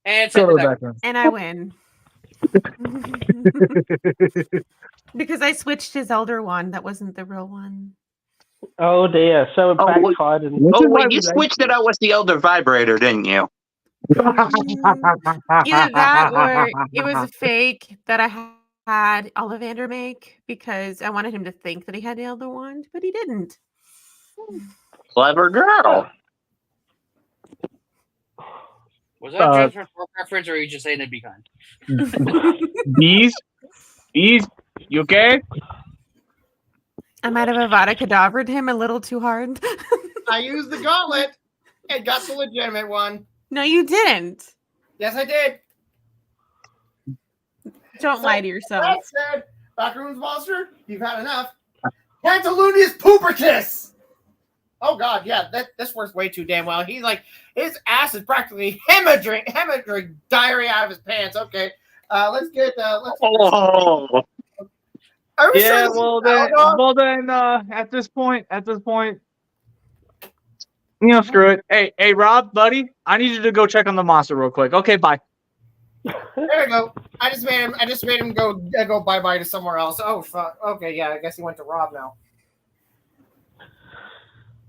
And Go send to it the back. background. And I win. Because I switched his Elder Wand. That wasn't the real one. Oh dear, so it Oh, wait. backfired. And Which Oh is why wait, we you like switched it out with the Elder Vibrator, didn't you? Either that or it was a fake that I had Ollivander make because I wanted him to think that he had the Elder Wand, but he didn't. Clever girl. Was that just for reference, or are you just saying to be kind? Bees? Bees? You okay? I might have Avada Kedavra'd him a little too hard. I used the gauntlet and got the legitimate one. No, you didn't. Yes, I did. Don't lie to yourself. That said, Backrooms Monster, you've had enough. Pantaloonius Pooperkiss! Oh god, yeah, this works way too damn well. He's like, his ass is practically hemorrhaging diarrhea out of his pants. Okay, let's get. Oh. Are we Yeah, sure this well is then, Eldor? at this point, screw it. Hey, Rob, buddy, I need you to go check on the monster real quick. Okay, bye. There we go. I just made him go bye bye to somewhere else. Oh fuck. Okay, yeah, I guess he went to Rob now.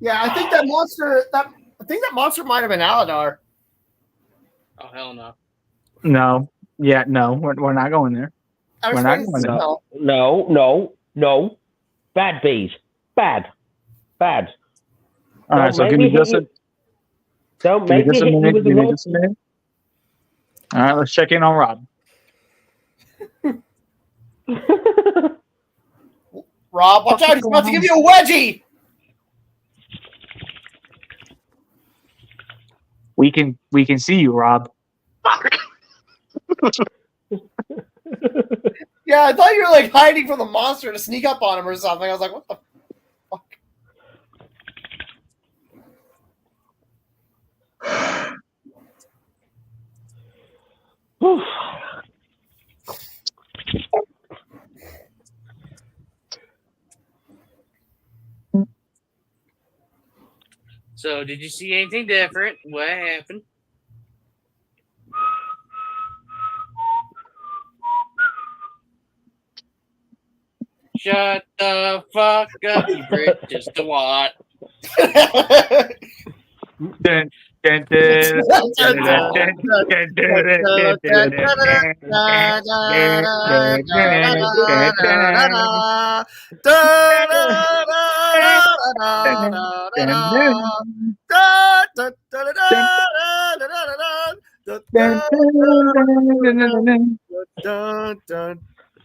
Yeah, I think that monster might have been Aladar. Oh hell no. No, we're not going there. I was We're not waiting going to there. know. No. Bad bees. Bad. All right, so give me just a Don't make me hit you with the Give me rope. just a minute. All right, let's check in on Rob. Rob, watch out! He's about to give you a wedgie. We can see you, Rob. Yeah, I thought you were like hiding from the monster to sneak up on him or something. I was like, what the fuck? So, did you see anything different? What happened? Shut the fuck up, you British twat. Dun, dun, dun, dun, dun, dun, dun,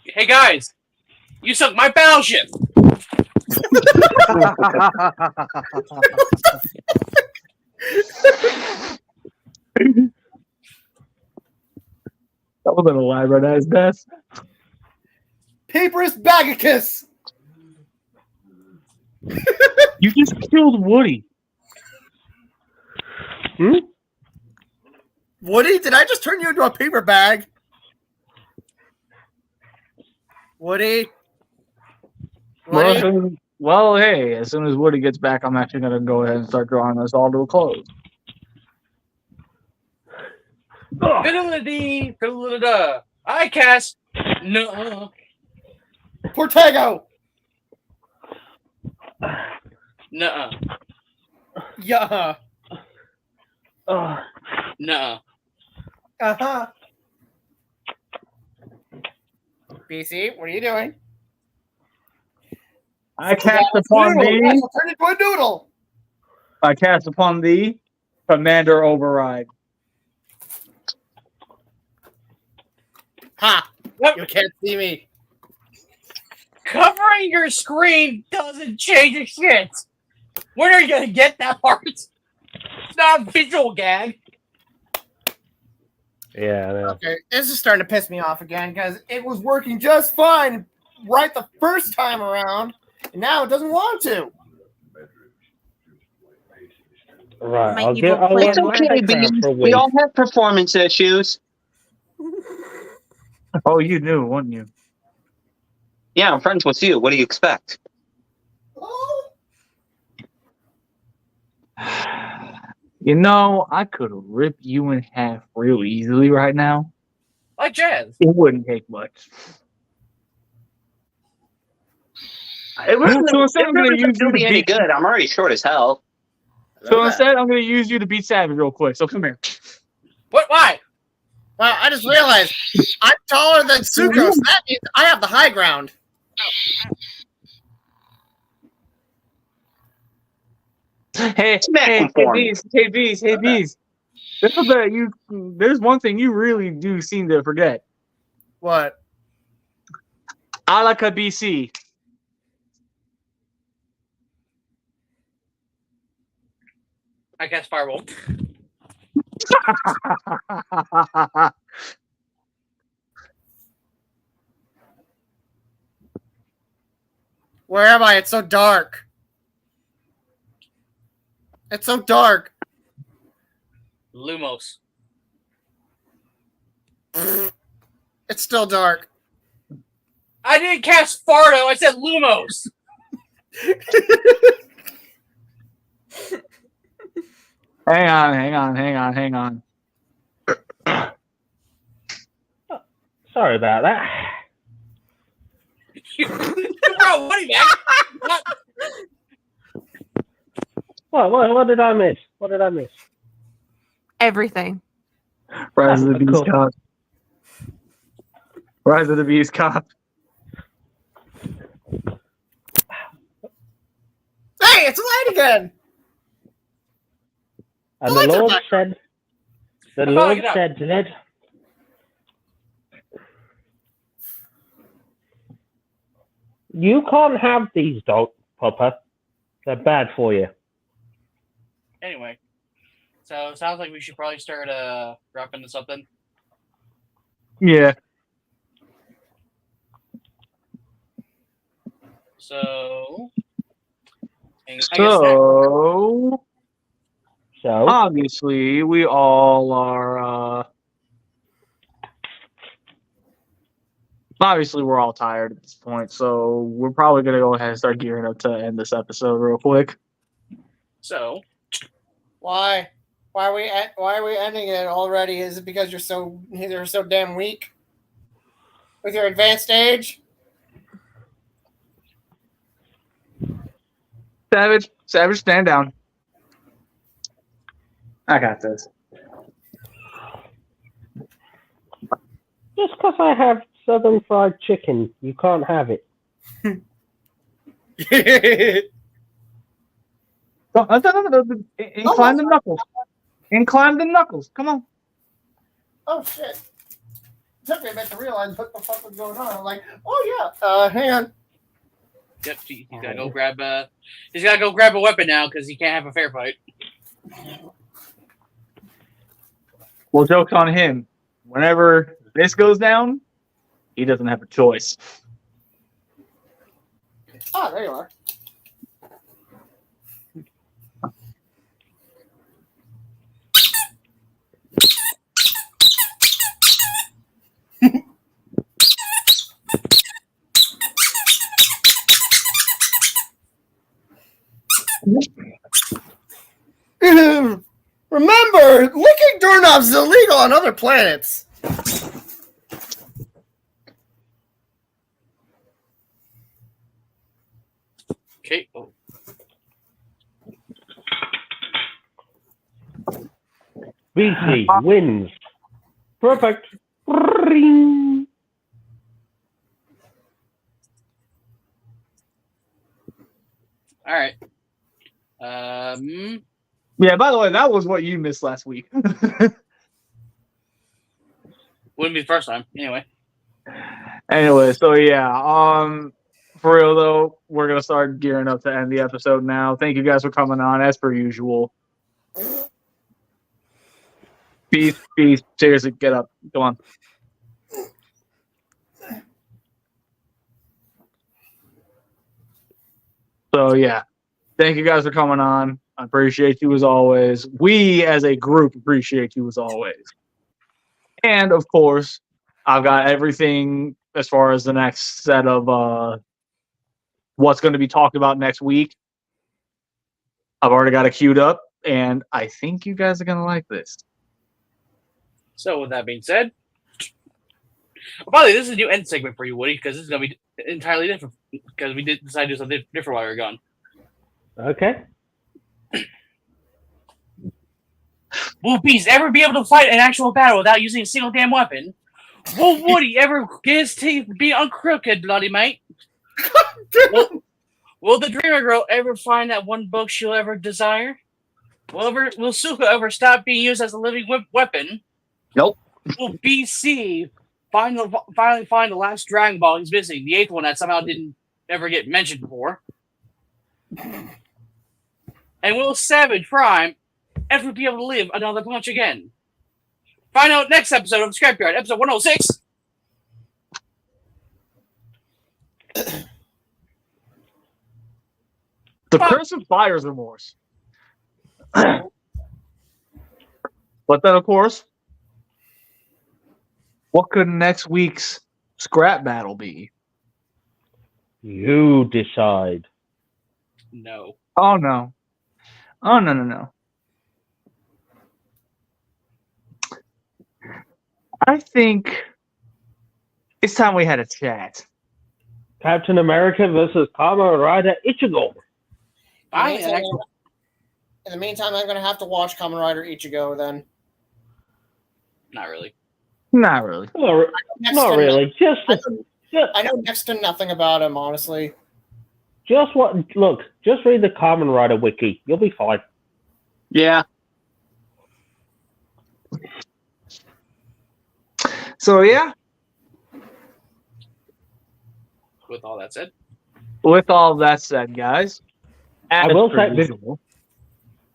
Hey guys, you sunk my battleship. That was an elaborate as best. Paperist Bagicus. You just killed Woody. Woody, did I just turn you into a paper bag? Woody. Well, hey, as soon as Woody gets back, I'm actually going to go ahead and start drawing us all to a close. Fiddle-a-dee, fiddle-a-da. I cast. No. Portago. Nuh-uh. Yeah. Nuh-uh. Uh-huh. BC, what are you doing? I cast upon thee. Turn into a noodle. I cast upon thee, Commander Override. Ha! Yep. You can't see me. Covering your screen doesn't change a shit. When are you gonna get that part? It's not a visual gag. Yeah, I know. Okay, this is starting to piss me off again because it was working just fine right the first time around, and now it doesn't want to. Right, My I'll evil get. I'll plan It's let works. Mike okay, take that B. for a We week. all have performance issues. Oh, you knew, wouldn't you? Yeah, I'm friends with you. What do you expect? You know, I could rip you in half real easily right now. Like jazz. It wouldn't take much. It wasn't, So instead, I'm going to use do you to me any beat. good. I'm already short as hell. So instead, I'm going to use you to beat Savage real quick. So come here. What? Why? Wow, I just realized I'm taller than Sucrose. That means I have the high ground. Hey, Smack hey, him for me. bees. There's one thing you really do seem to forget. What? Alaka BC. I cast Firebolt. Where am I? It's so dark. It's so dark. Lumos. It's still dark. I didn't cast Fardo. I said Lumos. Hang on. Sorry about that. You brought Woody back. What? What did I miss? What did I miss? Everything. Rise of the Beast Cool. Cop. Rise of the Beast Cop. Hey, it's light again. And Lights are the Lord back. said, the I'm Lord following it up. said, Ned, you can't have these, dog, Papa. They're bad for you. Anyway, so it sounds like we should probably start wrapping this up then. Yeah. So, I guess that, So So, obviously we all are obviously we're all tired at this point, so we're probably gonna go ahead and start gearing up to end this episode real quick. so Why? Why are we ending it already? Is it because you're so damn weak with your advanced age? Savage, stand down. I got this. just because I have Southern Fried Chicken, you can't have it. Incline the knuckles. Incline the knuckles. Come on. Oh shit! It took me a minute to realize what the fuck was going on. I'm like, oh yeah. Hang on. yep, he's gotta go grab a weapon now because he can't have a fair fight. Well, joke's on him. Whenever this goes down, he doesn't have a choice. Ah, there you are. remember, licking doorknobs is illegal on other planets. Okay. Oh. BC wins. Perfect. Ring. All right. Yeah, by the way, that was what you missed last week. Wouldn't be the first time. Anyway. Anyway, so yeah, for real though, we're gonna start gearing up to end the episode now. Thank you guys for coming on, as per usual. Peace. Seriously, get up. Come on. So yeah, thank you guys for coming on. I appreciate you as always. We as a group appreciate you as always. And of course, I've got everything as far as the next set of what's going to be talked about next week. I've already got it queued up, and I think you guys are going to like this. So with that being said, by the way, this is a new end segment for you, Woody, because this is going to be entirely different because we did decide to do something different while we were gone. Okay. Will Beast ever be able to fight an actual battle without using a single damn weapon? Will Woody ever get his teeth be uncrooked, bloody mate? Will the Dreamer Girl ever find that one book she'll ever desire? Will Suka ever stop being used as a living weapon? Nope. Will BC finally find the last Dragon Ball he's missing, the 8th one that somehow didn't ever get mentioned before? And will Savage Prime ever be able to live another punch again? Find out next episode of Scrapyard, episode 106. The Curse of Buyer's Remorse. But then, of course, what could next week's scrap battle be? You decide. No. Oh, no. Oh, no. I think it's time we had a chat. Captain America versus Kamen Rider Ichigo. In the meantime, I'm going to have to watch Kamen Rider Ichigo then. Not really. Not really. Not really. I know next to nothing about him, honestly. Just read the Kamen Rider wiki. You'll be fine. Yeah. So yeah, With all that said, guys, I will say this,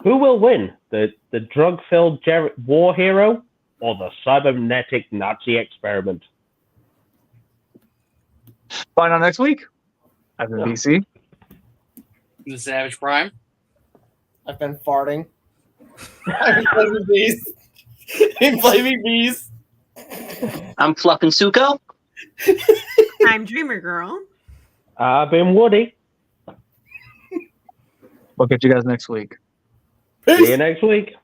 who will win? The drug-filled war hero or the cybernetic Nazi experiment? find out next week. I've been BC. the Savage Prime. I've been farting. I'm blaming bees. I'm blaming bees. I'm Fluffin' Suko. I'm Dreamer Girl. I've been Woody. We'll catch you guys next week. See you next week.